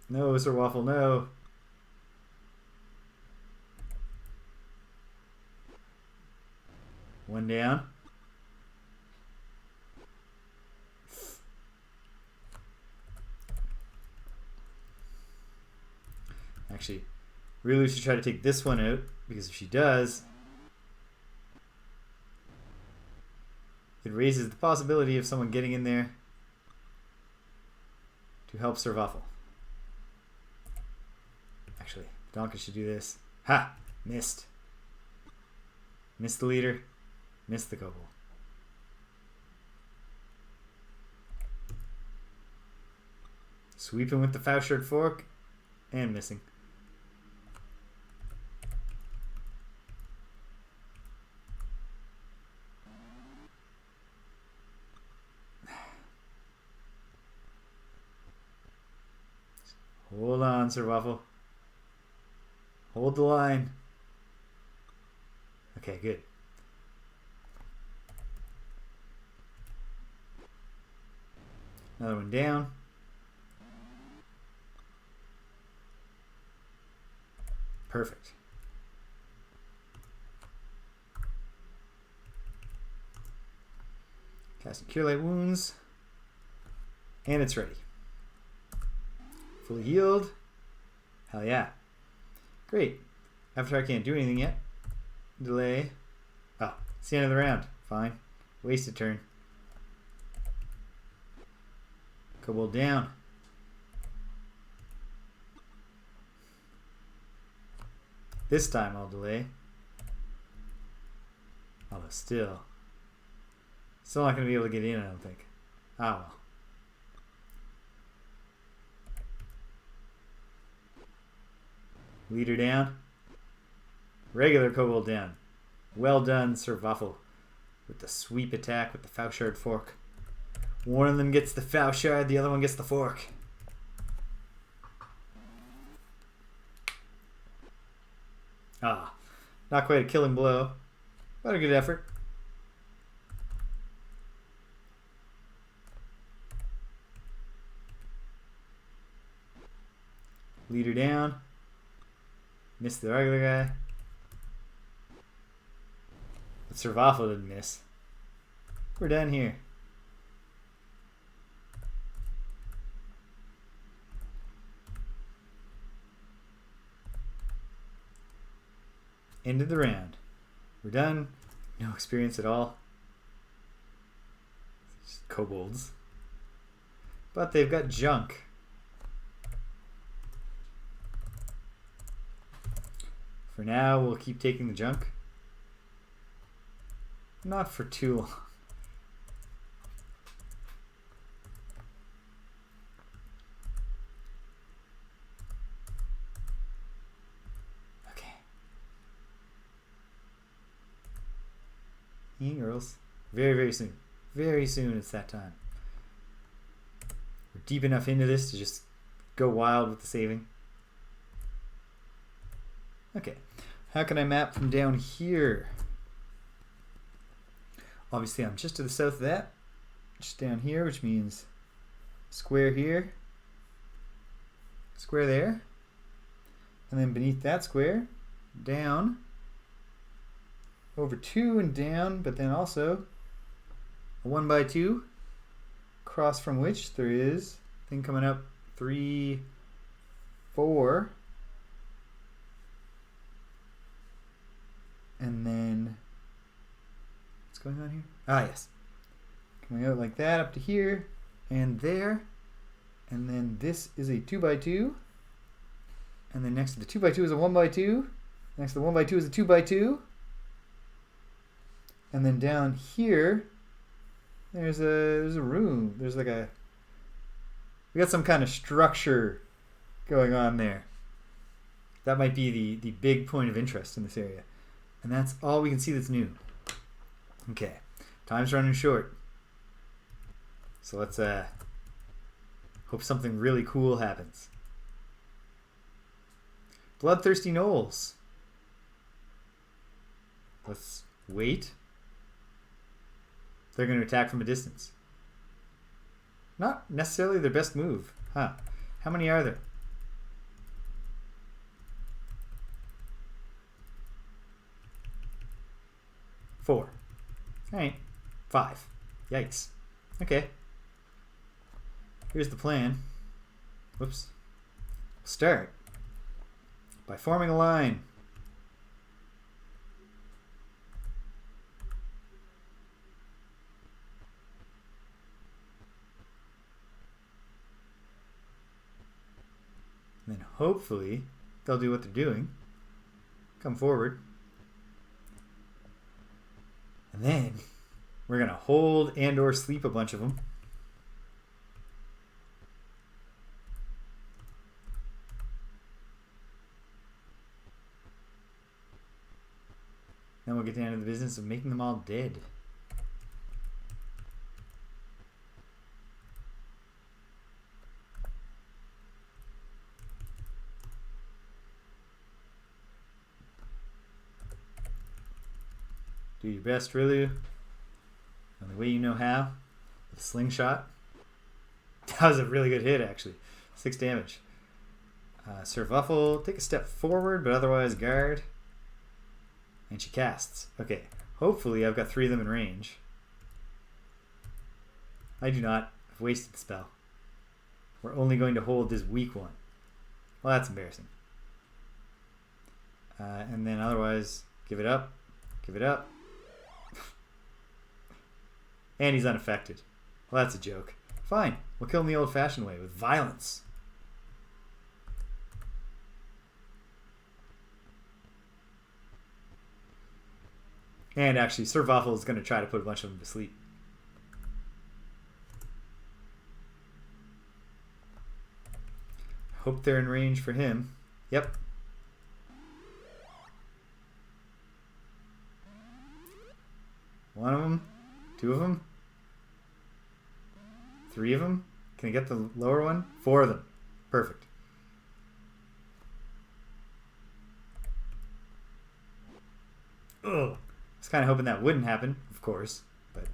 No, Sir Waffle, no. One down. Actually, really should try to take this one out, because if she does, it raises the possibility of someone getting in there to help Sir Waffle. Actually, Donka should do this. Ha! Missed. Missed the leader. Missed the kobold. Sweeping with the Fauchard fork. And missing. Hold on, Sir Waffle. Hold the line. Okay, good. Another one down. Perfect. Casting Cure Light Wounds. And it's ready. Fully healed. Hell yeah. Great. Avatar can't do anything yet. Delay. Oh, it's the end of the round. Fine. Wasted turn. Kobold down. This time I'll delay. Although still not going to be able to get in, I don't think. Ah well. Leader down. Regular kobold down. Well done, Sir Waffle. With the sweep attack with the Fauchard fork. One of them gets the Fauchard, the other one gets the fork. Ah, not quite a killing blow, but a good effort. Leader down. Missed the regular guy. But Sir Waffle didn't miss. We're done here. End of the round. We're done. No experience at all. Just kobolds. But they've got junk. For now, we'll keep taking the junk. Not for too long. Okay. Hey, girls. Very, very soon. Very soon it's that time. We're deep enough into this to just go wild with the saving. Okay. How can I map from down here? Obviously, I'm just to the south of that. Just down here, which means square here, square there, and then beneath that square, down, over 2 and down, but then also a 1x2, across from which there is a thing coming up 3, 4, and then what's going on here? Ah, yes. Coming out like that up to here and there. And then this is a 2x2. And then next to the 2x2 is a 1x2. Next to the 1x2 is a 2x2. And then down here, there's a room. There's like a... We got some kind of structure going on there. That might be the big point of interest in this area. And that's all we can see that's new. Okay, time's running short. So let's hope something really cool happens. Bloodthirsty gnolls. Let's wait. They're going to attack from a distance. Not necessarily their best move. Huh. How many are there? Four. Alright. 5. Yikes. Okay. Here's the plan. Whoops. Start by forming a line. And then hopefully they'll do what they're doing. Come forward. And then we're going to hold and or sleep a bunch of them. Then we'll get down to the business of making them all dead. Do your best, really, and the way you know how, with a slingshot. That was a really good hit, actually. 6 damage. Servuffle, take a step forward, but otherwise guard. And she casts. Okay, hopefully I've got 3 of them in range. I do not. I've wasted the spell. We're only going to hold this weak one. Well, that's embarrassing. And then otherwise, give it up. Give it up. And he's unaffected. Well, that's a joke. Fine. We'll kill him the old-fashioned way, with violence. And actually, Servuffle is going to try to put a bunch of them to sleep. Hope they're in range for him. Yep. One of them. 2 of them. 3 of them. Can I get the lower one? 4 of them. Perfect. Ugh. I was kind of hoping that wouldn't happen, of course, but I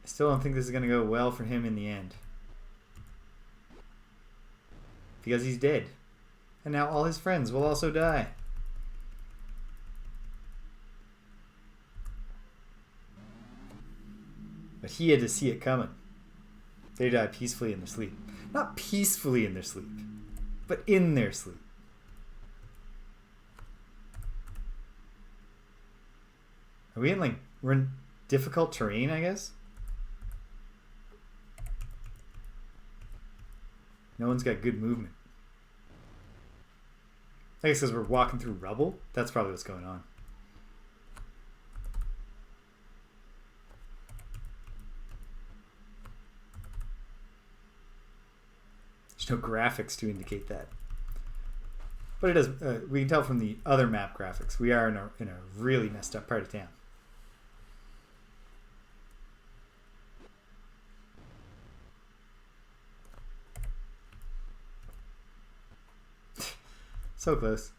still don't think this is going to go well for him in the end. Because he's dead. And now all his friends will also die. But he had to see it coming. They die peacefully in their sleep. Not peacefully in their sleep, but in their sleep. Are we in like, we're in difficult terrain, I guess? No one's got good movement. I guess because we're walking through rubble. That's probably what's going on. There's no graphics to indicate that. But it does. We can tell from the other map graphics. We are in a really messed up part of town. So close.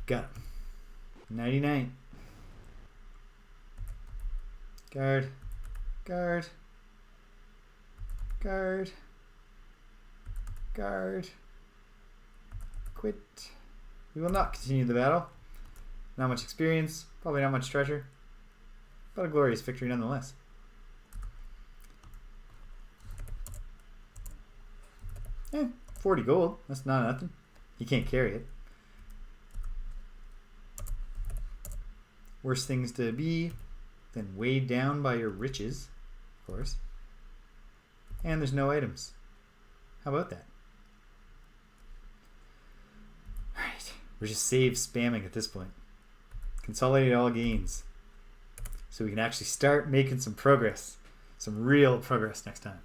Got him. 99. Guard. Guard. Guard. Guard. Quit. We will not continue the battle. Not much experience. Probably not much treasure. But a glorious victory nonetheless. Eh, 40 gold. That's not nothing. You can't carry it. Worse things to be than weighed down by your riches, of course. And there's no items. How about that? Alright. We're just save spamming at this point. Consolidate all gains. So we can actually start making some progress. Some real progress next time.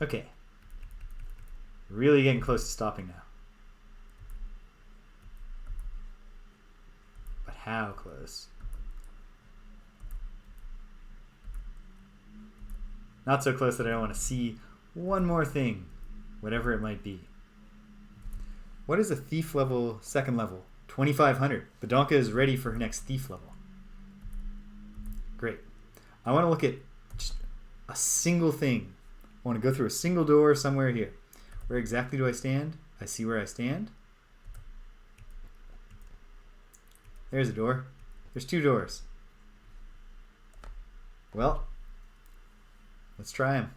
Okay. Really getting close to stopping now. But how close? Not so close that I don't want to see one more thing, whatever it might be. What is a thief level, second level? 2500. Badonka is ready for her next thief level. Great. I want to look at just a single thing. I want to go through a single door somewhere here. Where exactly do I stand? I see where I stand. There's a door. There's two doors. Well, let's try them.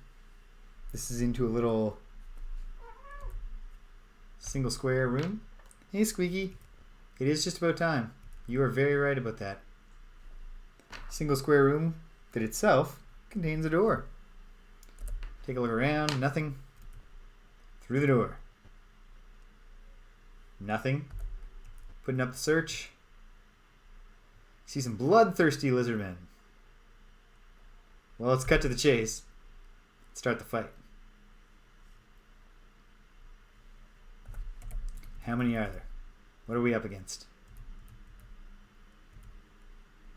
This is into a little single square room. Hey, Squeaky. It is just about time. You are very right about that. Single square room that itself contains a door. Take a look around. Nothing. Through the door. Nothing. Putting up the search. See some bloodthirsty lizardmen. Well, let's cut to the chase. Start the fight. How many are there? What are we up against?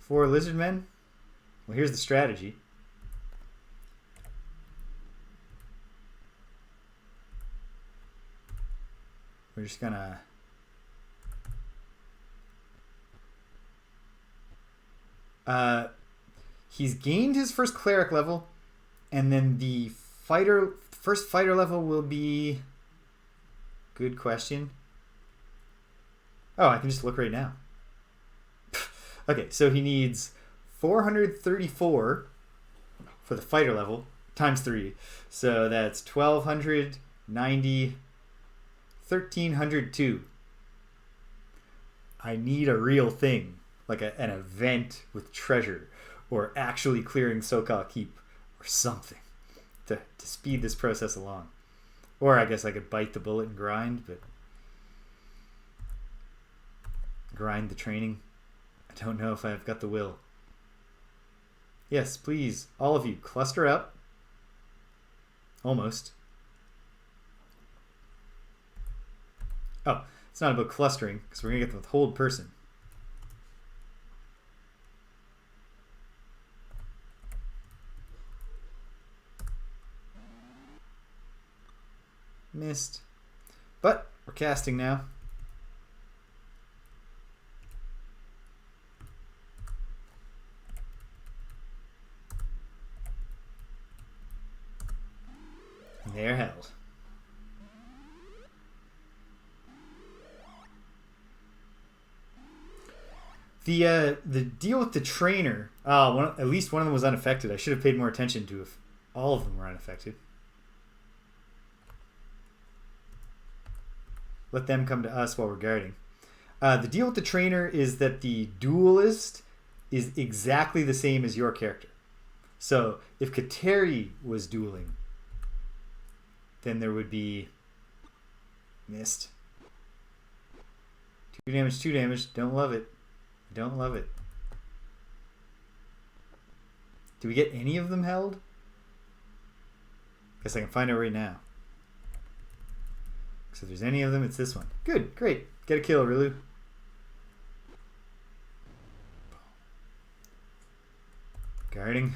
4 lizardmen? Well, here's the strategy. We're just gonna he's gained his first cleric level, and then the first fighter level will be, good question. Oh, I can just look right now. Okay, so he needs 434 for the fighter level times 3. So that's 1290, 1302. I need a real thing, like an event with treasure, or actually clearing Sokal Keep, or something, to speed this process along. Or I guess I could bite the bullet and grind, but grind the training. I don't know if I've got the will. Yes, please, all of you, cluster up. Almost. Oh, it's not about clustering, because we're going to get the whole person. Missed. But we're casting now. And they're held. The deal with the trainer, at least one of them was unaffected. I should have paid more attention to if all of them were unaffected. let them come to us while we're guarding. The deal with the trainer is that the duelist is exactly the same as your character. So if Kateri was dueling, then there would be missed. 2 damage, 2 damage. Don't love it. Don't love it. Do we get any of them held? Guess I can find out right now. So if there's any of them, it's this one. Good, great. Get a kill, Rilu. Guarding.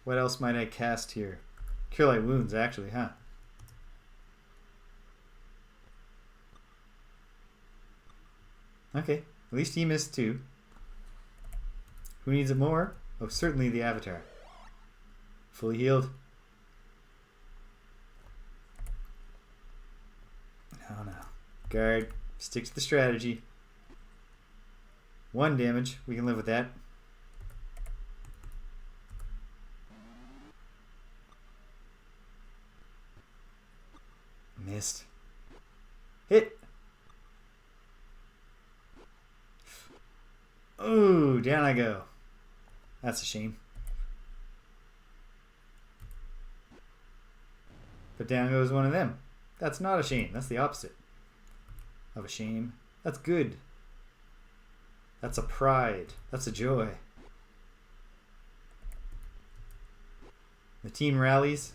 What else might I cast here? Cure Light Wounds, actually, huh? Okay, at least he missed 2. Who needs it more? Oh, certainly the Avatar. Fully healed. No, no. Guard. Stick to the strategy. 1 damage. We can live with that. Missed. Hit. Ooh, down I go. That's a shame. But down goes one of them. That's not a shame. That's the opposite of a shame. That's good. That's a pride. That's a joy. The team rallies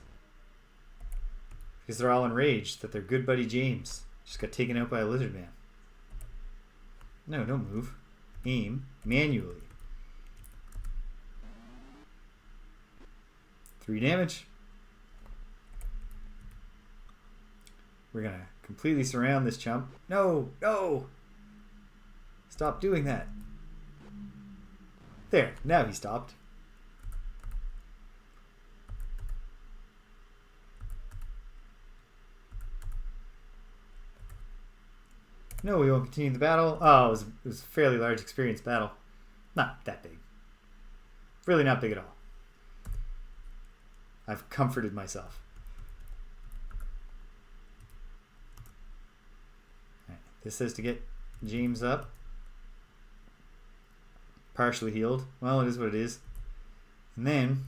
because they're all enraged that their good buddy James just got taken out by a lizard man. No, don't move. Aim manually. 3 damage. We're gonna completely surround this chump. No, no! Stop doing that. There, now he stopped. No, we won't continue the battle. Oh, it was a fairly large experience battle. Not that big. Really not big at all. I've comforted myself. Right. This says to get James up. Partially healed. Well, it is what it is. And then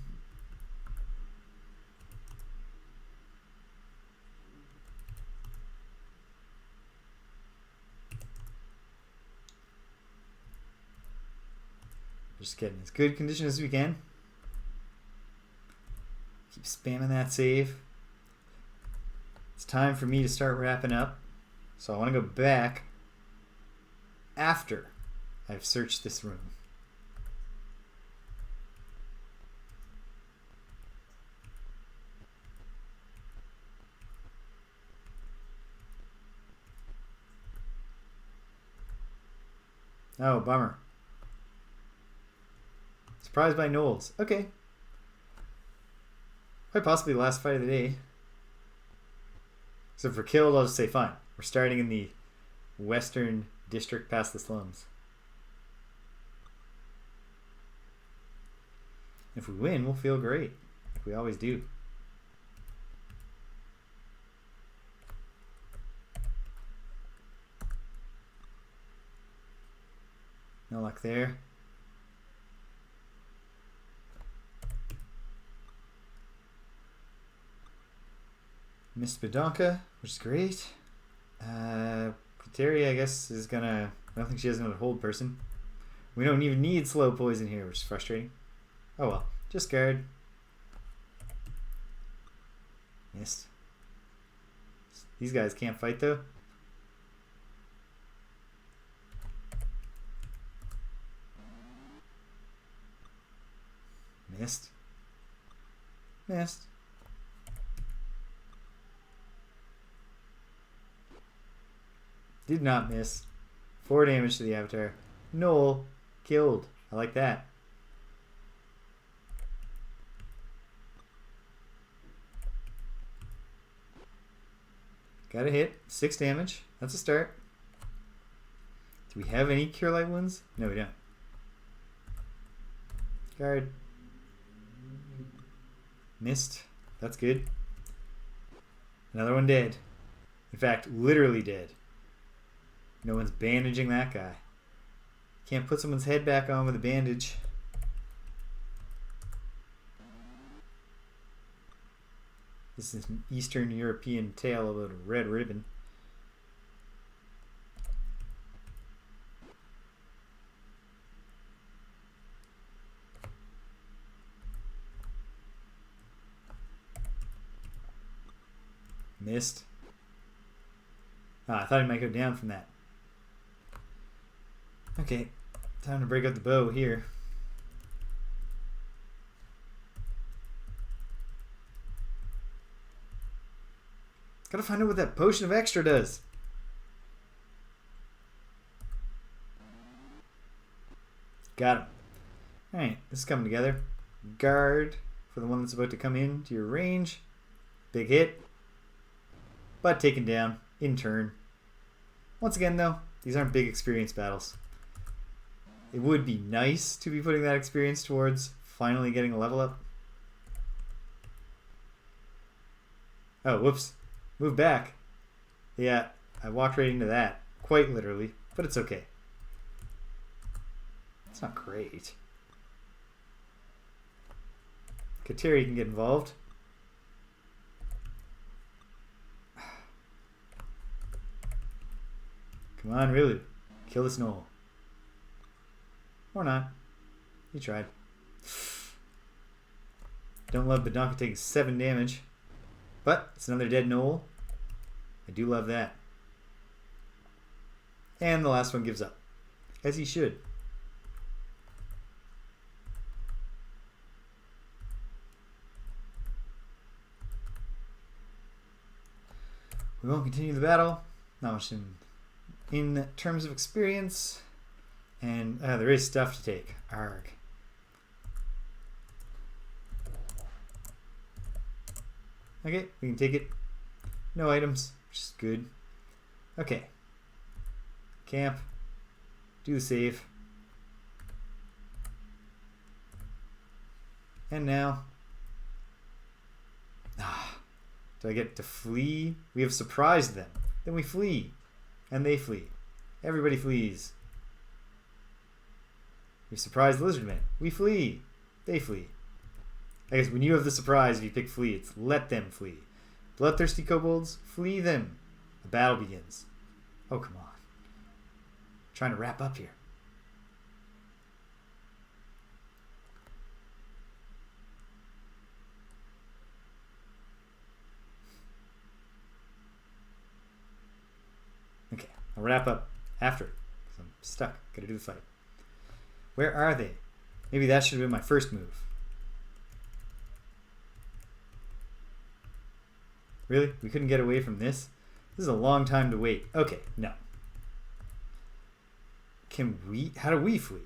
just getting as good condition as we can. Keep spamming that save. It's time for me to start wrapping up. So I want to go back after I've searched this room. Oh, bummer. Surprised by Knowles. Okay. Quite possibly the last fight of the day. So if we're killed, I'll just say fine. We're starting in the western district past the slums. If we win, we'll feel great. Like we always do. No luck there. Missed Bedonka, which is great. Kateri, I guess, is gonna... I don't think she has another hold person. We don't even need slow poison here, which is frustrating. Oh well. Just guard. Missed. These guys can't fight, though. Missed. Missed. Did not miss. 4 damage to the Avatar. Null. Killed. I like that. Got a hit. 6 damage. That's a start. Do we have any Cure Light Wounds? No, we don't. Guard. Missed. That's good. Another one dead. In fact, literally dead. No one's bandaging that guy. Can't put someone's head back on with a bandage. This is an Eastern European tale about a red ribbon. Missed. I thought he might go down from that. Okay, time to break out the bow here. Gotta find out what that potion of extra does. Got him. Alright, this is coming together. Guard for the one that's about to come into your range. Big hit. But taken down in turn. Once again though, these aren't big experience battles. It would be nice to be putting that experience towards finally getting a level up. Oh, whoops. Move back. Yeah, I walked right into that. Quite literally, but it's okay. It's not great. Kateri can get involved. Come on, really. Kill this gnoll. Or not. He tried. Don't love Badonka taking 7 damage. But it's another dead gnoll. I do love that. And the last one gives up. As he should. We won't continue the battle. Not much in terms of experience. And there is stuff to take. Arg. Okay, we can take it. No items, which is good. Okay. Camp. Do the save. And now. Do I get to flee? We have surprised them. Then we flee. And they flee. Everybody flees. We surprised Lizardmen. We flee. They flee. I guess when you have the surprise, if you pick flee, it's let them flee. Bloodthirsty kobolds, flee them. The battle begins. Oh, come on. I'm trying to wrap up here. Okay, I'll wrap up after, because I'm stuck. Gotta do the fight. Where are they? Maybe that should have been my first move. Really? We couldn't get away from this? This is a long time to wait. Okay, no. Can we? How do we flee?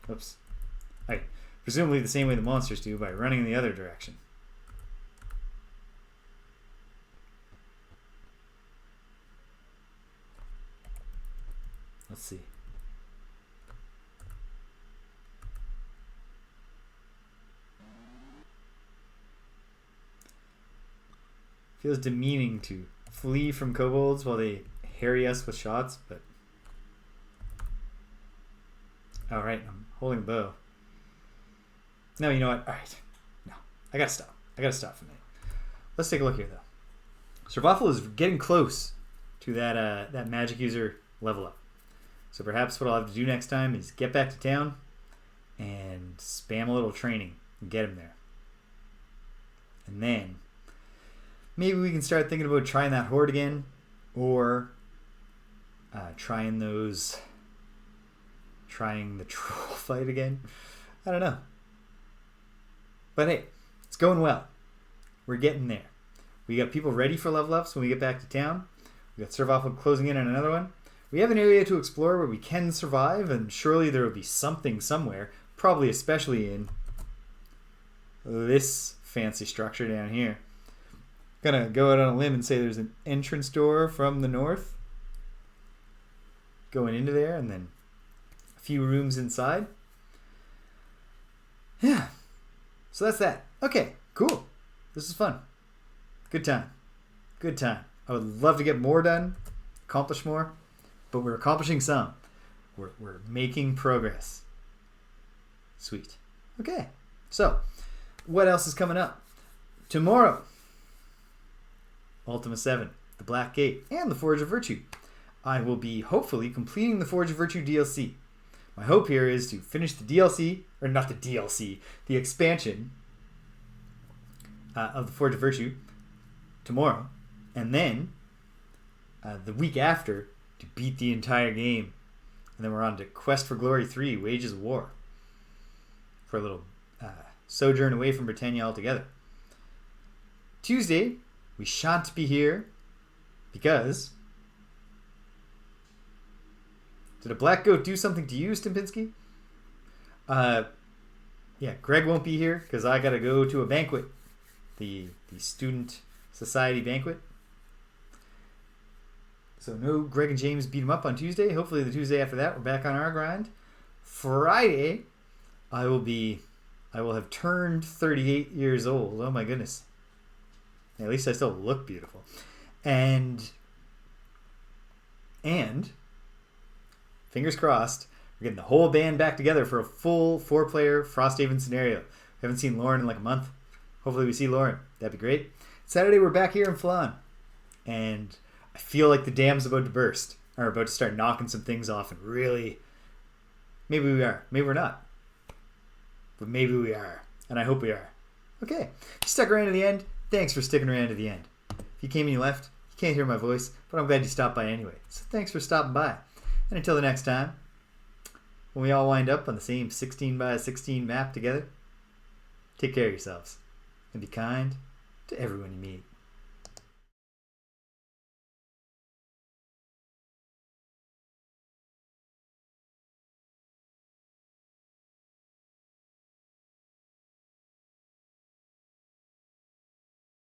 Oops. Alright. Presumably the same way the monsters do, by running in the other direction. Let's see. Feels demeaning to flee from kobolds while they harry us with shots, but... Alright, I'm holding a bow. No, you know what? Alright. No. I gotta stop. I gotta stop for a minute. Let's take a look here, though. Survival is getting close to that magic user level up. So perhaps what I'll have to do next time is get back to town and spam a little training and get him there. And then... maybe we can start thinking about trying that horde again, or trying the troll fight again. I don't know. But hey, it's going well. We're getting there. We got people ready for level ups when we get back to town. We got survival closing in on another one. We have an area to explore where we can survive, and surely there will be something somewhere, probably especially in this fancy structure down here. Gonna go out on a limb and say there's an entrance door from the north going into there, and then a few rooms inside. Yeah. So that's that. Okay, cool. This is fun. Good time. Good time. I would love to get more done, accomplish more, but we're accomplishing some. We're making progress. Sweet. Okay. So, what else is coming up? Tomorrow, Ultima 7, the Black Gate, and the Forge of Virtue. I will be hopefully completing the Forge of Virtue DLC. My hope here is to finish the DLC, or not the DLC, the expansion of the Forge of Virtue tomorrow, and then the week after to beat the entire game. And then we're on to Quest for Glory 3, Wages of War, for a little sojourn away from Britannia altogether. Tuesday, we shan't be here because... Did a black goat do something to you, Stimpinski? Yeah, Greg won't be here because I got to go to a banquet. The student society banquet. So no Greg and James beat him up on Tuesday. Hopefully the Tuesday after that we're back on our grind. Friday, I will have turned 38 years old. Oh my goodness. At least I still look beautiful. And fingers crossed, we're getting the whole band back together for a full 4-player Frosthaven scenario. We haven't seen Lauren in like a month. Hopefully we see Lauren. That'd be great. Saturday we're back here in Flan. And I feel like the dam's about to burst. Or about to start knocking some things off and really... Maybe we are. Maybe we're not. But maybe we are. And I hope we are. Okay. If you stuck around to the end, thanks for sticking around to the end. If you came and you left, you can't hear my voice, but I'm glad you stopped by anyway. So thanks for stopping by. And until the next time, when we all wind up on the same 16 by 16 map together, take care of yourselves and be kind to everyone you meet.